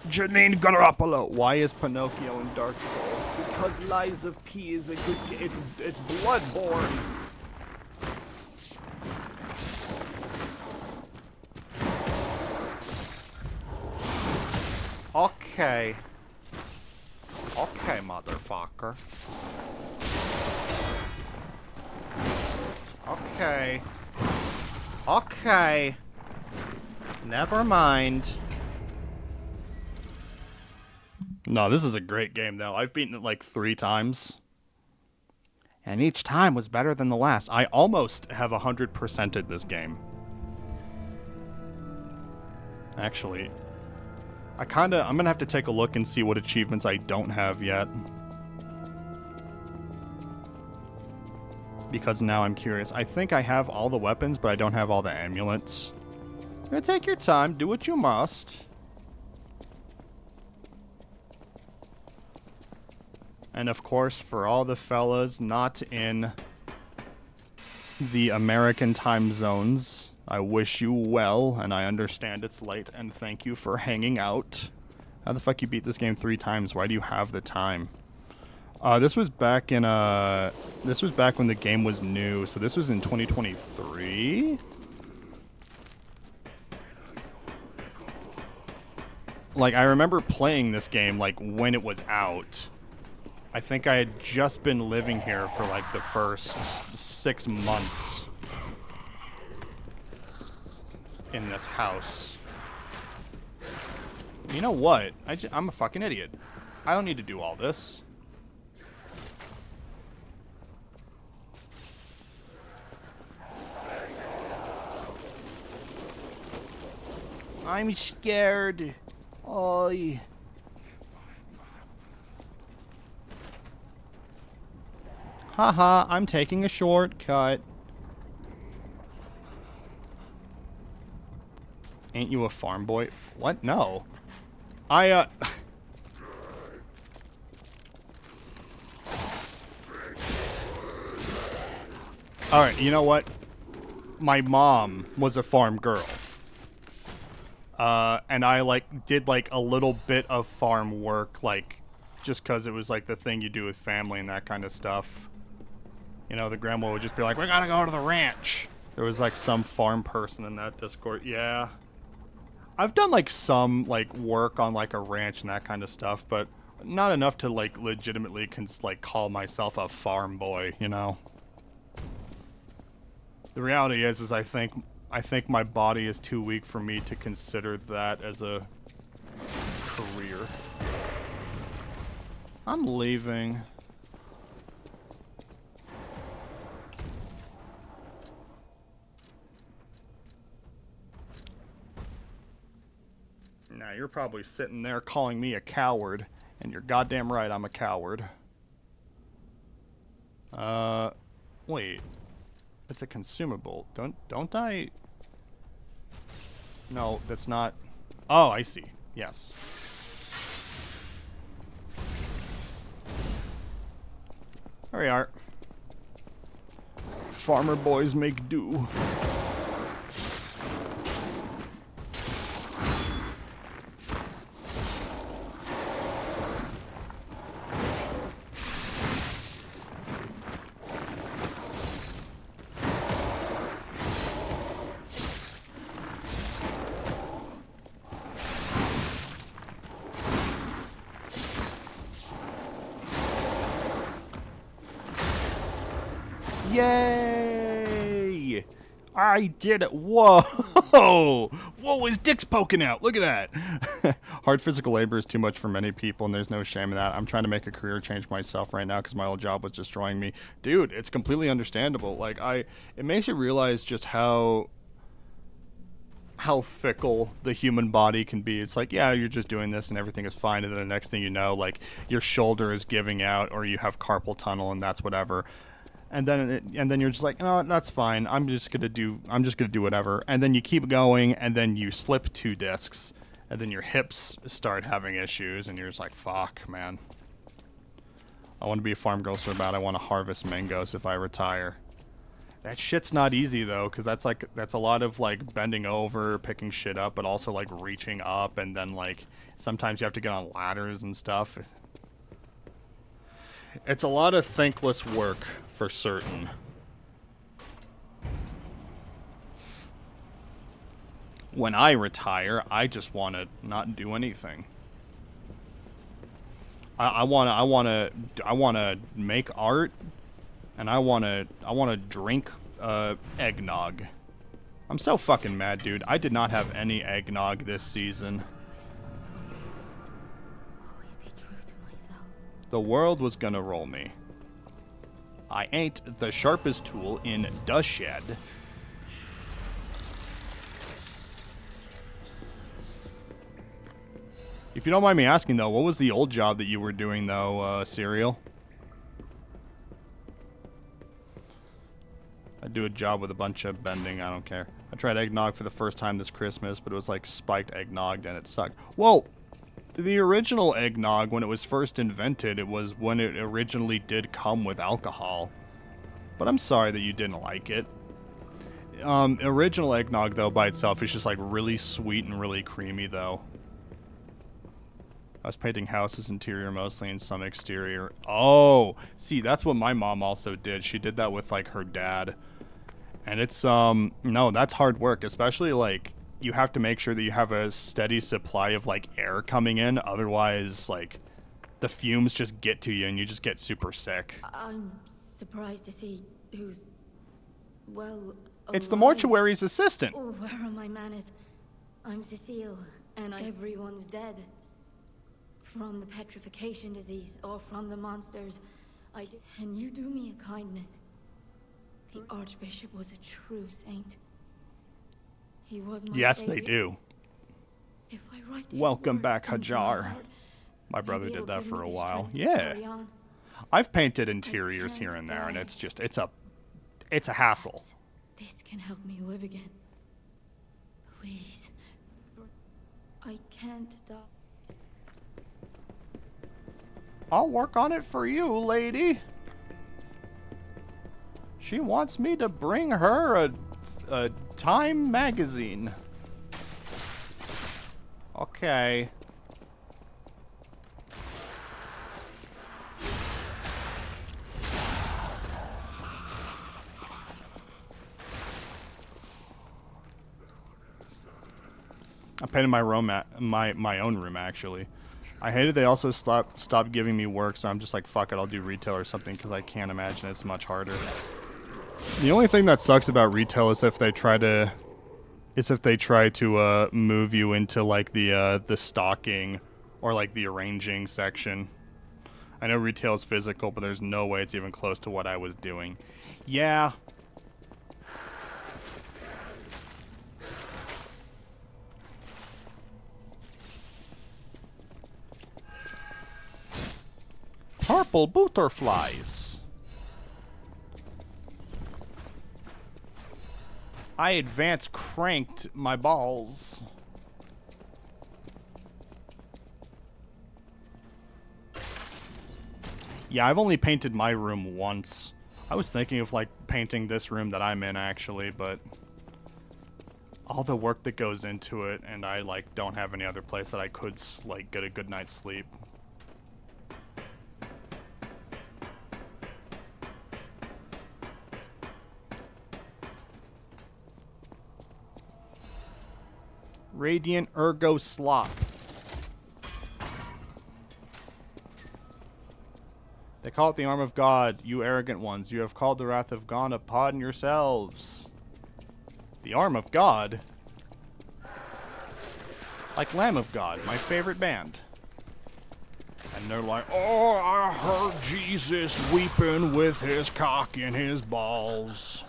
Janine Garoppolo. Why is Pinocchio in Dark Souls? Because Lies of P is a good game. It's Bloodborne. Okay. Okay, motherfucker. Okay. Okay. Never mind. No, this is a great game, though. I've beaten it like 3 times. And each time was better than the last. I almost have 100%ed this game. Actually, I'm gonna have to take a look and see what achievements I don't have yet. Because now I'm curious. I think I have all the weapons, but I don't have all the amulets. Take your time, do what you must. And of course, for all the fellas not in the American time zones, I wish you well, and I understand it's late, and thank you for hanging out. How the fuck you beat this game 3 times? Why do you have the time? This was back in, this was back when the game was new, so this was in 2023? Like, I remember playing this game, like, when it was out. I think I had just been living here for, like, the first 6 months in this house. You know what? I'm a fucking idiot. I don't need to do all this. I'm scared. Oi. Haha, I'm taking a shortcut. Ain't you a farm boy? What? No. Alright, you know what? My mom was a farm girl. And I, like, did, like, a little bit of farm work, like, just because it was, like, the thing you do with family and that kind of stuff. You know, the grandma would just be like, we gotta go to the ranch. There was, like, some farm person in that Discord. Yeah. I've done, like, some, like, work on, like, a ranch and that kind of stuff, but not enough to, like, legitimately call myself a farm boy, you know? The reality is I think my body is too weak for me to consider that as a career. I'm leaving. Now, you're probably sitting there calling me a coward, and you're goddamn right I'm a coward. Wait. It's a consumable. Don't I... No, that's not... Oh, I see. Yes. There we are. Farmer boys make do. Yay! I did it. Whoa! Whoa, his dick's poking out. Look at that. Hard physical labor is too much for many people, and there's no shame in that. I'm trying to make a career change myself right now because my old job was destroying me. Dude, it's completely understandable. Like, it makes you realize just how fickle the human body can be. It's like, yeah, you're just doing this and everything is fine, and then the next thing you know, like, your shoulder is giving out, or you have carpal tunnel, and that's whatever. And then you're just like, no, that's fine. I'm just gonna do whatever. And then you keep going, and then you slip 2 discs, and then your hips start having issues, and you're just like, fuck, man. I want to be a farm girl so bad. I want to harvest mangoes if I retire. That shit's not easy though, because that's a lot of like bending over, picking shit up, but also like reaching up, and then like sometimes you have to get on ladders and stuff. It's a lot of thankless work, for certain. When I retire, I just want to not do anything. I want to make art, and I want to drink eggnog. I'm so fucking mad, dude. I did not have any eggnog this season. The world was gonna roll me. I ain't the sharpest tool in the shed. If you don't mind me asking, though, what was the old job that you were doing, though, Serial? I do a job with a bunch of bending, I don't care. I tried eggnog for the first time this Christmas, but it was like spiked eggnog and it sucked. Well, the original eggnog, when it was first invented, it was when it originally did come with alcohol. But I'm sorry that you didn't like it. Original eggnog, though, by itself is just like really sweet and really creamy, though. I was painting houses interior mostly and some exterior. Oh, see, that's what my mom also did. She did that with like her dad. And it's, no, that's hard work, especially like you have to make sure that you have a steady supply of like air coming in. Otherwise, like the fumes just get to you and you just get super sick. I'm surprised to see who's, well, It's the mortuary's assistant. Oh, where are my manners? I'm Cecile, and everyone's dead. From the petrification disease, or from the monsters. And you do me a kindness. The Archbishop was a true saint. He was my Yes, savior. they do. If I write Welcome words back, into my Hajar. heart, My brother maybe did it'll that give for me a the while. strength to Yeah. carry on. I've painted interiors here and there, and it's just, it's a hassle. This can help me live again. Please. I can't die. I'll work on it for you, lady. She wants me to bring her a Time magazine. Okay. I painted my room my own room, actually. I hated they also stopped giving me work, so I'm just like, fuck it, I'll do retail or something, because I can't imagine it's much harder. The only thing that sucks about retail is if they try to move you into like the stocking or like the arranging section. I know retail is physical, but there's no way it's even close to what I was doing. Yeah. Purple butterflies. I advance cranked my balls. Yeah, I've only painted my room once. I was thinking of like painting this room that I'm in actually, but all the work that goes into it, and I like don't have any other place that I could like get a good night's sleep. Radiant Ergo Slop. They call it the arm of God, you arrogant ones. You have called the wrath of God upon yourselves. The arm of God? Like Lamb of God, my favorite band. And they're like, oh, I heard Jesus weeping with his cock in his balls.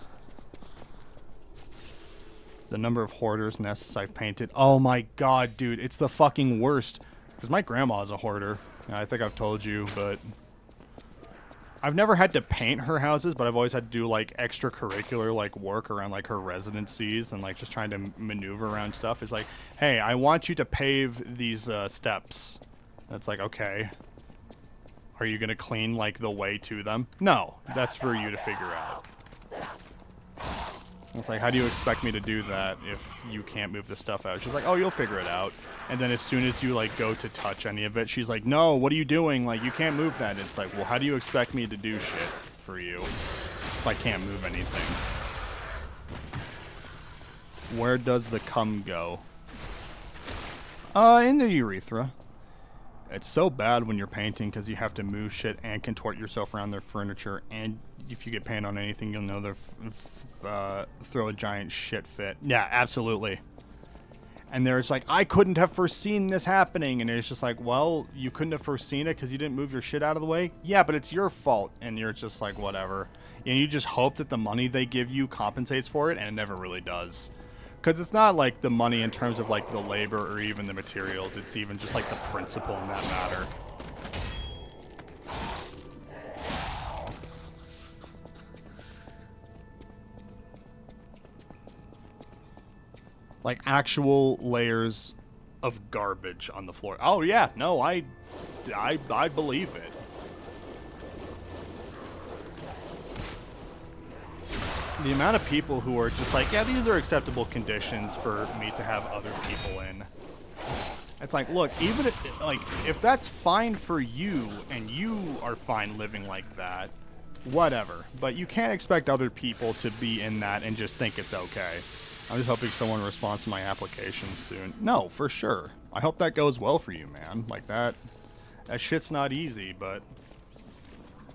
The number of hoarders' nests I've painted. Oh my god, dude, it's the fucking worst. Because my grandma's a hoarder. I think I've told you, but I've never had to paint her houses, but I've always had to do like extracurricular like work around like her residencies and like just trying to maneuver around stuff. It's like, hey, I want you to pave these steps. And it's like, okay. Are you gonna clean like the way to them? No, that's for you to figure out. It's like, how do you expect me to do that if you can't move the stuff out? She's like, oh, you'll figure it out. And then as soon as you, like, go to touch any of it, she's like, no, what are you doing? Like, you can't move that. It's like, well, how do you expect me to do shit for you if I can't move anything? Where does the cum go? In the urethra. It's so bad when you're painting because you have to move shit and contort yourself around their furniture, and if you get paint on anything, you'll know they're throw a giant shit fit. Yeah, absolutely. And they're just like, I couldn't have foreseen this happening. And it's just like, well, you couldn't have foreseen it because you didn't move your shit out of the way? Yeah, but it's your fault. And you're just like, whatever. And you just hope that the money they give you compensates for it, and it never really does. Because it's not like the money in terms of like the labor or even the materials. It's even just like the principle in that matter. Like actual layers of garbage on the floor. Oh yeah, no, I believe it. The amount of people who are just like, yeah, these are acceptable conditions for me to have other people in. It's like, look, even if that's fine for you and you are fine living like that, whatever. But you can't expect other people to be in that and just think it's okay. I'm just hoping someone responds to my application soon. No, for sure. I hope that goes well for you, man. Like that shit's not easy, but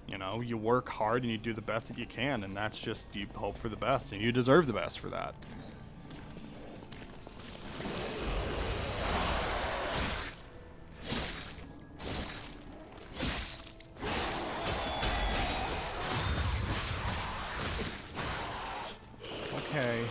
you know, you work hard and you do the best that you can, and that's just, you hope for the best, and you deserve the best for that. Okay.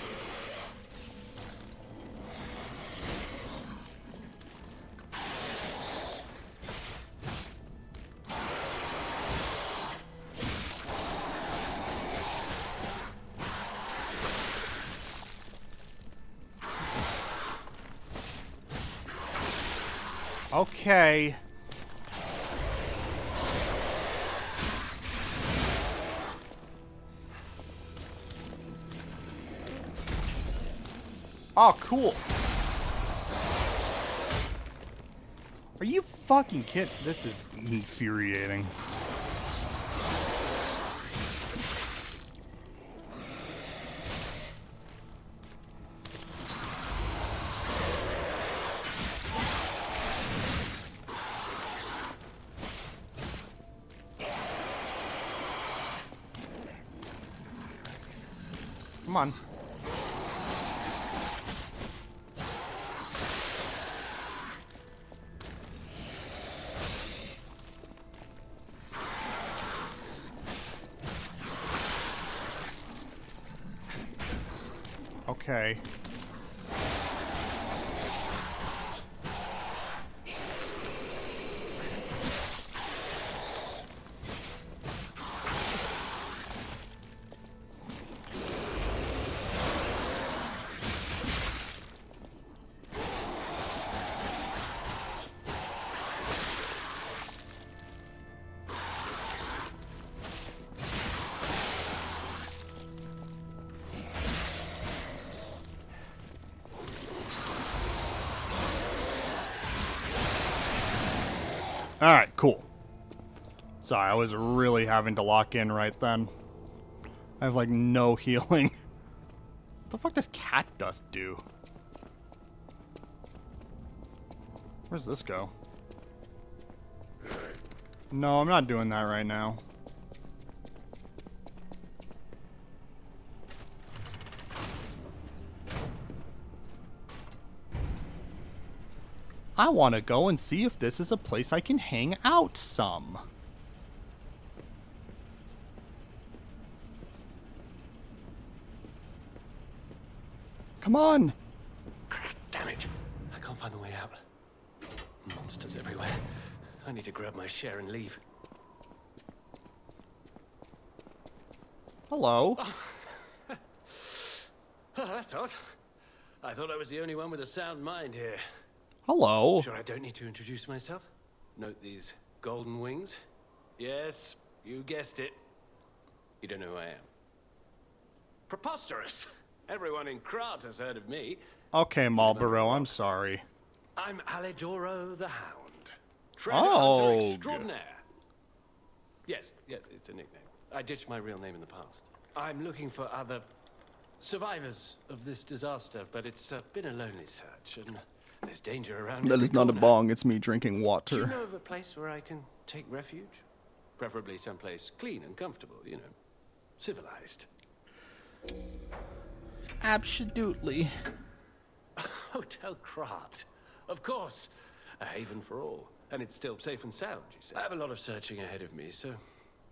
Okay. Oh, cool. Are you fucking kidding? This is infuriating. Come on. Okay. Alright, cool. Sorry, I was really having to lock in right then. I have, like, no healing. What the fuck does cat dust do? Where's this go? No, I'm not doing that right now. I want to go and see if this is a place I can hang out some. Come on! Damn it. I can't find the way out. Monsters everywhere. I need to grab my share and leave. Hello. Oh, that's odd. I thought I was the only one with a sound mind here. Hello. Sure I don't need to introduce myself? Note these golden wings? Yes, you guessed it. You don't know who I am. Preposterous! Everyone in Krat has heard of me. Okay, Marlboro, I'm sorry. I'm Alidoro the Hound. Treasure hunter extraordinaire. Yes, it's a nickname. I ditched my real name in the past. I'm looking for other survivors of this disaster, but it's been a lonely search, and there's danger around. That is not a bong, it's me drinking Do water. you know of a place where I can take refuge? Preferably someplace clean and comfortable, you know, civilized. Absolutely. Hotel Well, Krat. Of course. A haven for all. And it's still safe and sound, you say? I have a lot of searching ahead of me, so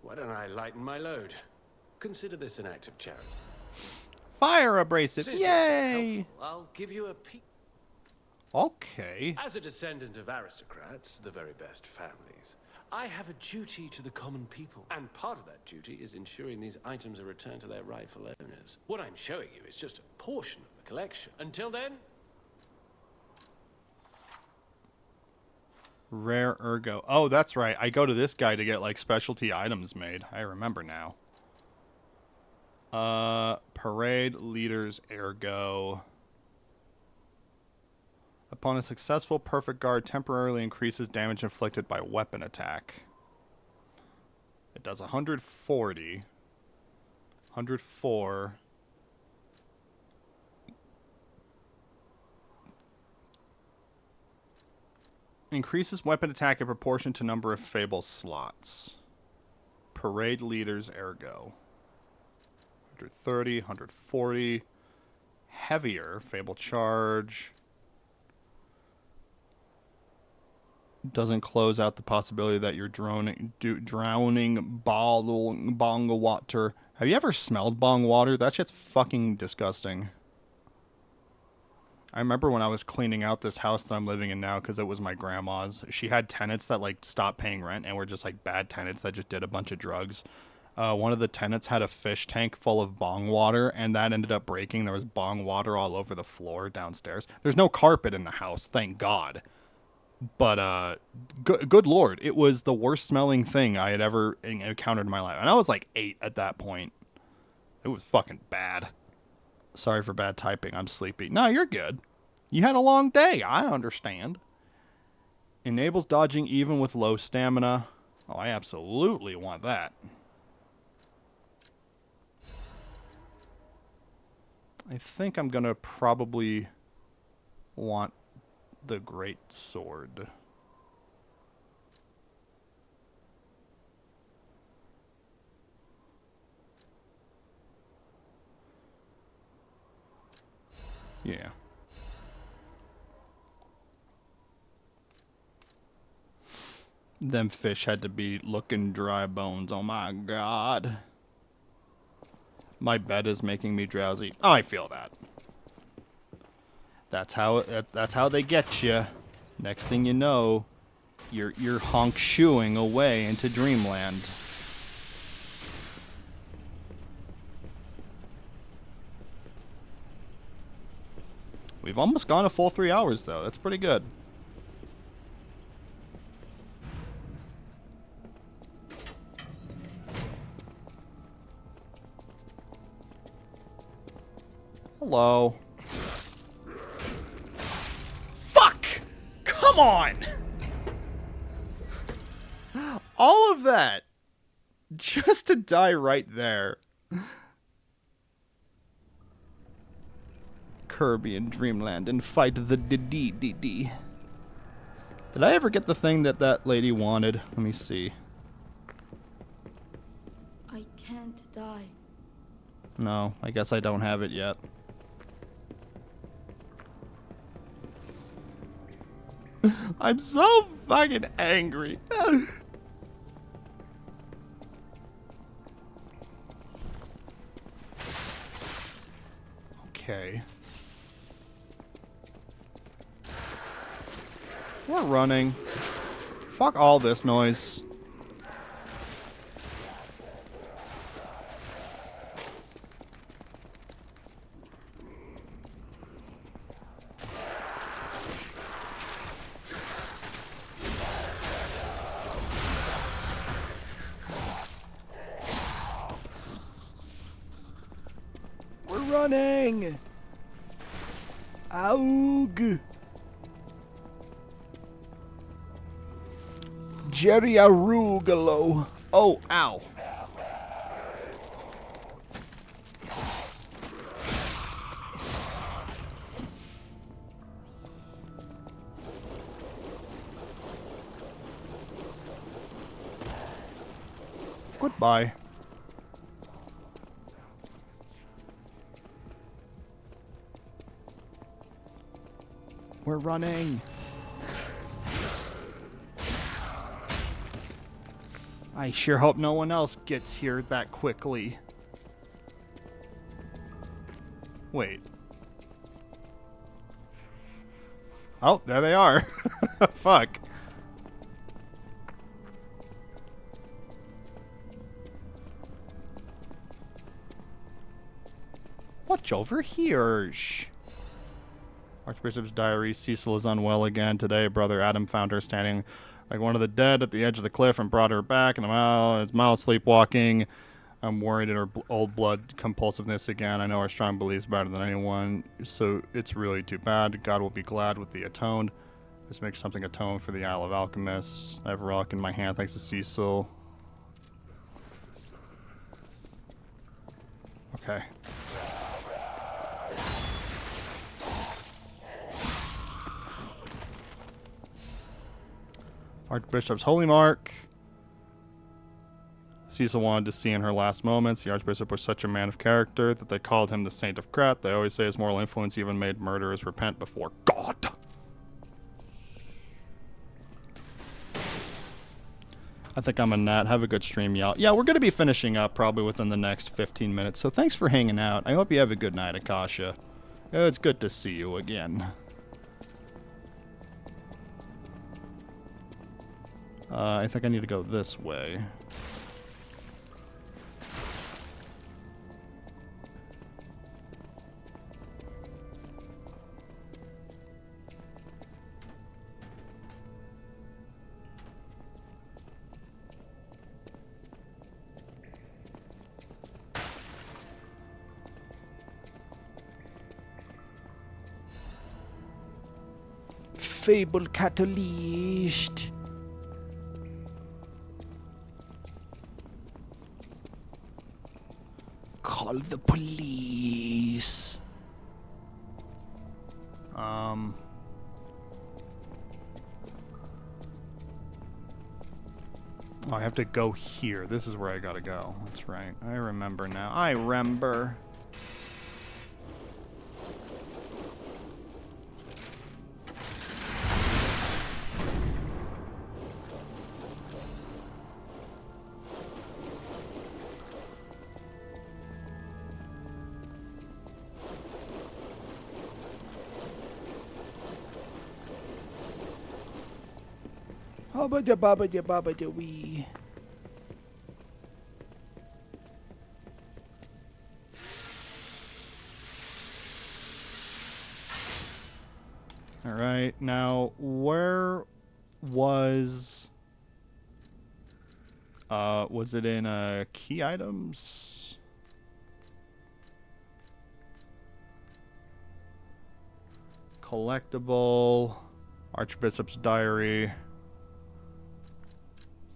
why don't I lighten my load? Consider this an act of charity. Fire abrasive. Since Yay! you're so helpful, I'll give you a peek. Okay. As a descendant of aristocrats, the very best families, I have a duty to the common people. And part of that duty is ensuring these items are returned to their rightful owners. What I'm showing you is just a portion of the collection. Until then... Rare ergo. Oh, that's right. I go to this guy to get, like, specialty items made. I remember now. Parade leaders ergo. Upon a successful perfect guard, temporarily increases damage inflicted by weapon attack. It does 140. 104. Increases weapon attack in proportion to number of Fable slots. Parade leaders ergo. 130, 140. Heavier Fable charge. Doesn't close out the possibility that you're drowning bong water. Have you ever smelled bong water? That shit's fucking disgusting. I remember when I was cleaning out this house that I'm living in now, because it was my grandma's. She had tenants that, like, stopped paying rent and were just, like, bad tenants that just did a bunch of drugs. One of the tenants had a fish tank full of bong water, and that ended up breaking. There was bong water all over the floor downstairs. There's no carpet in the house, thank God. But, good lord, it was the worst smelling thing I had ever encountered in my life. And I was like 8 at that point. It was fucking bad. Sorry for bad typing, I'm sleepy. No, you're good. You had a long day, I understand. Enables dodging even with low stamina. Oh, I absolutely want that. I think I'm gonna probably want the great sword. Yeah. Them fish had to be looking dry bones. Oh my god. My bed is making me drowsy. I feel that. That's how they get you. Next thing you know, you're honk shooing away into dreamland. We've almost gone a full 3 hours though. That's pretty good. Hello. Fuck! Come on! All of that just to die right there. Kirby and Dreamland and fight the DDDD. Did I ever get the thing that that lady wanted? Let me see. I can't die. No, I guess I don't have it yet. I'm so fucking angry. Okay. We're running. Fuck all this noise. We're running. Aug. Jerry Arugalo. Oh, ow. Goodbye. We're running. I sure hope no one else gets here that quickly. Wait. Oh, there they are. Fuck. Watch over here. Shh. Archbishop's diary. Cecil is unwell again. Today, brother Adam found her standing like one of the dead at the edge of the cliff and brought her back. And it's mild sleepwalking. I'm worried at her old blood compulsiveness again. I know her strong beliefs better than anyone, so it's really too bad. God will be glad with the atoned. Let's make something atone for the Isle of Alchemists. I have a relic in my hand thanks to Cecil. Okay. Archbishop's Holy Mark. Cecil wanted to see in her last moments. The Archbishop was such a man of character that they called him the Saint of Krat. They always say his moral influence even made murderers repent before God. I think I'm a gnat. Have a good stream, y'all. Yeah, we're going to be finishing up probably within the next 15 minutes, so thanks for hanging out. I hope you have a good night, Akasha. It's good to see you again. I think I need to go this way. Fable catalyst. Call the police. Oh, I have to go here. This is where I gotta go. That's right. I remember now. I remember. Babada babada babada wee. All right, now where was it in key items? Collectible, Archbishop's diary.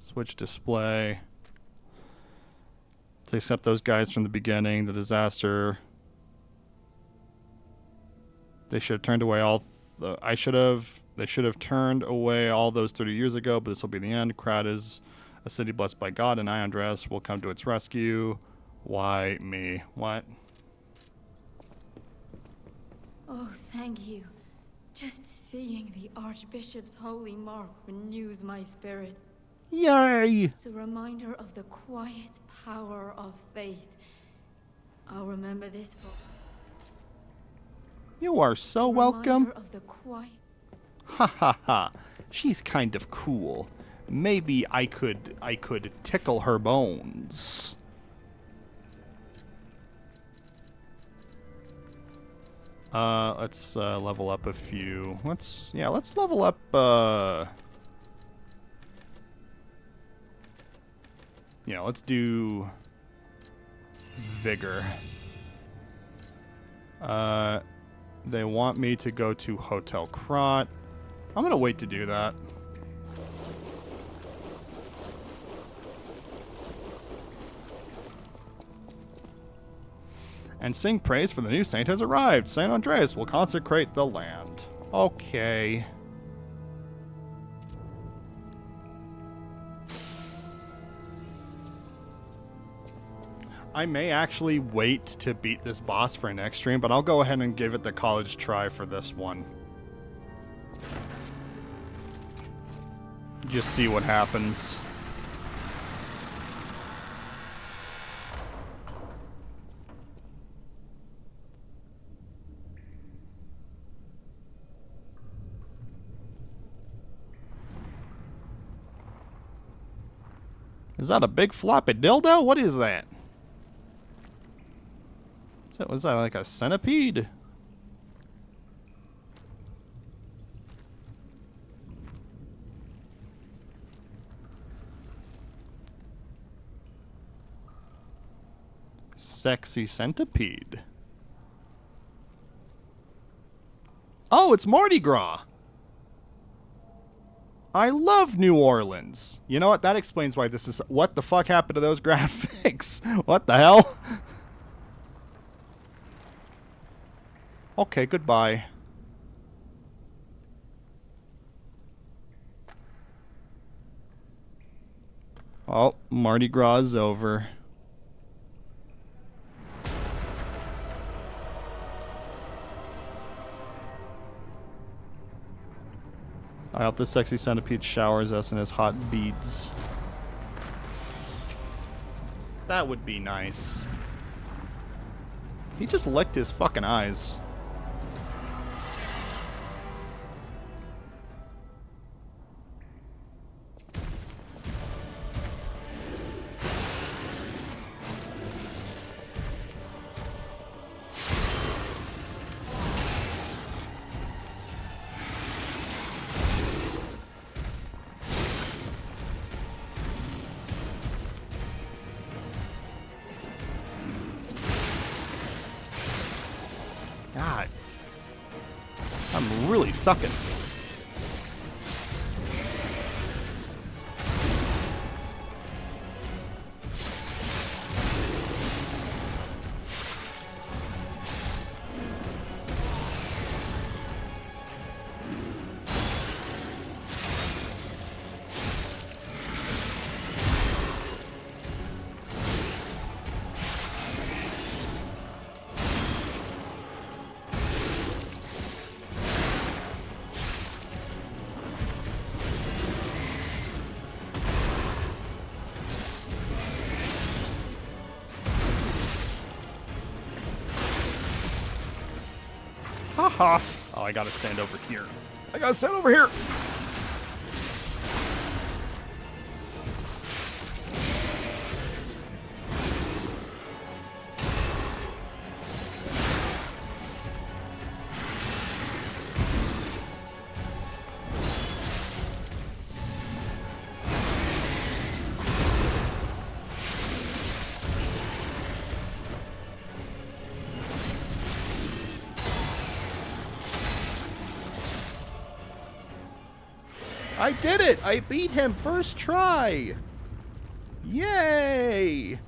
Switch display. To accept those guys from the beginning, the disaster. They should have turned away all. They should have turned away all those 30 years ago. But this will be the end. Krat is a city blessed by God, and I, Andreas, will come to its rescue. Why me? What? Oh, thank you. Just seeing the Archbishop's holy mark renews my spirit. Yay! It's a reminder of the quiet power of faith. I'll remember this for. You are so welcome. Of the quiet. Ha ha ha. She's kind of cool. Maybe I could tickle her bones. Let's level up a few. Let's level up let's do vigor. They want me to go to Hotel Krat. I'm gonna wait to do that. And sing praise for the new saint has arrived. Saint Andreas will consecrate the land. Okay. I may actually wait to beat this boss for next stream, but I'll go ahead and give it the college try for this one. Just see what happens. Is that a big floppy dildo? What is that? Was that like a centipede? Sexy centipede. Oh, it's Mardi Gras. I love New Orleans. You know what? That explains why this is... What the fuck happened to those graphics? What the hell? Okay, goodbye. Oh, Mardi Gras is over. I hope the sexy centipede showers us in his hot beads. That would be nice. He just licked his fucking eyes. God. I'm really sucking. Haha. Oh, I gotta stand over here. I gotta stand over here. I did it! I beat him first try! Yay!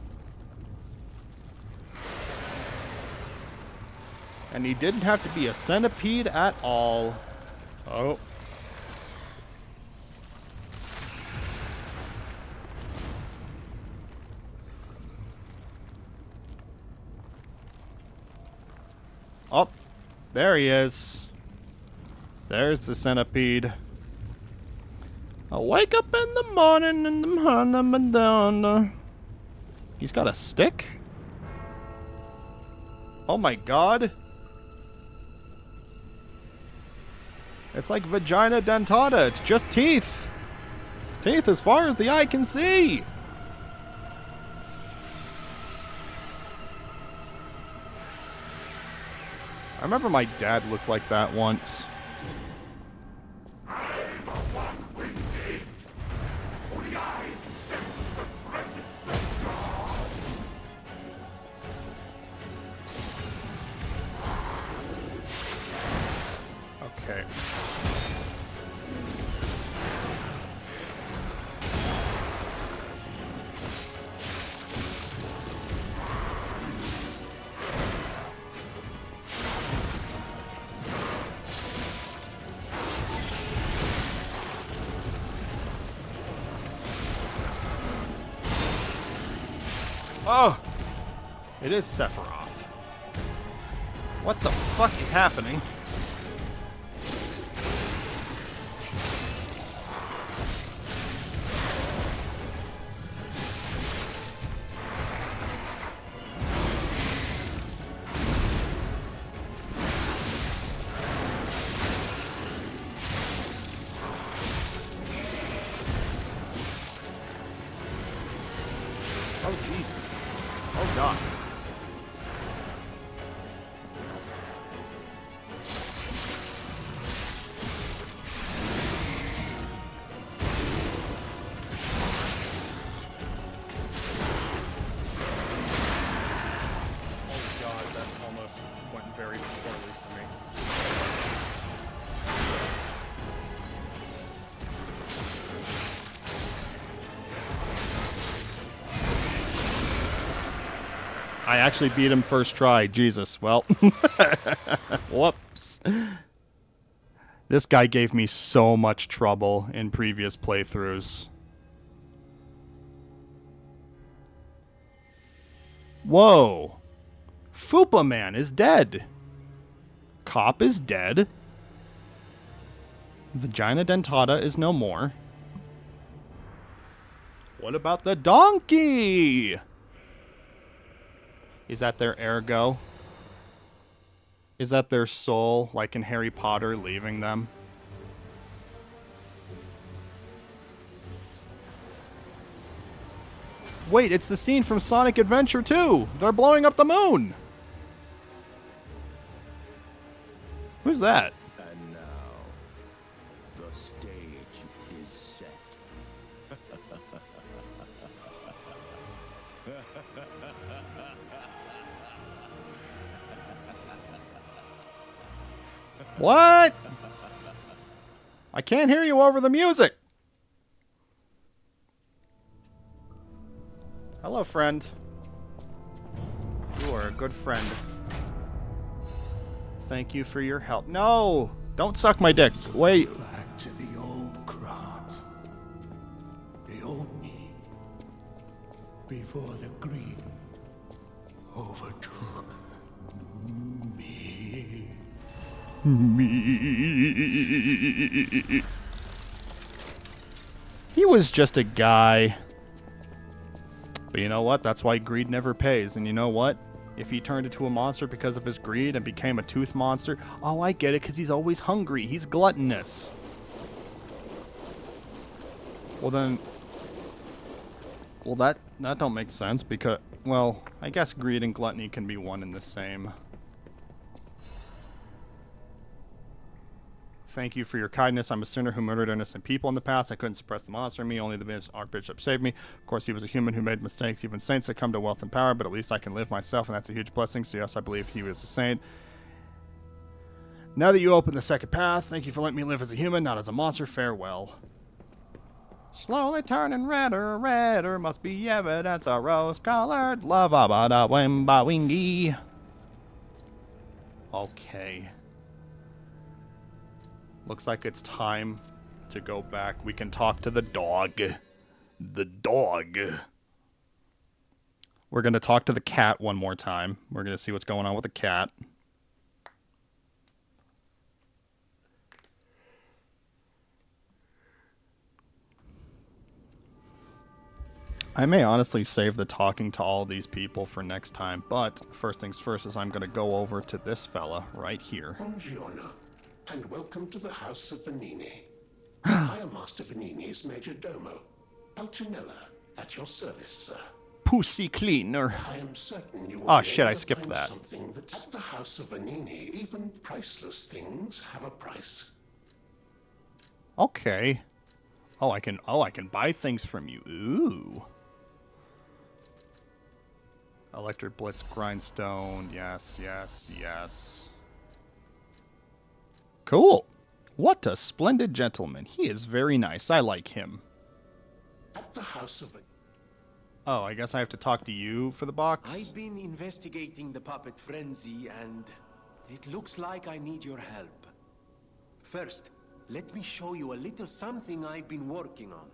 And he didn't have to be a centipede at all. Oh. Oh, there he is. There's the centipede. I'll wake up in the morning and I'm on the Madonna. He's got a stick? Oh my god. It's like vagina dentata. It's just teeth. Teeth as far as the eye can see. I remember my dad looked like that once. Okay. Oh! It is Sephiroth. What the fuck is happening? Oh, Jesus. Oh, God. Very poorly for me. I actually beat him first try. Jesus. Well. Whoops. This guy gave me so much trouble in previous playthroughs. Whoa. Fupa Man is dead. Cop is dead. Vagina Dentata is no more. What about the donkey? Is that their ergo? Is that their soul, like in Harry Potter, leaving them? Wait, it's the scene from Sonic Adventure 2! They're blowing up the moon! Who's that? And now, the stage is set. What? I can't hear you over the music. Hello, friend. You are a good friend. Thank you for your help. No! Don't suck my dick. Wait. Back to the old Krat. The old me. Before the greed overtook me. Me. He was just a guy. But you know what? That's why greed never pays. And you know what? If he turned into a monster because of his greed and became a tooth monster, oh, I get it, because he's always hungry. He's gluttonous. Well, then... Well, that don't make sense, because... Well, I guess greed and gluttony can be one and the same. Thank you for your kindness. I'm a sinner who murdered innocent people in the past. I couldn't suppress the monster in me. Only the Archbishop saved me. Of course, he was a human who made mistakes. Even saints that come to wealth and power, but at least I can live myself, and that's a huge blessing. So yes, I believe he was a saint. Now that you open the second path, thank you for letting me live as a human, not as a monster. Farewell. Slowly turning redder, must be evidence of rose-colored love. Wingy. Okay. Looks like it's time to go back. We can talk to the dog. The dog. We're going to talk to the cat one more time. We're going to see what's going on with the cat. I may honestly save the talking to all these people for next time, but first things first is I'm going to go over to this fella right here. Buongiorno, and welcome to the House of Venini. I am Master Venini's Major Domo, Pulcinella, at your service, sir. Pussy cleaner. I am certain you will Oh be shit, able I to skipped find that. Something that at the House of Venini, even priceless things have a price. Okay. I can buy things from you. Ooh. Electric Blitz Grindstone. Yes, yes, yes. Cool. What a splendid gentleman. He is very nice. I like him. At the House of... Oh, I guess I have to talk to you for the box? I've been investigating the puppet frenzy, and it looks like I need your help. First, let me show you a little something I've been working on.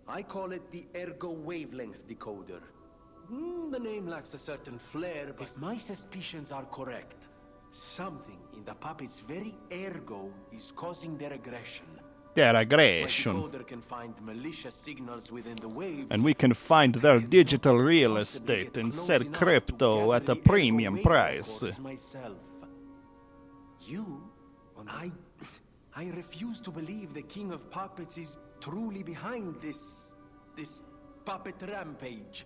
I call it the Ergo Wavelength Decoder. The name lacks a certain flair, but if my suspicions are correct, something in the puppet's very ergo is causing their aggression. Their aggression. My decoder can find malicious signals within the waves, and we can find their digital real estate and sell crypto at a premium price. Myself. I refuse to believe the King of Puppets is truly behind this puppet rampage.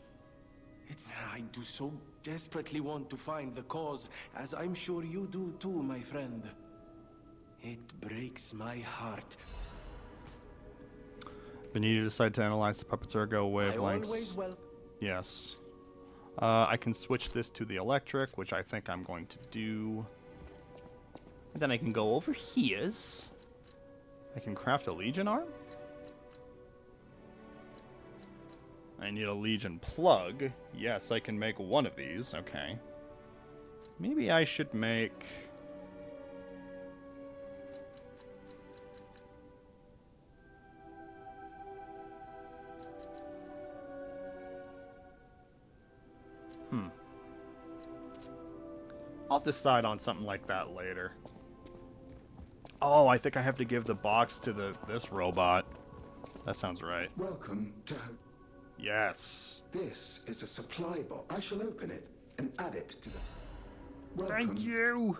I do so desperately want to find the cause, as I'm sure you do too, my friend. It breaks my heart. Then you decide to analyze the puppet's ergo wavelengths. always will. Yes. I can switch this to the electric, which I think I'm going to do. And then I can go over here. I can craft a Legion arm. I need a Legion plug. Yes, I can make one of these. Okay. Maybe I should make... I'll decide on something like that later. Oh, I think I have to give the box to this robot. That sounds right. Welcome to... Yes. This is a supply box. I shall open it and add it to the... Thank you.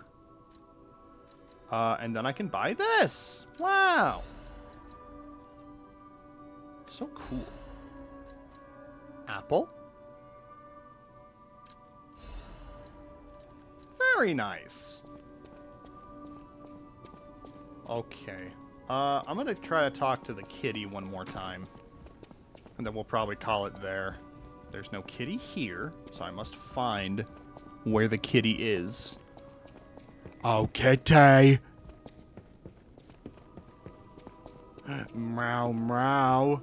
And then I can buy this. Wow. So cool. Apple. Very nice. Okay. I'm gonna try to talk to the kitty one more time. And then we'll probably call it there. There's no kitty here, so I must find where the kitty is. Oh, kitty! Meow, meow.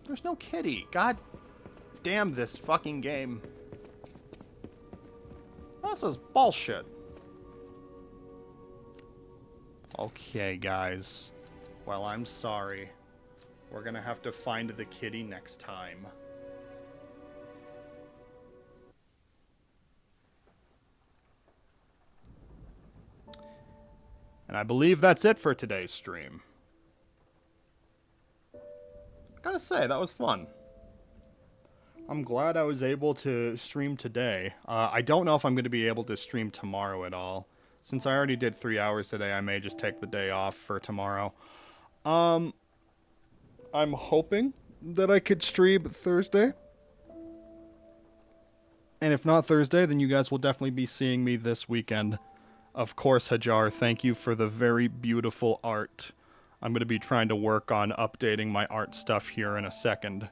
There's no kitty. God damn this fucking game. This is bullshit. Okay, guys. Well, I'm sorry. We're gonna have to find the kitty next time. And I believe that's it for today's stream. I gotta say, that was fun. I'm glad I was able to stream today. I don't know if I'm going to be able to stream tomorrow at all. Since I already did 3 hours today, I may just take the day off for tomorrow. I'm hoping that I could stream Thursday. And if not Thursday, then you guys will definitely be seeing me this weekend. Of course, Hajar, thank you for the very beautiful art. I'm going to be trying to work on updating my art stuff here in a second.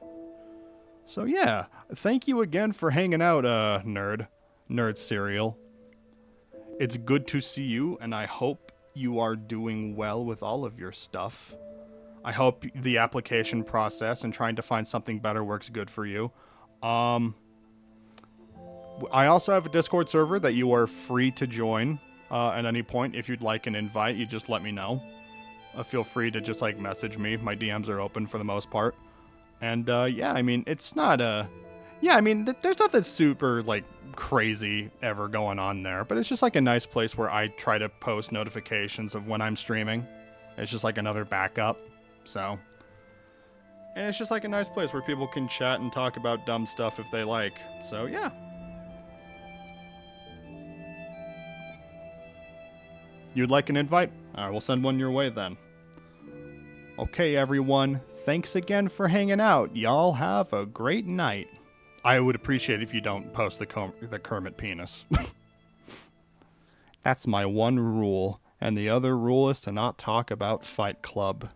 So yeah, thank you again for hanging out, Nerd Cereal. It's good to see you, and I hope you are doing well with all of your stuff. I hope the application process and trying to find something better works good for you. I also have a Discord server that you are free to join at any point. If you'd like an invite, you just let me know. Feel free to just, like, message me. My DMs are open for the most part. And, yeah, I mean, it's not yeah, I mean, there's nothing super, like, crazy ever going on there. But it's just, like, a nice place where I try to post notifications of when I'm streaming. It's just, like, another backup. So. And it's just, like, a nice place where people can chat and talk about dumb stuff if they like. So, yeah. You'd like an invite? Alright, we'll send one your way then. Okay, everyone. Thanks again for hanging out. Y'all have a great night. I would appreciate if you don't post the Kermit penis. That's my one rule. And the other rule is to not talk about Fight Club.